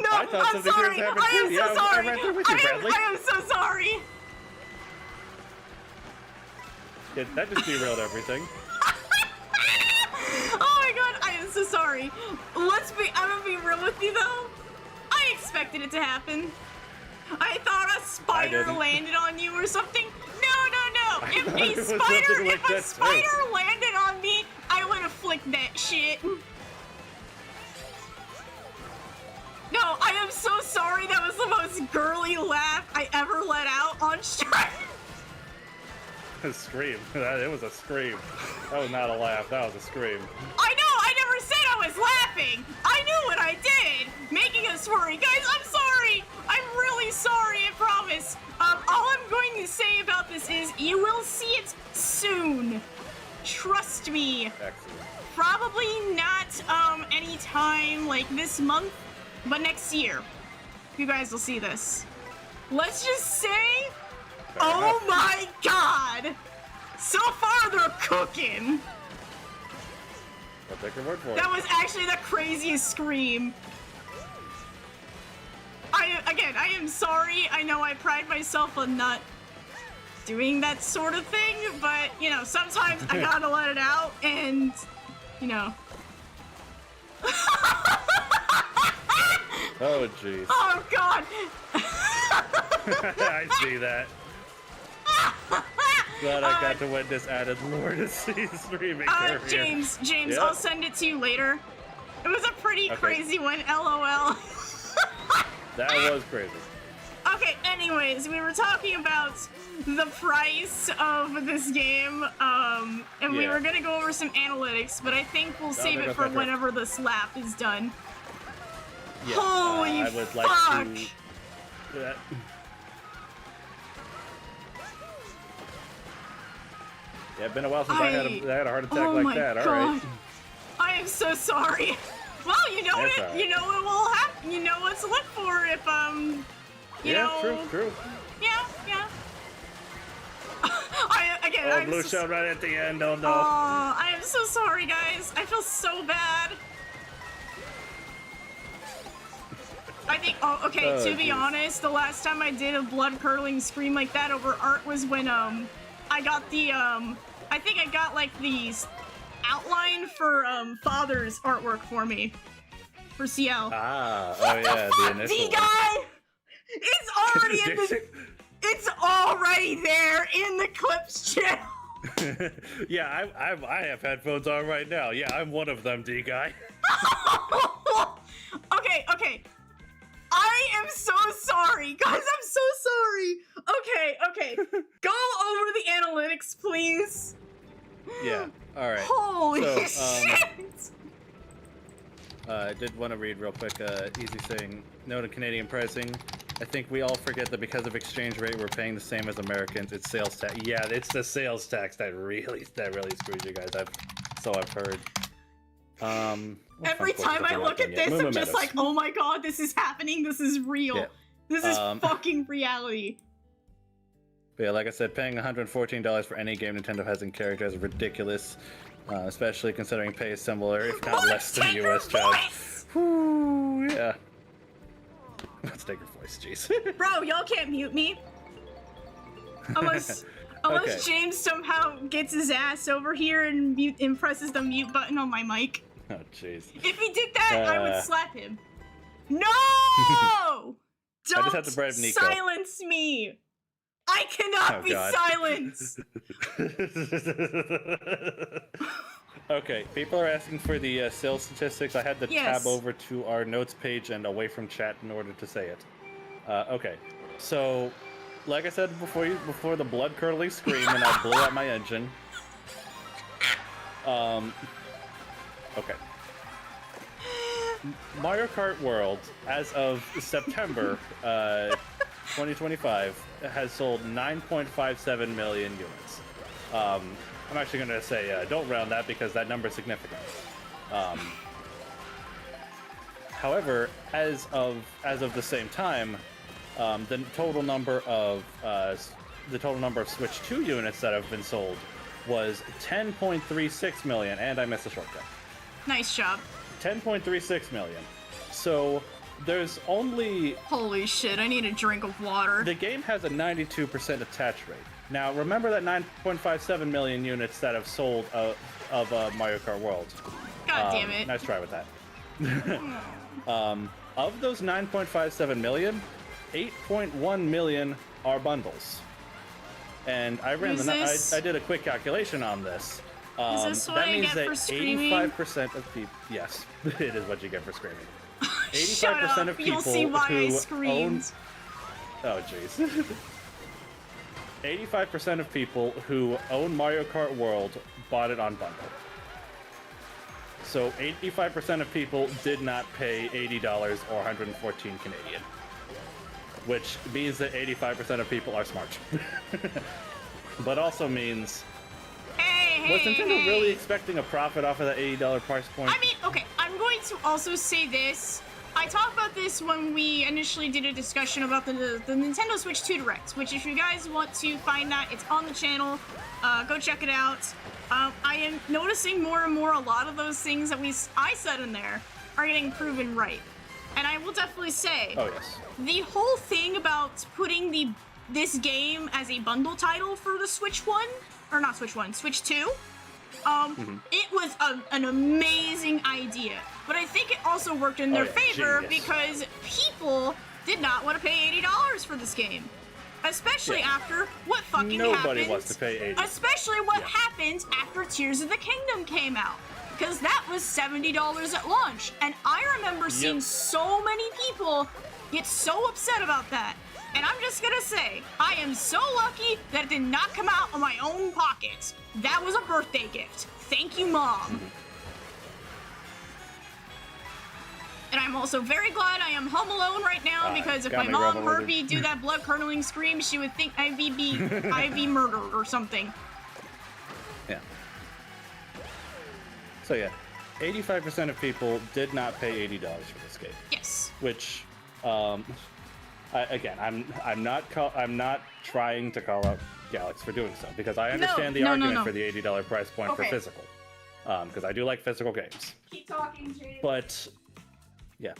No, I'm sorry. I am so sorry. I'm right there with you, Bradley. I am so sorry. Yeah, that just derailed everything. Oh my god, I am so sorry. I'm gonna be real with you though. I expected it to happen. I thought a spider landed on you or something. No. If a spider landed on me, I would have flicked that shit. No, I am so sorry. That was the most girly laugh I ever let out on stream. A scream. It was a scream. That was not a laugh. That was a scream. I know. I never said I was laughing. I knew what I did. Making us worry. Guys, I'm sorry. I'm really sorry. I promise. All I'm going to say about this is you will see it soon. Trust me. Excellent. Probably not anytime like this month, but next year. You guys will see this. Let's just say, oh my god! So far they're cooking. I'll take your word for it. That was actually the craziest scream. I am sorry. I know I pride myself on not doing that sort of thing, but, you know, sometimes I gotta let it out, and, you know. Oh, jeez. Oh, God! I see that. Glad I got to witness added lore to see streaming career. James, Yep. I'll send it to you later. It was a pretty crazy one, LOL. That was crazy. Okay, anyways, we were talking about the price of this game, and we were gonna go over some analytics, but I think we'll save it for whenever this lap is done. Yeah, Holy I would fuck! like to... Yeah, it's been a while since I had a heart attack like that. God. All right. I am so sorry. Well, you know That's what? all right. You know what will happen. You know what to look for if you know. True. Yeah. I'm blue so, shell right at the end. Oh no. I am so sorry, guys. I feel so bad. I think. To be honest, the last time I did a blood curdling scream like that over art was when I got the I think I got like the outline for Father's artwork for me for CL. Oh yeah, the initial. D guy, it's already in the. It's already there in the clips channel. Yeah, I have headphones on right now. Yeah, I'm one of them, D guy. Okay. I am so sorry, guys. I'm so sorry. Okay. Go over the analytics, please. Yeah. All right. Holy shit. I did want to read real quick. Easy saying, note on Canadian pricing. I think we all forget that because of exchange rate, we're paying the same as Americans. It's sales tax. Yeah, it's the sales tax that really screws you guys. I've heard. Every time I look at this, I'm just like, oh my god, this is happening. This is real. Yeah. This is fucking reality. But yeah, like I said, paying $114 for any game Nintendo has in character is ridiculous, especially considering pay is similar, if not less than US jobs. Whew, yeah. Let's take your voice, jeez. Bro, y'all can't mute me. Unless James somehow gets his ass over here and presses the mute button on my mic. Oh, jeez. If he did that, I would slap him. No! Don't I just have to bribe Nico. silence me! I cannot be silenced! Okay, people are asking for the sales statistics. I had to tab over to our notes page and away from chat in order to say it. Okay, so like I said before the blood curdling scream and I blew out my engine. Okay. Mario Kart World, as of September 2025, has sold 9.57 million units. I'm actually going to say don't round that because that number is significant. However, as of the same time, the total number of Switch 2 units that have been sold was 10.36 million, and I missed a shortcut. Nice job. 10.36 million. So there's only... Holy shit, I need a drink of water. The game has a 92% attach rate. Now, remember that 9.57 million units that have sold of Mario Kart World. God damn it. Nice try with that. Of those 9.57 million, 8.1 million are bundles. And I ran I did a quick calculation on this. Is this what that I means get for that screaming? 85% of people... Yes, it is what you get for screaming. 85% of people You'll see why who I screamed. Oh, jeez. 85% of people who own Mario Kart World bought it on bundle. So 85% of people did not pay $80 or 114 Canadian. Which means that 85% of people are smart. But also means... Was Nintendo really expecting a profit off of that $80 price point? I mean, okay, I'm going to also say this. I talked about this when we initially did a discussion about the Nintendo Switch 2 Direct, which if you guys want to find that, it's on the channel. Go check it out. I am noticing more and more a lot of those things that I said in there are getting proven right. And I will definitely say, Oh yes. the whole thing about putting this game as a bundle title for the Switch 1, or not Switch 1, Switch 2, it was an amazing idea. But I think it also worked in their favor because people did not want to pay $80 for this game. Especially after what fucking Nobody happened. wants to pay $80. Especially what happened after Tears of the Kingdom came out. Because that was $70 at launch. And I remember seeing so many people get so upset about that. And I'm just gonna say, I am so lucky that it did not come out of my own pocket. That was a birthday gift. Thank you, Mom. And I'm also very glad I am home alone right now because if my mom heard me do that blood curdling scream, she would think I'd be murdered or something. Yeah. So yeah, 85% of people did not pay $80 for this game. Yes. Which, again, I'm not trying to call out Galax for doing so because I understand the argument for the $80 price point for physical, because I do like physical games. Keep talking, Jay. But yeah,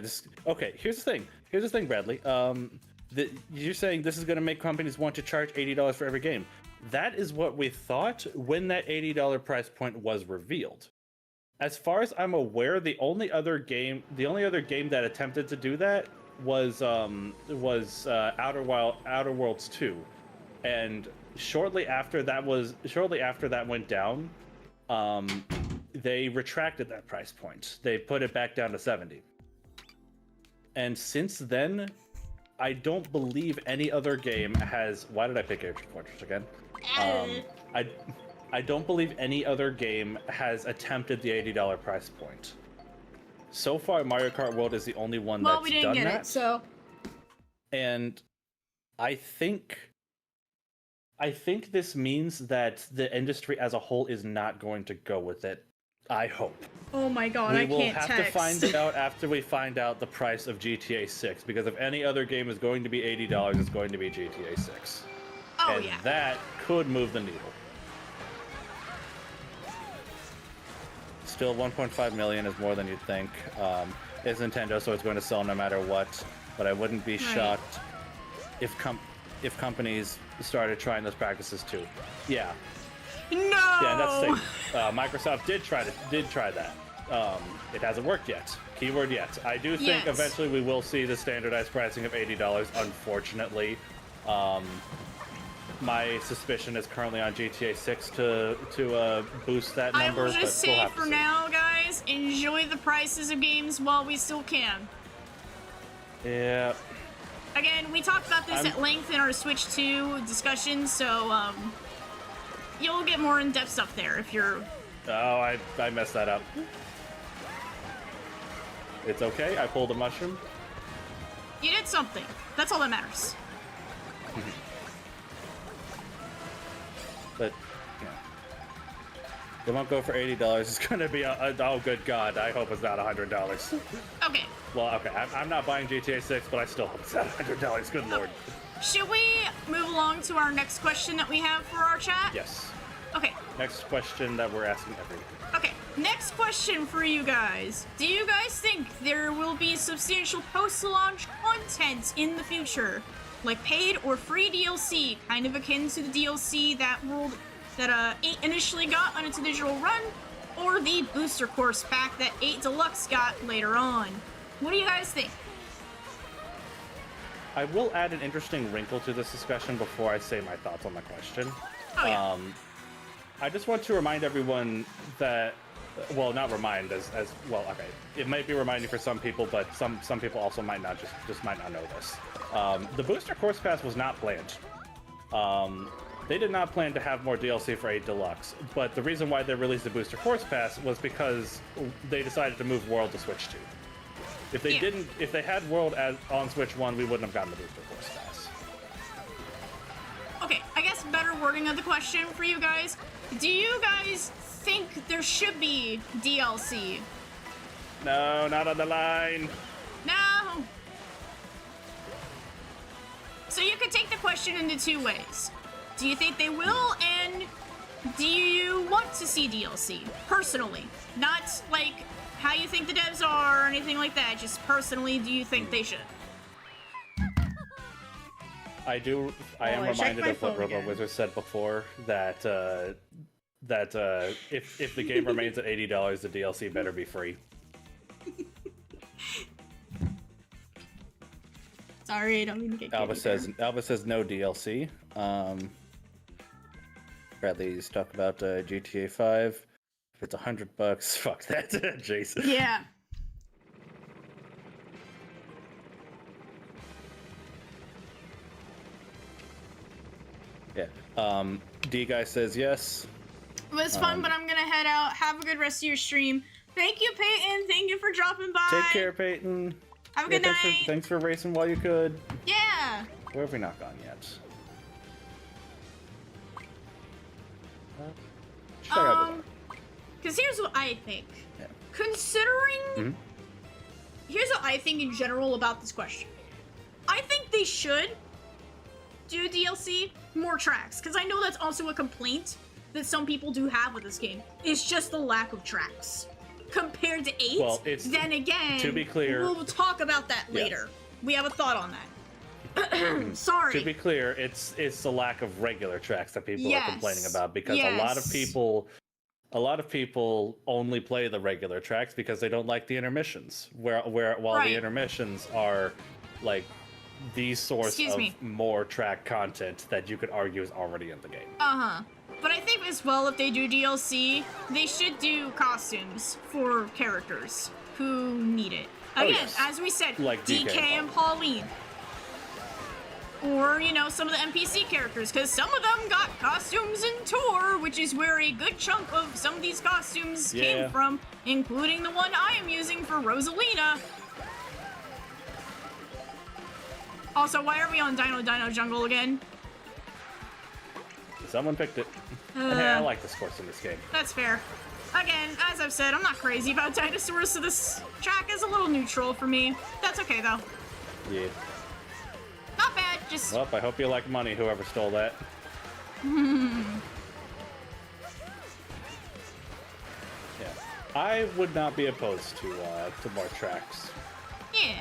this okay. Here's the thing, Bradley. You're saying this is going to make companies want to charge $80 for every game. That is what we thought when that $80 price point was revealed. As far as I'm aware, the only other game that attempted to do that was Outer Worlds 2, and shortly after that went down, they retracted that price point. They put it back down to 70. And since then, I don't believe any other game has. Why did I pick Airship Fortress again? I don't believe any other game has attempted the $80 price point. So far, Mario Kart World is the only one that's done that. Well, we didn't get it, so. And I think this means that the industry as a whole is not going to go with it. I hope. Oh my god, I can't text. We will have to find out after we find out the price of GTA 6, because if any other game is going to be $80, it's going to be GTA 6. Oh, and yeah. that could move the needle. Still, 1.5 million is more than you'd think. It's Nintendo, so it's going to sell no matter what. But I wouldn't be shocked if companies started trying those practices too. Yeah. No. Yeah, that's the thing. Microsoft did try that. It hasn't worked yet. Keyword yet. I do think eventually we will see the standardized pricing of $80. Unfortunately, my suspicion is currently on GTA 6 to boost that number. I will just say for now, guys, enjoy the prices of games while we still can. Yeah. Again, we talked about this at length in our Switch 2 discussion, so you'll get more in-depth stuff there if you're. Oh, I messed that up. It's okay. I pulled a mushroom. You did something. That's all that matters. But, yeah. They won't go for $80. It's going to be oh, good God. I hope it's not $100. Okay. Well, okay. I'm not buying GTA 6, but I still hope it's not $100. Good Lord. Should we move along to our next question that we have for our chat? Yes. Okay. Next question that we're asking everyone. Okay. Next question for you guys. Do you guys think there will be substantial post-launch content in the future? Like paid or free DLC, kind of akin to the DLC that 8 initially got on its digital run, or the booster course pack that 8 Deluxe got later on. What do you guys think? I will add an interesting wrinkle to this discussion before I say my thoughts on the question. Oh, yeah. I just want to remind everyone that, well, not remind as well. Okay, it might be reminding for some people, but some people also might not just might not know this. The booster course pass was not planned. They did not plan to have more DLC for 8 Deluxe, but the reason why they released the booster course pass was because they decided to move World to Switch 2. If they didn't, if they had World on Switch 1, we wouldn't have gotten the booster course pass. Okay, I guess better wording of the question for you guys. Do you guys think there should be DLC? No, not on the line. No. So you could take the question into two ways. Do you think they will, and do you want to see DLC? Personally. Not like how you think the devs are or anything like that. Just personally, do you think they should? I am reminded of what Robo Wizard said before, that if the game remains at $80, the DLC better be free. Sorry, I don't mean to get Alba says no DLC. Bradley's talk about GTA 5. If it's $100, fuck that, Jason. Yeah. Yeah. D guy says yes. It was fun, but I'm gonna head out. Have a good rest of your stream. Thank you, Peyton. Thank you for dropping by. Take care, Peyton. Have a good night. Thanks for racing while you could. Yeah. Where have we not gone yet? Because here's what I think. Yeah. Considering... Here's what I think in general about this question. I think they should do DLC, more tracks. Because I know that's also a complaint that some people do have with this game. It's just the lack of tracks. Compared to 8, well, then again, to be clear, we'll talk about that later. We have a thought on that. Sorry. To be clear, it's the lack of regular tracks that people are complaining about, because a lot of people only play the regular tracks because they don't like the intermissions. While the intermissions are like the source of more track content that you could argue is already in the game. But I think as well, if they do DLC, they should do costumes for characters who need it. Again, as we said, like DK and Pauline. Or, you know, some of the NPC characters, because some of them got costumes in Tour, which is where a good chunk of some of these costumes came from, including the one I am using for Rosalina. Also, why are we on Dino Jungle again? Someone picked it. Hey, I like this course in this game. That's fair. Again, as I've said, I'm not crazy about dinosaurs, so this track is a little neutral for me. That's okay, though. Yeah. Not bad, just... Well, I hope you like money, whoever stole that. Yeah. I would not be opposed to more tracks. Yeah.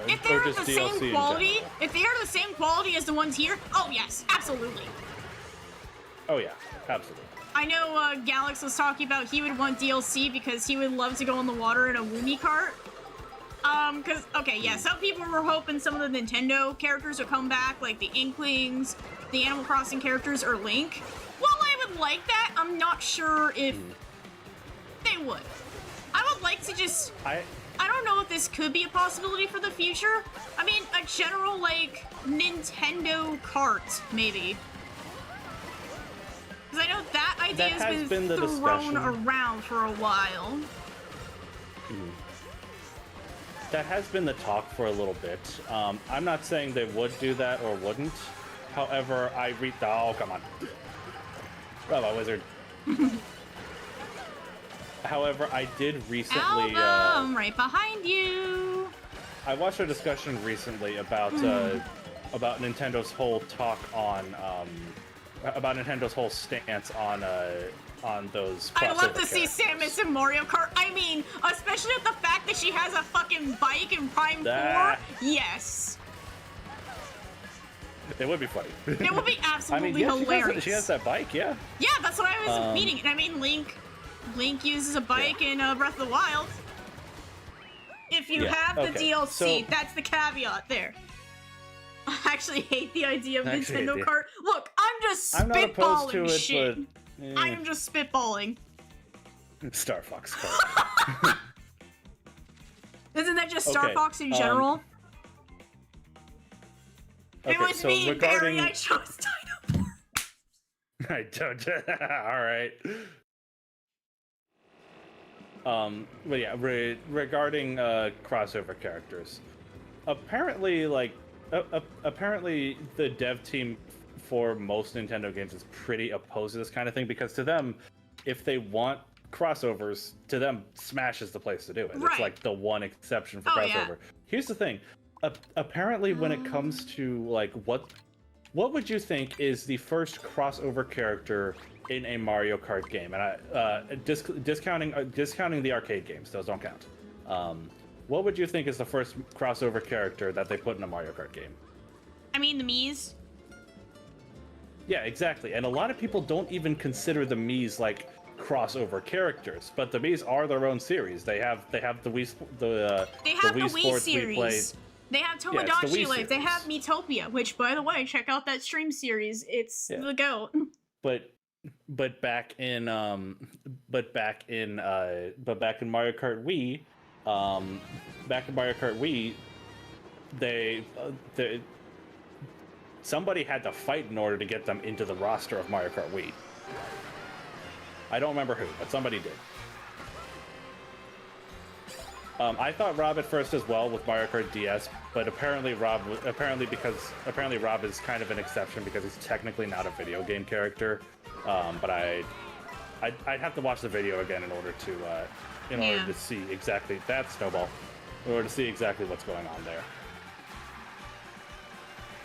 If they're the same quality, if they are the same quality as the ones here, oh yes, absolutely. Oh yeah, absolutely. I know Galax was talking about he would want DLC because he would love to go on the water in a Woomy cart. Some people were hoping some of the Nintendo characters would come back, like the Inklings, the Animal Crossing characters, or Link. While I would like that, I'm not sure if they would. I would like to just... I don't know if this could be a possibility for the future. I mean, a general, like, Nintendo cart, maybe. Because I know that idea has been thrown around for a while. That has been the talk for a little bit. I'm not saying they would do that or wouldn't. However, oh, come on. Bravo, Wizard. However, I did recently... I'm right behind you! I watched a discussion recently about Nintendo's whole talk on... about Nintendo's whole stance on those crossover I'd love to see characters. Samus in Mario Kart. I mean, especially with the fact that she has a fucking bike in Prime 4. Yes. It would be funny. It would be absolutely hilarious. She has that bike, yeah. Yeah, that's what I was meaning. I mean, Link uses a bike in Breath of the Wild. If you have the DLC, that's the caveat there. I actually hate the idea of Nintendo Kart. Look, I'm just spitballing shit. But, I am just spitballing. Star Fox Kart. Isn't that just Star Fox in general? It was me, Barry. I chose Dino. I don't. All right. But yeah, regarding crossover characters, apparently, apparently the dev team for most Nintendo games is pretty opposed to this kind of thing, because to them, if they want crossovers, to them Smash is the place to do it. Right. It's like the one exception for crossover. Yeah. Here's the thing. Apparently when it comes to like what what would you think is the first crossover character in a Mario Kart game? And discounting the arcade games, those don't count. What would you think is the first crossover character that they put in a Mario Kart game? I mean, the Mii's. Yeah, exactly. And a lot of people don't even consider the Mii's like crossover characters, but the Mii's are their own series. They have the Wii They have the Wii Sports, series. Wii Play. They have Yeah, it's the Tomodachi Wii Life. They series. have Miitopia, which, by the way, check out that stream series. It's the GOAT. But back in Mario Kart Wii, they somebody had to fight in order to get them into the roster of Mario Kart Wii. I don't remember who, but somebody did. I thought Rob at first as well with Mario Kart DS, but apparently Rob is kind of an exception because he's technically not a video game character. But I'd have to watch the video again in order to see exactly that snowball, in order to see exactly what's going on there.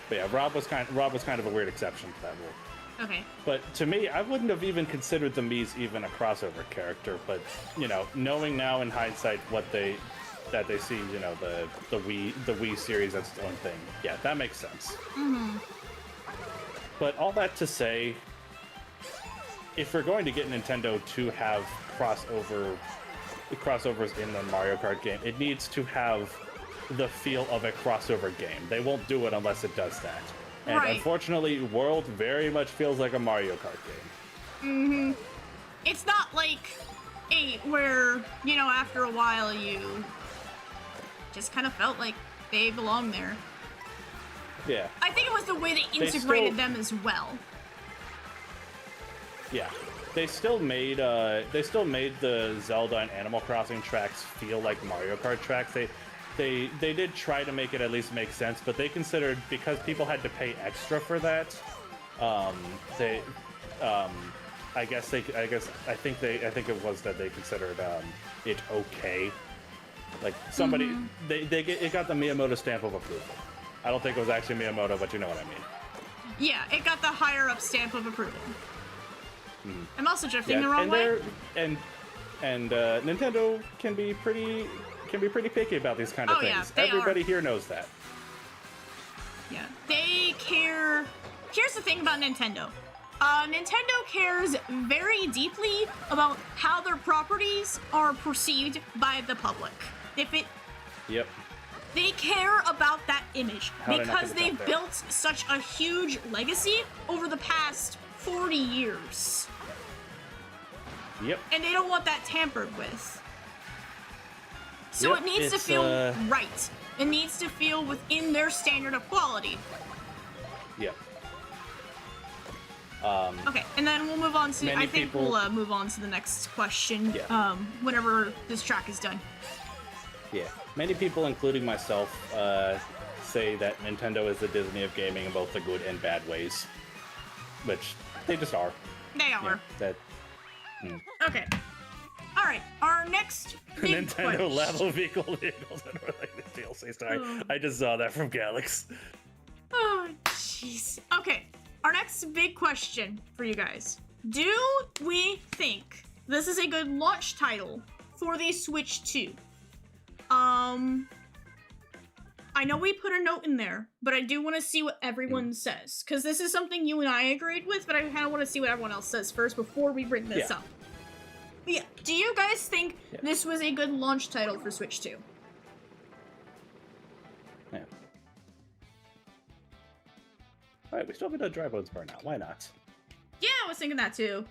But yeah, Rob was kind of a weird exception to that rule. Okay. But to me, I wouldn't have even considered the Mii's even a crossover character. But knowing now in hindsight that they see, the Wii series as its own thing. Yeah, that makes sense. Mm-hmm. But all that to say, if we're going to get Nintendo to have crossovers in the Mario Kart game, it needs to have the feel of a crossover game. They won't do it unless it does that. And unfortunately, World very much feels like a Mario Kart game. Mm-hmm. It's not like 8 where, after a while you just kind of felt like they belong there. Yeah. I think it was the way they integrated them as well. Yeah. They still made the Zelda and Animal Crossing tracks feel like Mario Kart tracks. They did try to make it at least make sense, but they considered, because people had to pay extra for that, I think it was that they considered it okay. Like somebody, it got the Miyamoto stamp of approval. I don't think it was actually Miyamoto, but you know what I mean. Yeah, it got the higher up stamp of approval. Mm. I'm also drifting the wrong way. And Nintendo can be pretty picky about these kind of things. Yeah, Everybody here knows that. Yeah, they care. Here's the thing about Nintendo. Nintendo cares very deeply about how their properties are perceived by the public. Yep. They care about that image because they've built such a huge legacy over the past 40 years. Yep. And they don't want that tampered with. So it needs to feel right. It needs to feel within their standard of quality. Yep. Okay, and then we'll move on to. We'll move on to the next question. Yeah. Whenever this track is done. Yeah. Many people, including myself, say that Nintendo is the Disney of gaming in both the good and bad ways, which they just are. They are. Yeah, Okay. All right. Our next big Nintendo level vehicles and related DLC. Sorry, I just saw that from Galax. Oh, jeez. Okay. Our next big question for you guys: do we think this is a good launch title for the Switch 2? I know we put a note in there, but I do want to see what everyone says, because this is something you and I agreed with, but I kind of want to see what everyone else says first before we bring this up. But yeah, do you guys think this was a good launch title for Switch 2? Yeah. Alright, we still have a dry bones burnout. Why not? Yeah, I was thinking that too.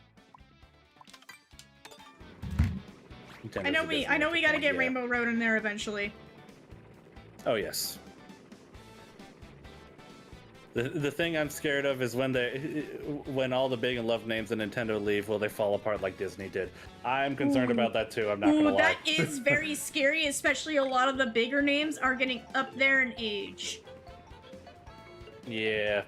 I know we gotta get Rainbow Road in there eventually. Oh yes. The thing I'm scared of is when all the big and loved names in Nintendo leave, will they fall apart like Disney did? I'm concerned about that too, I'm not gonna lie. That is very scary, especially a lot of the bigger names are getting up there in age. Yeah.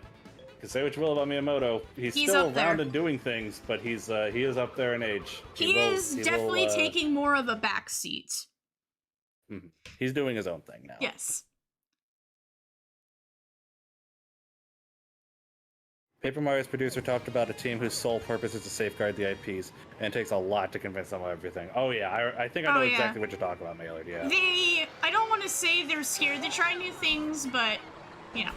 Because say what you will about Miyamoto, he's still around and doing things, but he is up there in age. He is definitely taking more of a backseat. He's doing his own thing now. Yes. Paper Mario's producer talked about a team whose sole purpose is to safeguard the IPs, and it takes a lot to convince them of everything. Oh yeah, I think I know exactly what you're talking about, Maylard, yeah. I don't want to say they're scared to try new things, but, you know.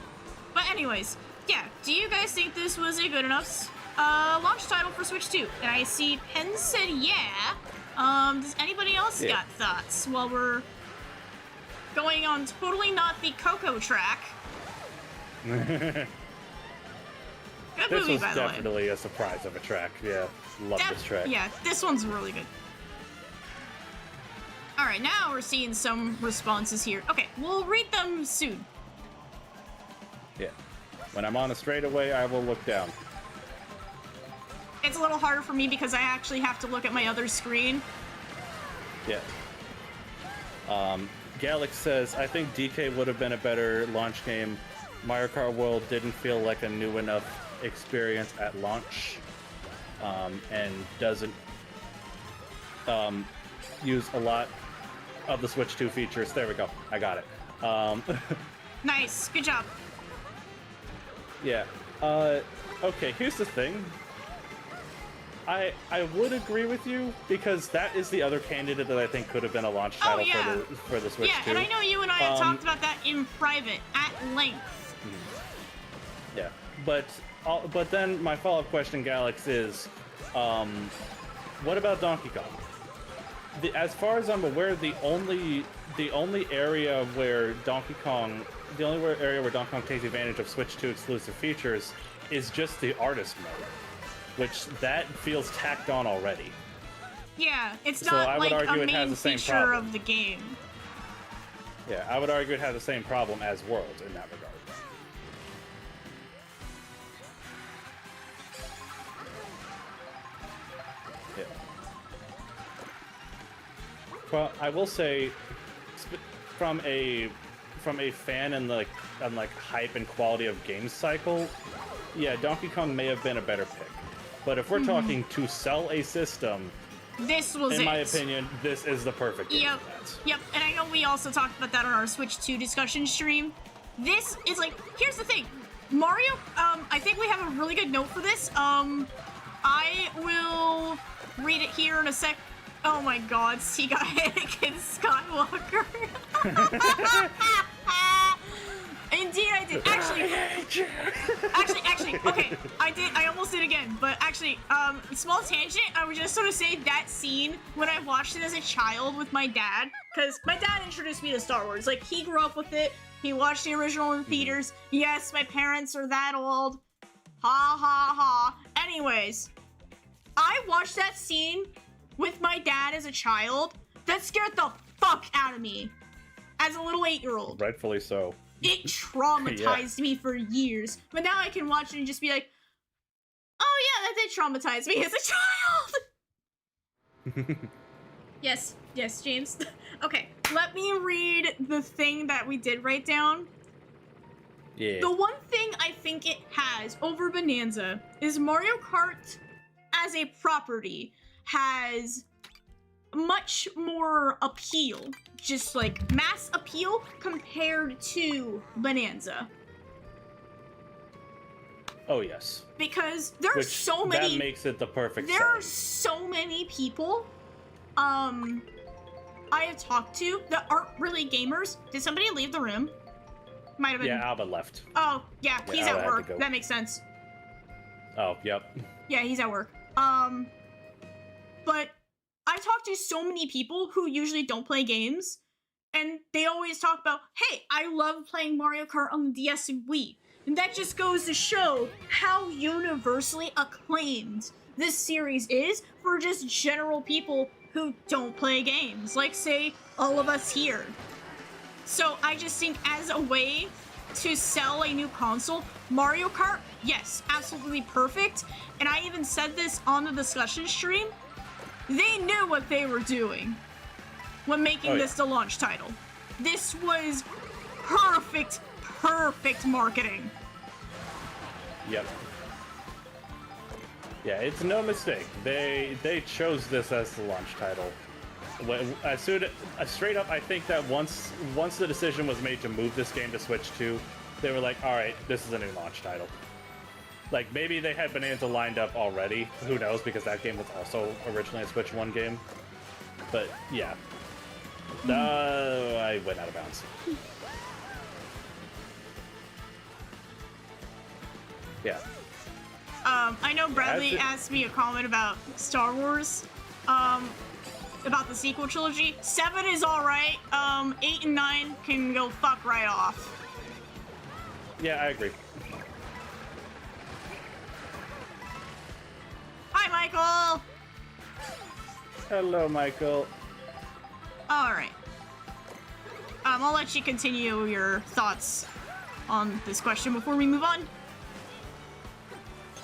But anyways, yeah, do you guys think this was a good enough launch title for Switch 2? And I see Penn said yeah. Does anybody else got thoughts while we're going on totally not the Coco track? Good this movie, was by the way. definitely a surprise of a track. Yeah, love this track. Yeah, this one's really good. All right, now we're seeing some responses here. Okay, we'll read them soon. Yeah. When I'm on a straightaway, I will look down. It's a little harder for me because I actually have to look at my other screen. Yeah. Galax says, I think DK would have been a better launch game. Mario Kart World didn't feel like a new enough experience at launch, and doesn't use a lot of the Switch 2 features. There we go. I got it. Nice. Good job. Yeah. Okay, here's the thing. I would agree with you, because that is the other candidate that I think could have been a launch title for the Switch 2. Yeah, and I know you and I have talked about that in private at length. Yeah, but then my follow-up question, Galax, is, what about Donkey Kong? As far as I'm aware, the only area where Donkey Kong takes advantage of Switch 2 exclusive features is just the artist mode, which that feels tacked on already. Yeah, it's not like a main feature of the game. Yeah, I would argue it has the same problem as World in that regard. Yeah. Well, I will say, from a fan and like hype and quality of game cycle, yeah, Donkey Kong may have been a better pick. But if we're talking to sell a system, this was in my opinion, this is the perfect game. Yep, and I know we also talked about that on our Switch 2 discussion stream. This is like, here's the thing. Mario, I think we have a really good note for this. I will read it here in a sec. Oh my god, Sega Anakin Skywalker. Indeed, I did. Actually, okay, I almost did again, but actually, small tangent, I would just sort of say that scene when I watched it as a child with my dad, because my dad introduced me to Star Wars. Like, he grew up with it, he watched the original in theaters. Yes, my parents are that old. Ha ha ha. Anyways, I watched that scene with my dad as a child. That scared the fuck out of me as a little 8-year-old. Rightfully so. It traumatized me for years. But now I can watch it and just be like, oh yeah, that did traumatize me as a child. Yes, James. Okay, let me read the thing that we did write down. Yeah. The one thing I think it has over Bonanza is Mario Kart as a property has much more appeal, just like mass appeal compared to Bonanza. Oh yes. Because there are so many. That makes it the perfect. There are so many people, I have talked to that aren't really gamers. Did somebody leave the room? Might have been. Yeah, Alba left. Oh yeah, he's Alba at had to work. go. That makes sense. Oh yep. Yeah, he's at work. But I talk to so many people who usually don't play games, and they always talk about, hey, I love playing Mario Kart on the DS and Wii. And that just goes to show how universally acclaimed this series is for just general people who don't play games, like, say, all of us here. So I just think as a way to sell a new console, Mario Kart, yes, absolutely perfect. And I even said this on the discussion stream. They knew what they were doing when making this the launch title. This was perfect marketing. Yep. Yeah, it's no mistake. They chose this as the launch title. Straight up, I think that once the decision was made to move this game to Switch 2, they were like, all right, this is a new launch title. Like, maybe they had Bonanza lined up already. Who knows, because that game was also originally a Switch 1 game. But, yeah. I went out of bounds. Yeah. I know Bradley asked me a comment about Star Wars. About the sequel trilogy. 7 is alright. 8 and 9 can go fuck right off. Yeah, I agree. Hi, Michael! Hello, Michael. Alright. I'll let you continue your thoughts on this question before we move on.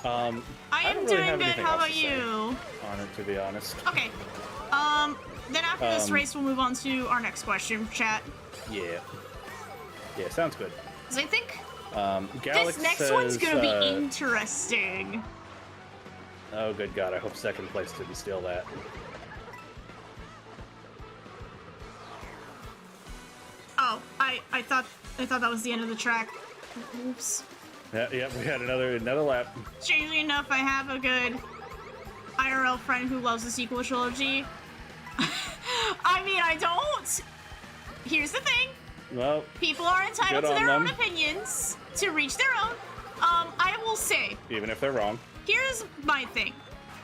I am don't really doing have good. anything How else about to say you? on it, to be honest. Okay. Then after this race, we'll move on to our next question, chat. Yeah. Yeah, sounds good. Because I think Galax this next one's gonna be interesting. Oh, good God! I hope second place didn't steal that. Oh, I thought that was the end of the track. Oops. Yeah, we had another lap. Strangely enough, I have a good IRL friend who loves the sequel trilogy. I mean, I don't. Here's the thing. Well, people are entitled to good on their own them. opinions, to reach their own. I will say, Even if they're wrong. here's my thing.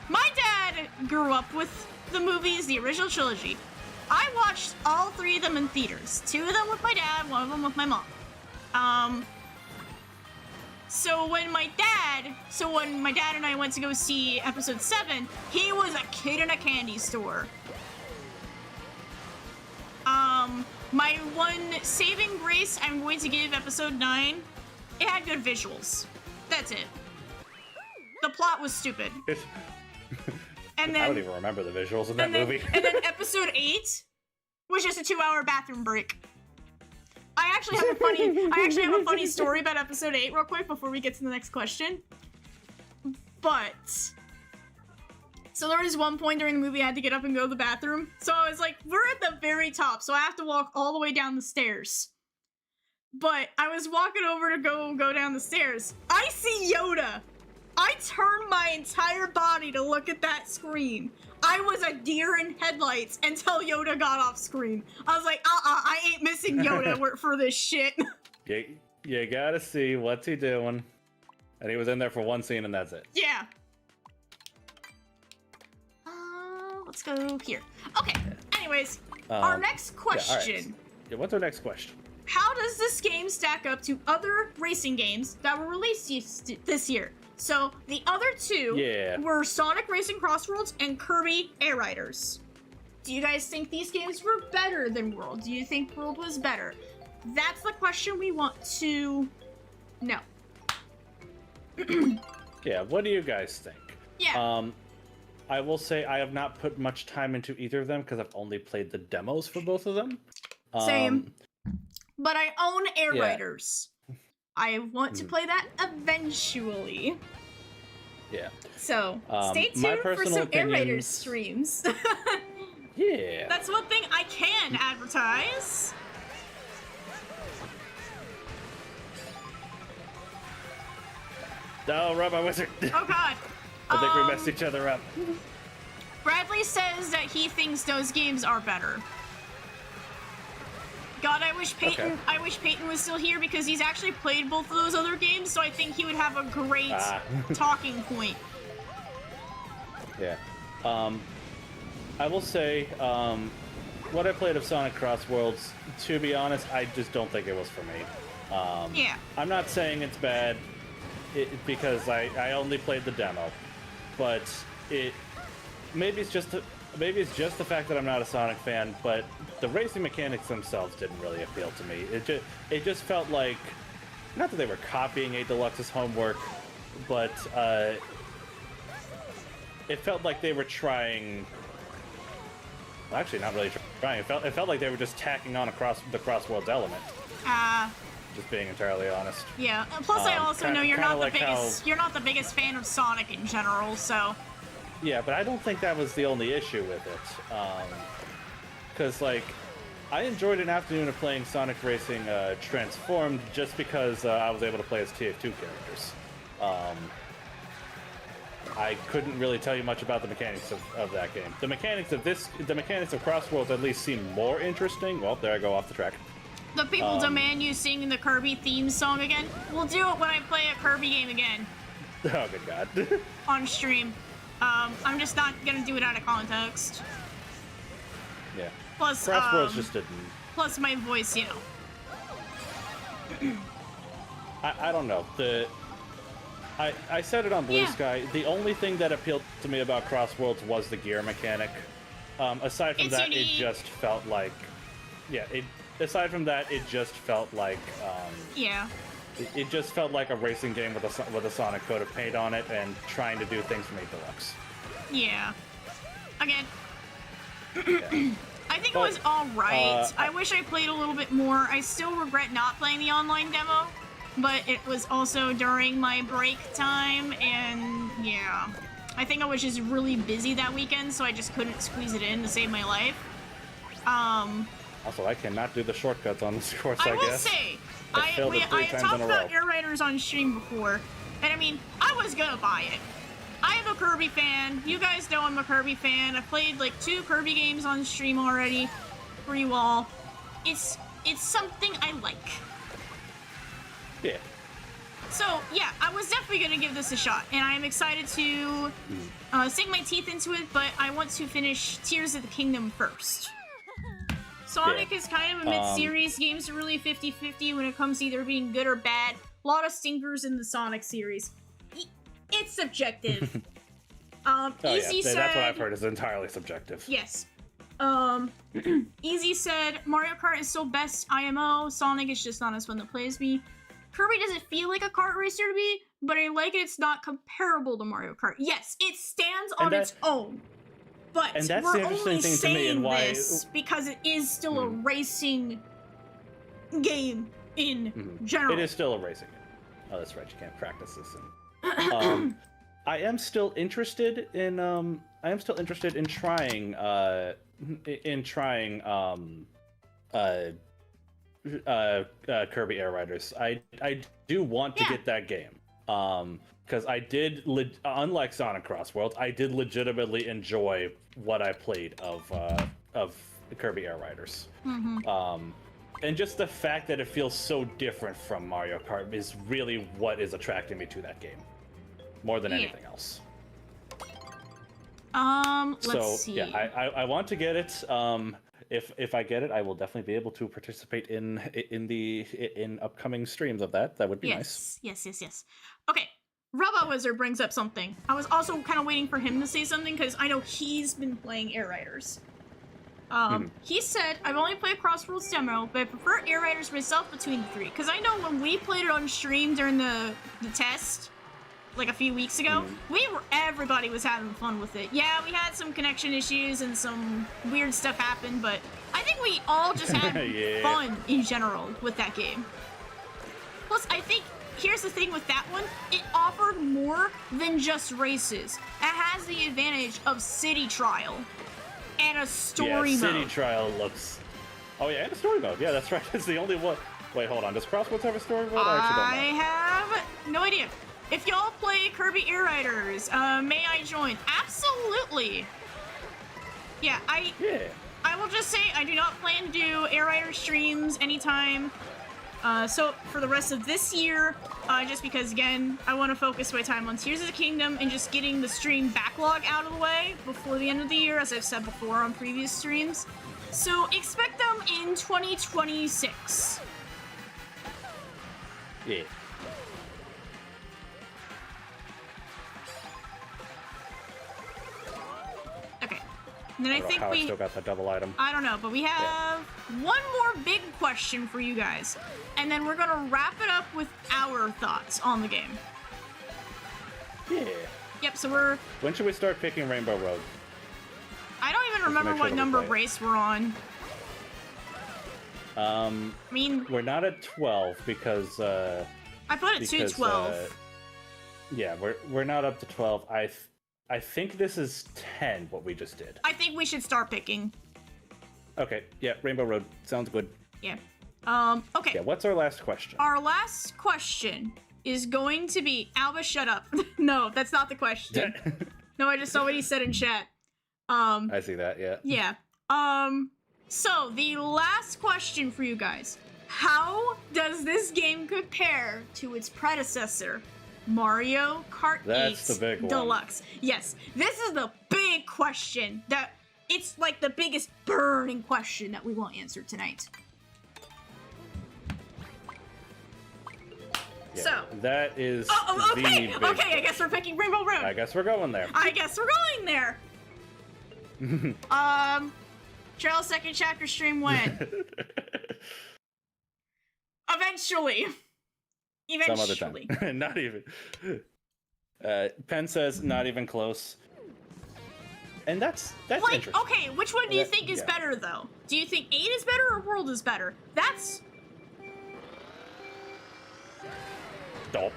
My dad grew up with the movies, the original trilogy. I watched all 3 of them in theaters. 2 of them with my dad, 1 of them with my mom. So when my dad and I went to go see episode 7, he was a kid in a candy store. My one saving grace I'm going to give episode 9, it had good visuals. That's it. The plot was stupid. And then I don't even remember the visuals in that movie. And then episode 8 was just a 2-hour bathroom break. I actually have a funny story about episode 8 real quick before we get to the next question. But so there was one point during the movie I had to get up and go to the bathroom. So I was like, we're at the very top, so I have to walk all the way down the stairs. But I was walking over to go down the stairs. I see Yoda. I turned my entire body to look at that screen. I was a deer in headlights until Yoda got off screen. I was like, I ain't missing Yoda for this shit. You gotta see what's he doing. And he was in there for one scene and that's it. Yeah. Let's go here. Okay, anyways, our next question. Yeah, all right. Yeah, what's our next question? How does this game stack up to other racing games that were released this year? So the other 2 were Sonic Racing Crossworlds and Kirby Air Riders. Do you guys think these games were better than World? Do you think World was better? That's the question we want to know. Yeah, what do you guys think? Yeah. I will say I have not put much time into either of them because I've only played the demos for both of them. Same. But I own Air Riders. I want to play that eventually. Yeah. So, stay tuned for some Air Raiders streams. Yeah. That's one thing I can advertise. Oh, Robot Wizard. Oh god. I think we messed each other up. Bradley says that he thinks those games are better. God, I wish Peyton was still here because he's actually played both of those other games, so I think he would have a great talking point. Yeah. I will say, what I played of Sonic Cross Worlds, to be honest, I just don't think it was for me. Yeah. I'm not saying it's bad because I only played the demo, but maybe it's just the fact that I'm not a Sonic fan, but the racing mechanics themselves didn't really appeal to me. It just felt like, not that they were copying 8 Deluxe's homework, but it felt like they were trying. Well, actually, not really trying. It felt like they were just tacking on the Crossworlds element. Just being entirely honest. Yeah. Plus, I also know you're not like you're not the biggest fan of Sonic in general, so. Yeah, but I don't think that was the only issue with it. Because, like, I enjoyed an afternoon of playing Sonic Racing Transformed just because I was able to play as TF2 characters. I couldn't really tell you much about the mechanics of that game. The mechanics of Cross Worlds at least seem more interesting. Well, there I go off the track. The people demand you sing the Kirby theme song again. We'll do it when I play a Kirby game again. Oh, good God. On stream. I'm just not gonna do it out of context. Yeah. Plus, Cross Worlds just didn't. Plus my voice, you know. I don't know. I said it on Blue Sky. The only thing that appealed to me about Cross Worlds was the gear mechanic. Aside from that, it just felt like, aside from that, it just felt like, it just felt like a racing game with a Sonic coat of paint on it and trying to do things from 8 Deluxe. Yeah. Again. Yeah. I think it was alright. I wish I played a little bit more. I still regret not playing the online demo, but it was also during my break time, and yeah. I think I was just really busy that weekend, so I just couldn't squeeze it in to save my life. Also, I cannot do the shortcuts on this course, I guess. I will say, I talked about Air Riders on stream before, and I mean, I was gonna buy it. I am a Kirby fan. You guys know I'm a Kirby fan. I've played like 2 Kirby games on stream already for you all. It's something I like. Yeah. So, yeah, I was definitely going to give this a shot, and I am excited to sink my teeth into it, but I want to finish Tears of the Kingdom first. Sonic is kind of a mid-series. Games are really 50-50 when it comes to either being good or bad. A lot of stinkers in the Sonic series. It's subjective. Easy said... That's what I've heard, is entirely subjective. Yes. Easy said, Mario Kart is still best IMO. Sonic is just not as fun to play as me. Kirby doesn't feel like a kart racer to me, but I like it. It's not comparable to Mario Kart. Yes, it stands on its own. But and that's we're the interesting only thing saying to me and why this because it is still a racing game in general. It is still a racing game. Oh, that's right. You can't practice this. I am still interested in trying Kirby Air Riders. I do want to get that game. Because I did, unlike Sonic Cross Worlds, I did legitimately enjoy what I played of Kirby Air Riders. And just the fact that it feels so different from Mario Kart is really what is attracting me to that game, more than anything else. Let's see. Yeah, I want to get it. If I get it, I will definitely be able to participate in upcoming streams of that. That would be nice. Yes. Okay, Robot Wizard brings up something. I was also kind of waiting for him to say something because I know he's been playing Air Riders. He said, I've only played Cross Worlds demo, but I prefer Air Riders myself between the 3. Because I know when we played it on stream during the test, like a few weeks ago, everybody was having fun with it. Yeah, we had some connection issues and some weird stuff happened, but I think we all just had fun in general with that game. Plus, I think, here's the thing with that one, it offered more than just races. It has the advantage of City Trial and a story mode. City Trial looks... Oh yeah, and a story mode. Yeah, that's right. It's the only one. Wait, hold on. Does Cross Worlds have a story mode? I actually don't know. have no idea. If y'all play Kirby Air Riders, may I join? Absolutely. Yeah, I will just say I do not plan to do Air Rider streams anytime. So for the rest of this year, just because again, I want to focus my time on Tears of the Kingdom and just getting the stream backlog out of the way before the end of the year, as I've said before on previous streams. So expect them in 2026. Yeah. Okay. And then I think we still got that double item. I don't know, but we have one more big question for you guys. And then we're gonna wrap it up with our thoughts on the game. Yeah. Yep, so when should we start picking Rainbow Road? I don't even remember what number race we're on. I mean... We're not at 12 because... I put it to 12. Yeah, we're not up to 12. I think this is 10, what we just did. I think we should start picking. Okay, yeah, Rainbow Road. Sounds good. Yeah. Okay. Yeah, what's our last question? Our last question is going to be Alba. Shut up. No, that's not the question. No, I just saw what he said in chat. I see that. Yeah. Yeah. So the last question for you guys: how does this game compare to its predecessor, Mario Kart 8 That's the big one. Deluxe? Yes, this is the big question. That it's like the biggest burning question that we will answer tonight. Yeah, So that is okay, the big okay. I guess we're picking Rainbow Road. I guess we're going there. Trail second chapter stream when? Eventually. Some other time. Not even. Penn says not even close. And that's like, interesting. Okay, which one do you think is better though? Do you think 8 is better or World is better? That's Dope.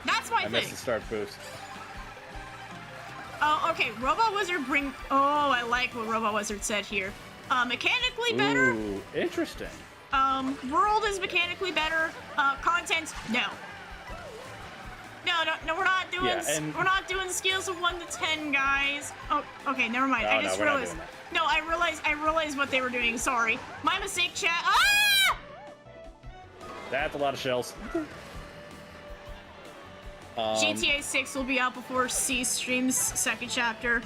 That's my I thing. missed the start boost. Oh, okay. Robot Wizard bring. Oh, I like what Robot Wizard said here. Mechanically better. Ooh, interesting. World is mechanically better. Content, no. No, we're not doing. Yeah, we're not doing scales of 1 to 10, guys. Oh, okay, never mind. Oh, I just no, we're not realized. doing that. No, I realized what they were doing. Sorry, my mistake, chat. Ah! That's a lot of shells. GTA 6 will be out before C streams second chapter.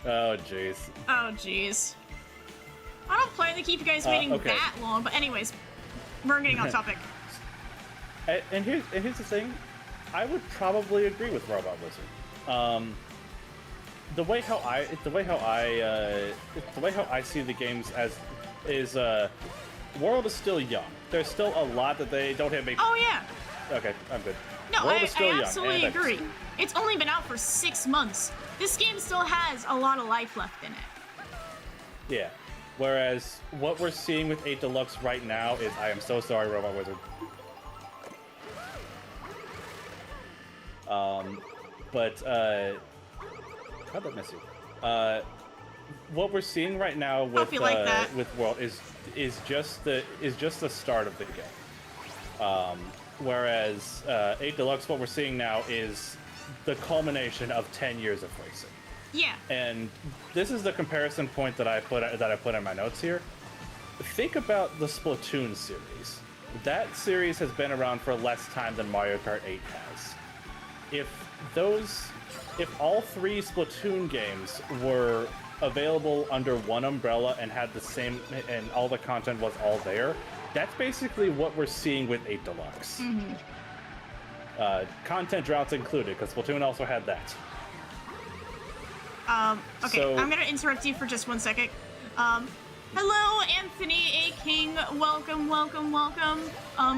Oh, jeez. Oh, jeez. I don't plan to keep you guys waiting okay. that long, but anyways, we're getting off topic. And here's the thing, I would probably agree with Robot Wizard. The way how I see the games as is World is still young. There's still a lot that they don't have. Oh yeah. Okay, I'm good. No, World I is still young, absolutely and agree. It's only been out for 6 months. This game still has a lot of life left in it. Yeah. Whereas what we're seeing with 8 Deluxe right now is, I am so sorry, Robot Wizard. How'd that miss you? What we're seeing right now with with World is just the start of the game. Whereas 8 Deluxe, what we're seeing now is the culmination of 10 years of racing. Yeah. And this is the comparison point that I put in my notes here. Think about the Splatoon series. That series has been around for less time than Mario Kart 8 has. If all 3 Splatoon games were available under one umbrella and had the same, and all the content was all there, that's basically what we're seeing with 8 Deluxe. Mm-hmm. Content droughts included, because Splatoon also had that. Okay, so, I'm gonna interrupt you for just 1 second. Hello, Anthony A. King. Welcome, welcome, welcome.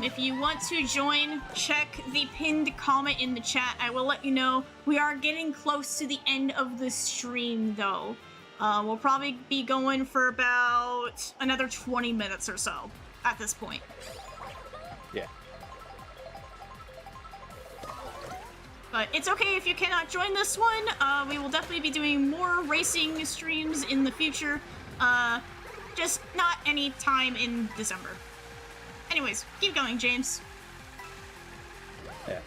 If you want to join, check the pinned comment in the chat. I will let you know. We are getting close to the end of the stream, though. We'll probably be going for about another 20 minutes or so at this point. Yeah. But it's okay if you cannot join this one. We will definitely be doing more racing streams in the future. Just not any time in December. Anyways, keep going, James. Yeah.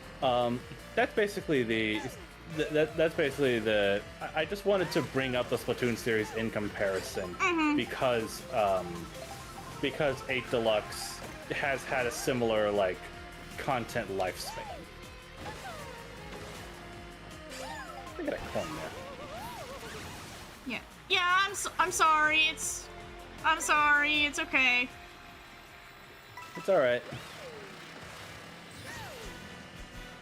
That's basically that's basically the. I just wanted to bring up the Splatoon series in comparison because 8 Deluxe has had a similar content lifespan. Look at that corn there. Yeah. I'm sorry. I'm sorry. It's okay. It's all right.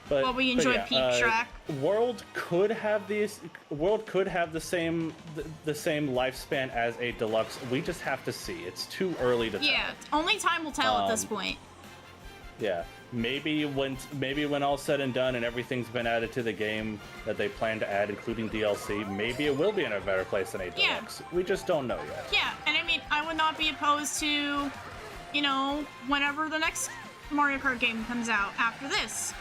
But we enjoy Peak Track. World could have the same lifespan as 8 Deluxe. We just have to see. It's too early to tell. Yeah, only time will tell at this point. Yeah, maybe when all's said and done and everything's been added to the game that they plan to add, including DLC, maybe it will be in a better place than 8 Deluxe. We just don't know yet. Yeah, and I mean, I would not be opposed to, whenever the next Mario Kart game comes out after this.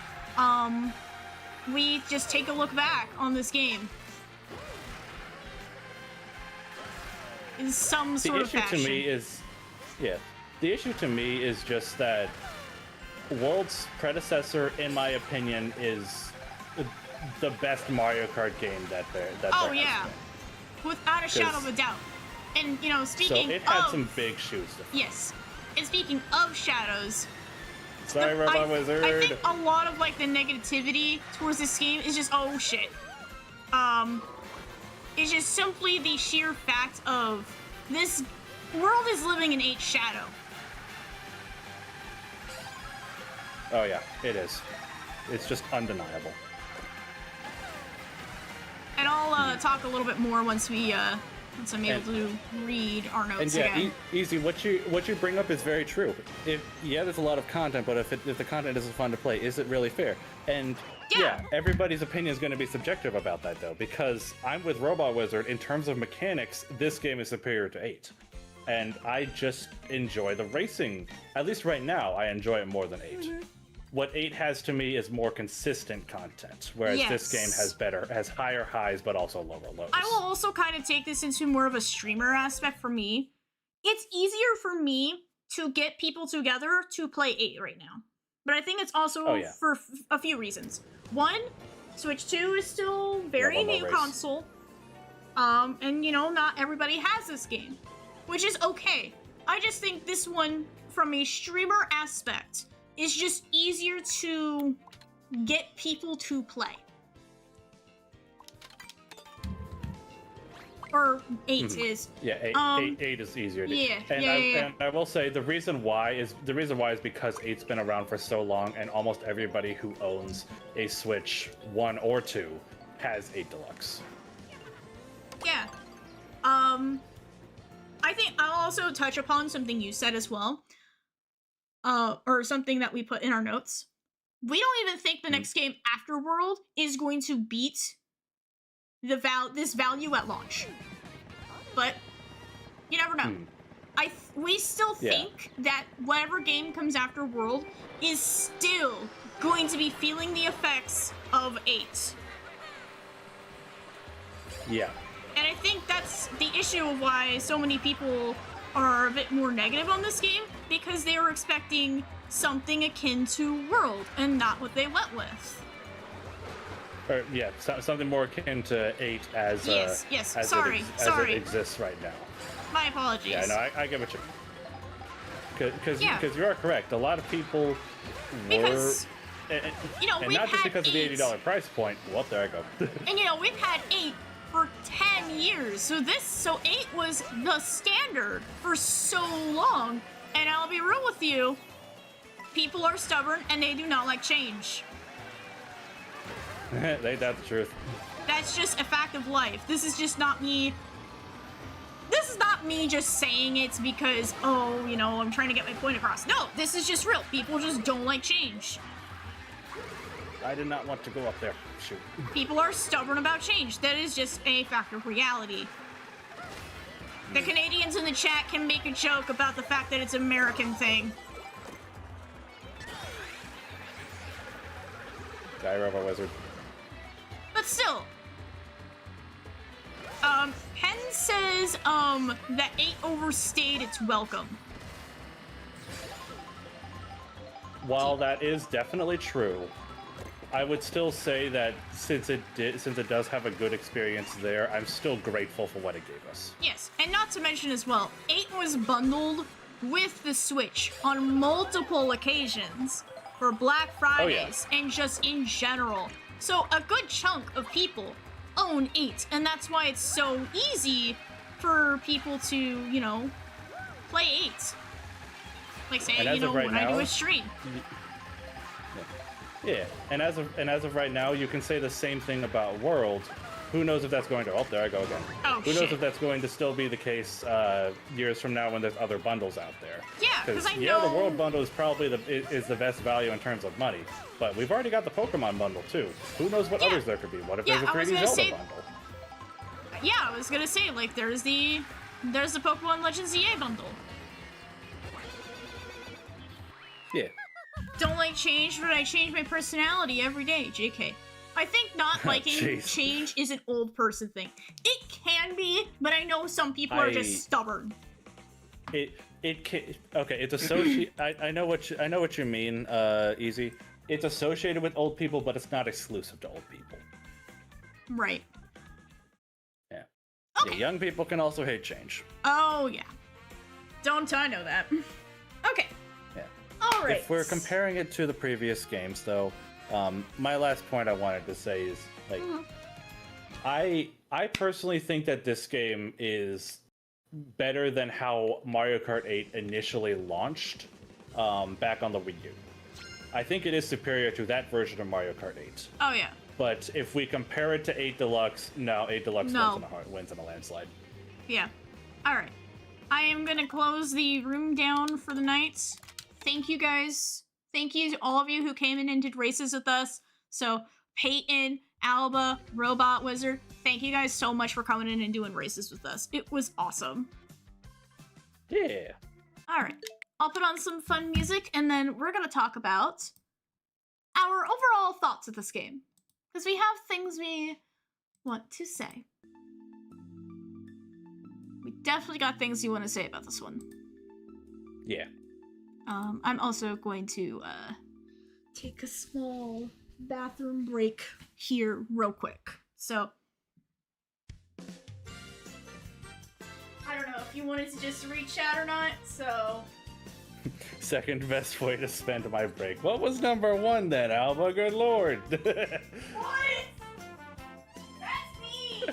We just take a look back on this game in some sort of fashion. The issue to me is just that World's predecessor, in my opinion, is the best Mario Kart game that there. Oh yeah, without a shadow of a doubt. And you know, speaking so it had of, some big shoes to fill. Yes, and speaking of shadows, Sorry, Robot Wizard. I think a lot of like the negativity towards this game is just oh shit. It's just simply the sheer fact of this world is living in 8's shadow. Oh yeah, it is. It's just undeniable. And I'll talk a little bit more once I'm able to read our notes again. Easy. What you bring up is very true. There's a lot of content, but if the content isn't fun to play, is it really fair? And yeah, everybody's opinion is going to be subjective about that though, because I'm with Robot Wizard. In terms of mechanics, this game is superior to 8. And I just enjoy the racing. At least right now, I enjoy it more than 8. Mm-hmm. What 8 has to me is more consistent content, whereas this game has higher highs but also lower lows. I will also kind of take this into more of a streamer aspect for me. It's easier for me to get people together to play 8 right now. But I think it's also for a few reasons. One, Switch 2 is still very new console. And you know, not everybody has this game, which is okay. I just think this one, from a streamer aspect, is just easier to get people to play. Or 8 is. Yeah, 8 is easier. Yeah, and I will say the reason why is because 8's been around for so long, and almost everybody who owns a Switch 1 or 2 has 8 Deluxe. Yeah. I think I'll also touch upon something you said as well. Or something that we put in our notes. We don't even think the next game, Afterworld, is going to beat this value at launch. But you never know. We still think that whatever game comes after World is still going to be feeling the effects of 8. Yeah. And I think that's the issue of why so many people are a bit more negative on this game, because they were expecting something akin to World and not what they went with. Or, something more akin to 8 as as it exists right now. My apologies. Yeah, no, I get what you mean. Because you are correct. A lot of people were... And not just because of the $80 price point. Well, there I go. And we've had 8 for 10 years. So 8 was the standard for so long. And I'll be real with you, people are stubborn and they do not like change. Ain't that the truth? That's just a fact of life. This is just not me. This is not me just saying it because, I'm trying to get my point across. No, this is just real. People just don't like change. I did not want to go up there. Shoot. People are stubborn about change. That is just a fact of reality. The Canadians in the chat can make a joke about the fact that it's an American thing. Die, Robot Wizard. But still. Pen says, that 8 overstayed its welcome. While that is definitely true, I would still say that since it does have a good experience there, I'm still grateful for what it gave us. Yes, and not to mention as well, 8 was bundled with the Switch on multiple occasions for Black Fridays and just in general. So a good chunk of people own 8, and that's why it's so easy for people to, play 8. Like say, when I do a stream. Yeah, and as of right now, you can say the same thing about World. Who knows if that's going to... Oh, there I go again. Who knows if that's going to still be the case years from now when there's other bundles out there? Yeah, because I know... the World bundle is probably the best value in terms of money, but we've already got the Pokemon bundle too. Who knows what others there could be? What if there's a 3D Zelda bundle? Yeah, I was gonna say, like, there's the Pokemon Legends EA bundle. Yeah. Don't like change, but I change my personality every day, JK. I think not liking change is an old person thing. It can be, but I know some people are just stubborn. It Okay, it's associated. I know what you mean. Easy. It's associated with old people, but it's not exclusive to old people. Right. Yeah. Okay. Yeah, young people can also hate change. Oh yeah. Don't I know that? Okay. Yeah. All right. If we're comparing it to the previous games, though, my last point I wanted to say is like, I personally think that this game is better than how Mario Kart 8 initially launched back on the Wii U. I think it is superior to that version of Mario Kart 8. Oh yeah. But if we compare it to 8 Deluxe, no, 8 Deluxe wins in a landslide. Yeah. All right. I am gonna close the room down for the night. Thank you guys. Thank you to all of you who came in and did races with us. So Peyton, Alba, Robot Wizard, thank you guys so much for coming in and doing races with us. It was awesome. Yeah. All right. I'll put on some fun music and then we're gonna talk about our overall thoughts of this game. Because we have things we want to say. We definitely got things you want to say about this one. Yeah. I'm also going to take a small bathroom break here real quick. So, I don't know if you wanted to just reach out or not, so... Second best way to spend my break. What was number 1 then, Alba? Good lord. What? That's me!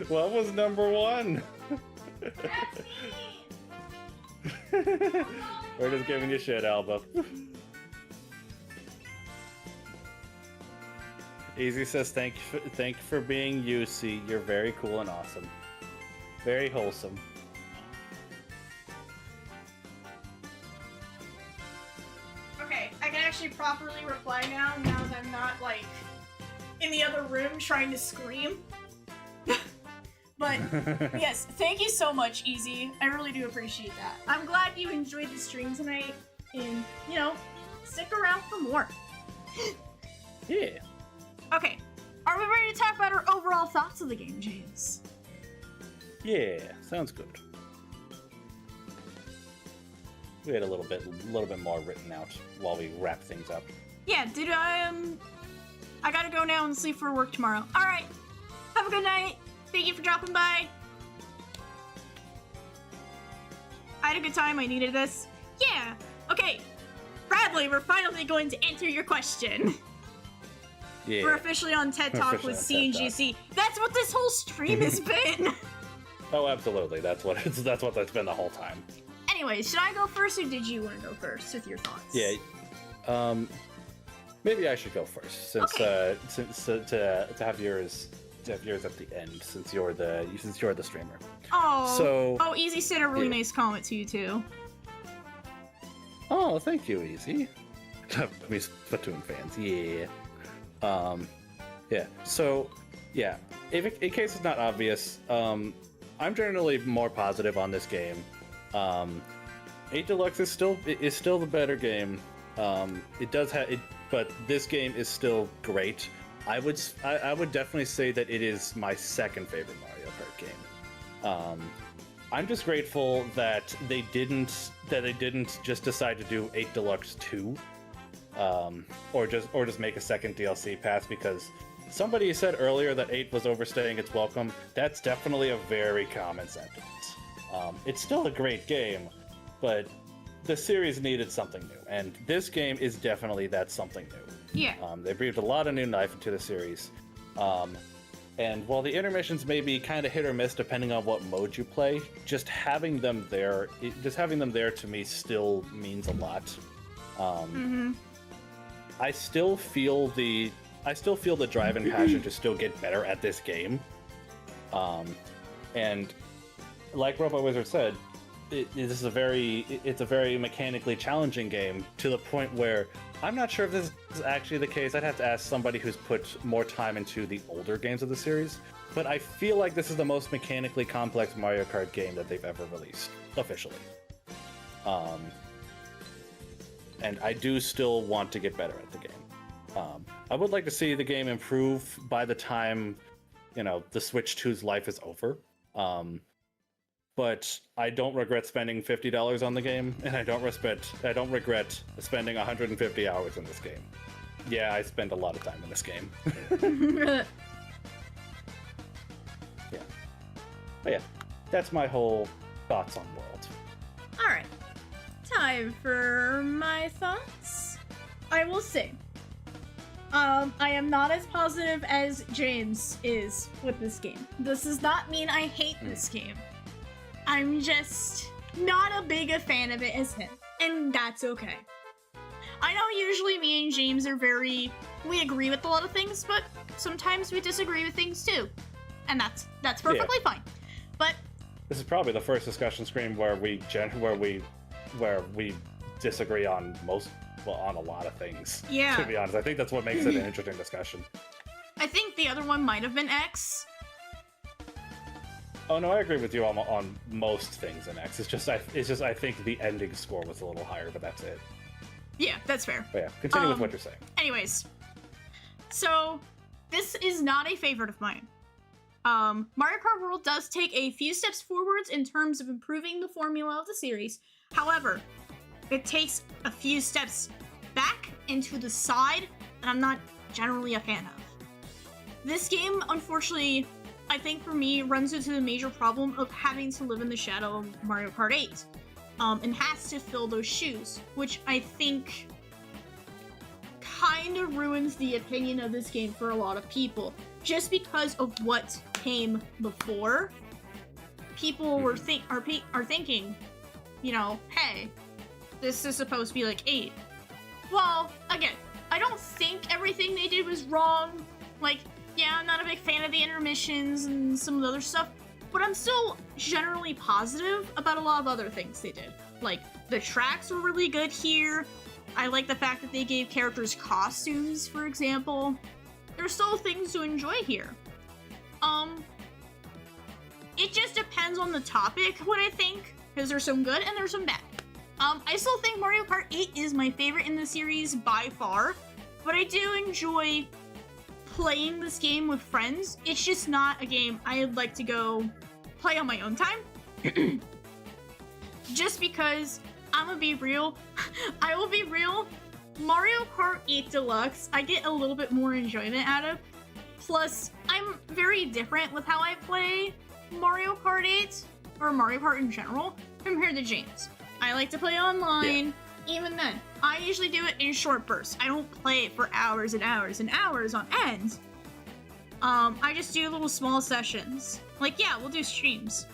What was number 1? That's me! We're just giving you shit, Alba. Easy says, thank you for being you, C. You're very cool and awesome. Very wholesome. Okay, I can actually properly reply now that I'm not, like, in the other room trying to scream. But, yes, thank you so much, Easy. I really do appreciate that. I'm glad you enjoyed the stream tonight, and, you know, stick around for more. Yeah. Okay, are we ready to talk about our overall thoughts of the game, James? Yeah, sounds good. We had a little bit more written out while we wrap things up. Yeah, I gotta go now and sleep for work tomorrow. All right, have a good night. Thank you for dropping by. I had a good time. I needed this. Yeah. Okay, Bradley, we're finally going to answer your question. Yeah. We're officially on TED Talk with C and GC. That's what this whole stream has been. Oh, absolutely. That's what that's been the whole time. Anyway, should I go first, or did you want to go first with your thoughts? Yeah. Maybe I should go first, since Okay. To have yours at the end, since you're the streamer. Oh. Easy said a really yeah. nice comment to you too. Oh, thank you, Easy. Me Splatoon fans, yeah. Yeah. So, yeah. In case it's not obvious, I'm generally more positive on this game. 8 Deluxe is still the better game. It does have it, but this game is still great. I would definitely say that it is my second favorite Mario Kart game. I'm just grateful that they didn't just decide to do 8 Deluxe 2, or just make a second DLC pass, because somebody said earlier that 8 was overstaying its welcome. That's definitely a very common sentiment. It's still a great game, but the series needed something new, and this game is definitely that something new. Yeah. They breathed a lot of new life into the series. And while the intermissions may be kind of hit or miss depending on what mode you play, just having them there to me still means a lot. I still feel the drive and passion to still get better at this game. And like Robot Wizard said, it's a very mechanically challenging game, to the point where I'm not sure if this is actually the case. I'd have to ask somebody who's put more time into the older games of the series, but I feel like this is the most mechanically complex Mario Kart game that they've ever released, officially. And I do still want to get better at the game. I would like to see the game improve by the time, the Switch 2's life is over. but I don't regret spending $50 on the game, and I don't regret spending 150 hours in this game. Yeah, I spend a lot of time in this game. Yeah. But yeah, that's my whole thoughts on World. Alright. Time for my thoughts. I will say, I am not as positive as James is with this game. This does not mean I hate this game. I'm just not as big a fan of it as him, and that's okay. I know usually me and James are we agree with a lot of things, but sometimes we disagree with things too. And that's perfectly fine. But this is probably the first discussion stream where we disagree on on a lot of things. Yeah. To be honest, I think that's what makes it an interesting discussion. I think the other one might have been X. Oh no, I agree with you on most things in X. It's just I think the ending score was a little higher, but that's it. Yeah, that's fair. But yeah, continue with what you're saying. Anyways, so this is not a favorite of mine. Mario Kart World does take a few steps forwards in terms of improving the formula of the series. However, it takes a few steps back and to the side that I'm not generally a fan of. This game, unfortunately, I think for me, runs into the major problem of having to live in the shadow of Mario Kart 8. And has to fill those shoes, which I think kind of ruins the opinion of this game for a lot of people. Just because of what came before, people are thinking, you know, hey, this is supposed to be like 8. Well, again, I don't think everything they did was wrong. Like, yeah, I'm not a big fan of the intermissions and some of the other stuff, but I'm still generally positive about a lot of other things they did. Like, the tracks were really good here. I like the fact that they gave characters costumes, for example. There's still things to enjoy here. It just depends on the topic, what I think, because there's some good and there's some bad. I still think Mario Kart 8 is my favorite in the series by far, but I do enjoy playing this game with friends. It's just not a game I'd like to go play on my own time. Just because, I'm gonna be real, I will be real, Mario Kart 8 Deluxe, I get a little bit more enjoyment out of. Plus, I'm very different with how I play Mario Kart 8, or Mario Kart in general, compared to James. I like to play online. Yeah. Even then, I usually do it in short bursts. I don't play it for hours and hours and hours on end. I just do little small sessions. Like, yeah, we'll do streams.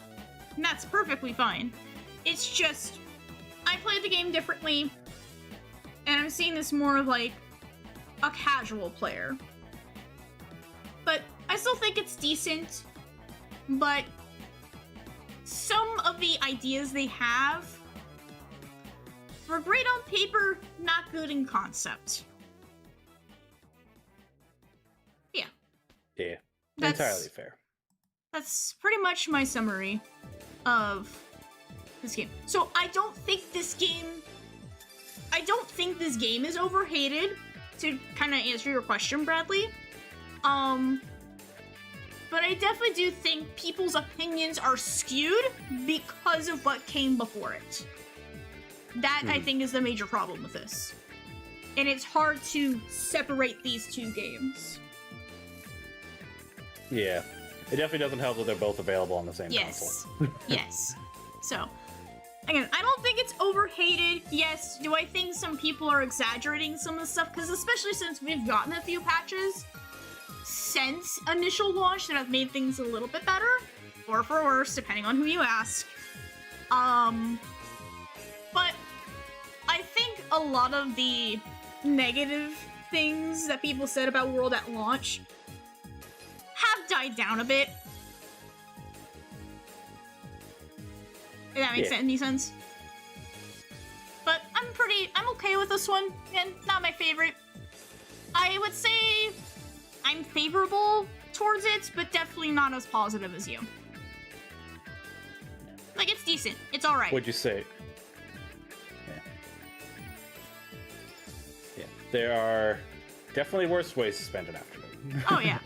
And that's perfectly fine. It's just, I play the game differently, and I'm seeing this more of like a casual player. But I still think it's decent, but some of the ideas they have were great on paper, not good in concept. Yeah. Yeah, That's entirely fair. That's pretty much my summary of this game. So I don't think this game is overhated, to kind of answer your question, Bradley. But I definitely do think people's opinions are skewed because of what came before it. That, I think, is the major problem with this. And it's hard to separate these two games. Yeah. It definitely doesn't help that they're both available on the same console. Yes. So, again, I don't think it's overhated. Yes, do I think some people are exaggerating some of the stuff? Because especially since we've gotten a few patches since initial launch that have made things a little bit better, or for worse, depending on who you ask. But I think a lot of the negative things that people said about World at launch have died down a bit. If that makes any sense. But I'm okay with this one. Again, not my favorite. I would say I'm favorable towards it, but definitely not as positive as you. Like, it's decent. It's alright. Would you say? Yeah. There are definitely worse ways to spend an afternoon. Oh, yeah.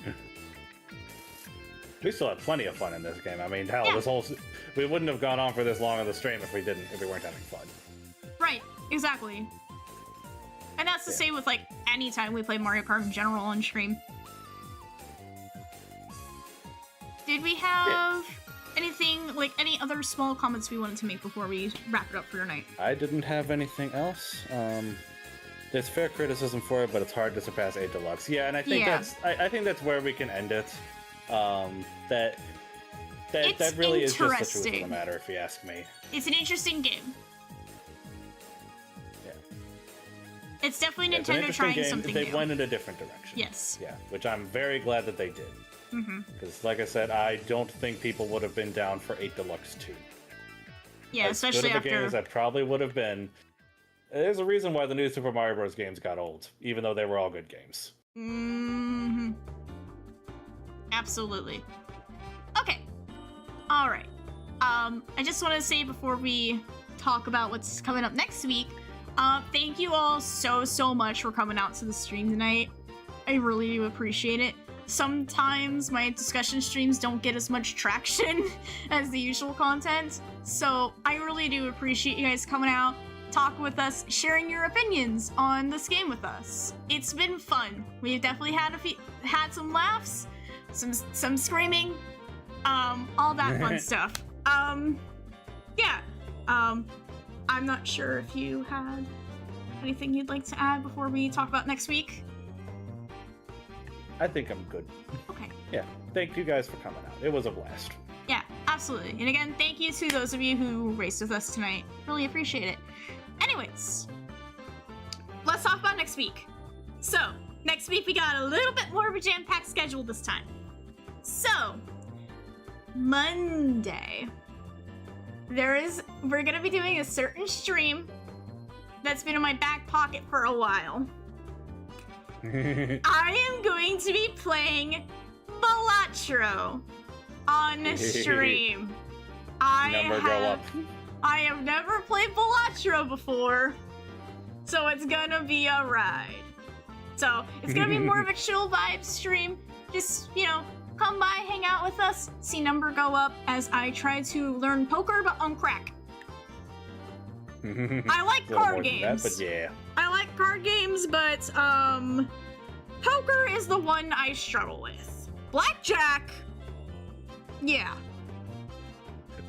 We still had plenty of fun in this game. I mean, hell, Yeah. we wouldn't have gone on for this long on the stream if we weren't having fun. Right, exactly. And that's the same with, like, any time we play Mario Kart in general on stream. Did we have anything, like, any other small comments we wanted to make before we wrap it up for your night? I didn't have anything else. There's fair criticism for it, but it's hard to surpass 8 Deluxe. Yeah, and I think I think that's where we can end it. That really is just the truth of the matter, if you ask me. It's an interesting game. Yeah. It's definitely Nintendo trying something new. They went in a different direction. Yes. Yeah, which I'm very glad that they did. Because, like I said, I don't think people would have been down for 8 Deluxe 2. Yeah, especially after... games that probably would have been... There's a reason why the new Super Mario Bros. Games got old, even though they were all good games. Absolutely. Okay. Alright. I just want to say before we talk about what's coming up next week, thank you all so much for coming out to the stream tonight. I really do appreciate it. Sometimes my discussion streams don't get as much traction as the usual content, so I really do appreciate you guys coming out, talking with us, sharing your opinions on this game with us. It's been fun. We've definitely had some laughs, some screaming, all that fun stuff. Yeah. I'm not sure if you had anything you'd like to add before we talk about next week. I think I'm good. Okay. Yeah. Thank you guys for coming out. It was a blast. Yeah, absolutely. And again, thank you to those of you who raced with us tonight. Really appreciate it. Anyways, let's talk about next week. So, next week we got a little bit more of a jam-packed schedule this time. So, Monday, we're gonna be doing a certain stream that's been in my back pocket for a while. I am going to be playing Balatro on stream. I have never played Balatro before, so it's gonna be a ride. So it's gonna be more of a chill vibe stream. Just, you know, come by, hang out with us, see number go up as I try to learn poker, but on crack. I like card games. But yeah. I like card games, but poker is the one I struggle with. Blackjack, yeah.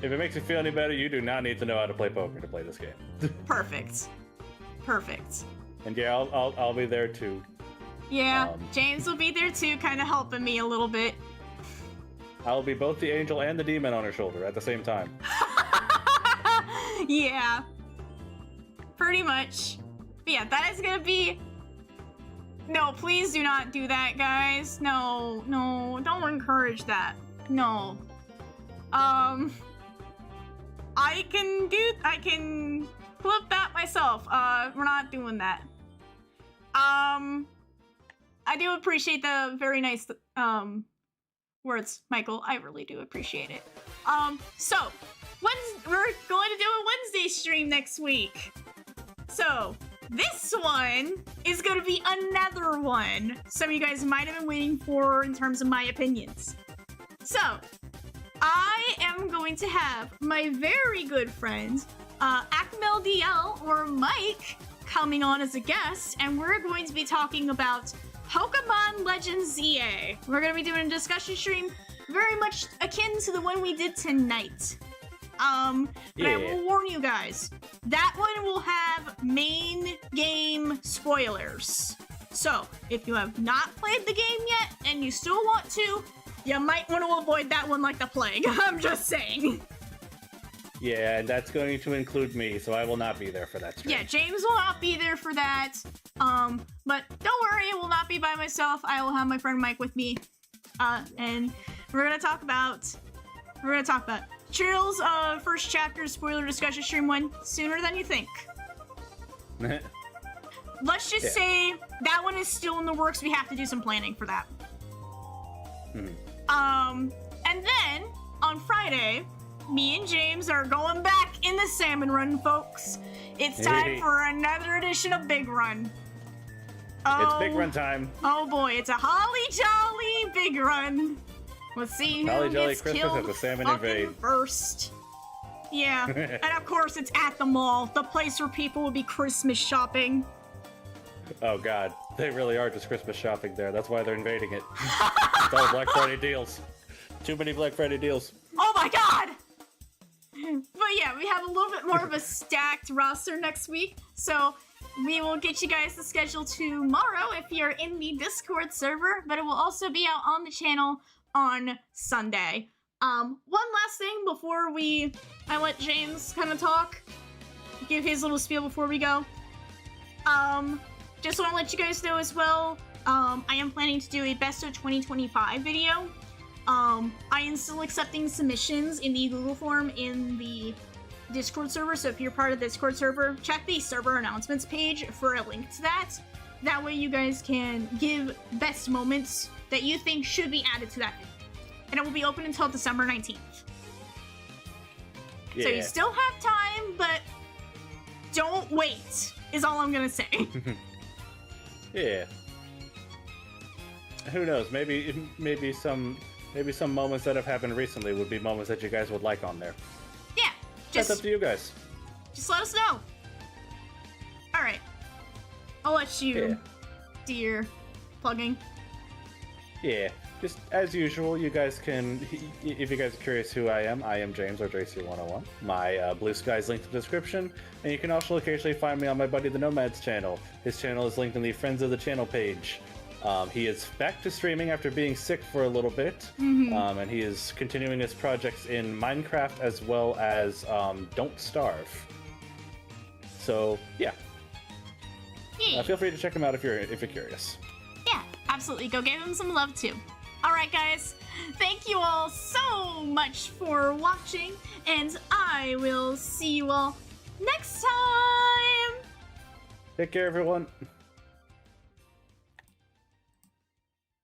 If it makes you feel any better, you do not need to know how to play poker to play this game. Perfect. And yeah, I'll be there too. Yeah, James will be there too, kind of helping me a little bit. I'll be both the angel and the demon on her shoulder at the same time. Yeah. Pretty much. But yeah, that is gonna be... No, please do not do that, guys. No, don't encourage that. No. I can flip that myself. We're not doing that. I do appreciate the very nice, words, Michael. I really do appreciate it. So, we're going to do a Wednesday stream next week. So, this one is going to be another one some of you guys might have been waiting for in terms of my opinions. So, I am going to have my very good friend, Akmel DL, or Mike, coming on as a guest, and we're going to be talking about Pokemon Legends ZA. We're going to be doing a discussion stream very much akin to the one we did tonight. But I will warn you guys, that one will have main game spoilers. So, if you have not played the game yet, and you still want to, you might want to avoid that one like the plague. I'm just saying. Yeah, and that's going to include me, so I will not be there for that stream. Yeah, James will not be there for that. But don't worry, it will not be by myself. I will have my friend Mike with me. And we're gonna talk about Trill's first chapter spoiler discussion stream one sooner than you think. Let's just say that one is still in the works. We have to do some planning for that. And then on Friday, me and James are going back in the Salmon Run, folks. It's time for another edition of Big Run. It's Big Run time. Oh boy, it's a holly jolly Big Run. Let's see who Holly Jolly gets Christmas killed at the Salmon fucking Invade. first. Yeah, and of course it's at the mall, the place where people will be Christmas shopping. Oh god, they really are just Christmas shopping there. That's why they're invading it. It's all Black Friday deals. Too many Black Friday deals. Oh my god! But yeah, we have a little bit more of a stacked roster next week, so we will get you guys the schedule tomorrow if you're in the Discord server, but it will also be out on the channel on Sunday. One last thing before I let James kind of talk, give his little spiel before we go. Just want to let you guys know as well, I am planning to do a best of 2025 video. I am still accepting submissions in the Google form in the Discord server, so if you're part of the Discord server, check the server announcements page for a link to that. That way you guys can give best moments that you think should be added to that video. And it will be open until December 19th. Yeah. So you still have time, but don't wait, is all I'm gonna say. Yeah. Who knows? Maybe some moments that have happened recently would be moments that you guys would like on there. Yeah, That's up to you guys. just let us know. Alright. I'll let you do your plugging. Yeah. Just as usual, you guys can, if you guys are curious who I am James, or JC101. My Blue Sky's linked in the description, and you can also occasionally find me on my buddy the Nomad's channel. His channel is linked in the Friends of the Channel page. He is back to streaming after being sick for a little bit, and he is continuing his projects in Minecraft as well as Don't Starve. So yeah, feel free to check him out if you're curious. Yeah, absolutely. Go give him some love too. Alright guys, thank you all so much for watching, and I will see you all next time! Take care, everyone.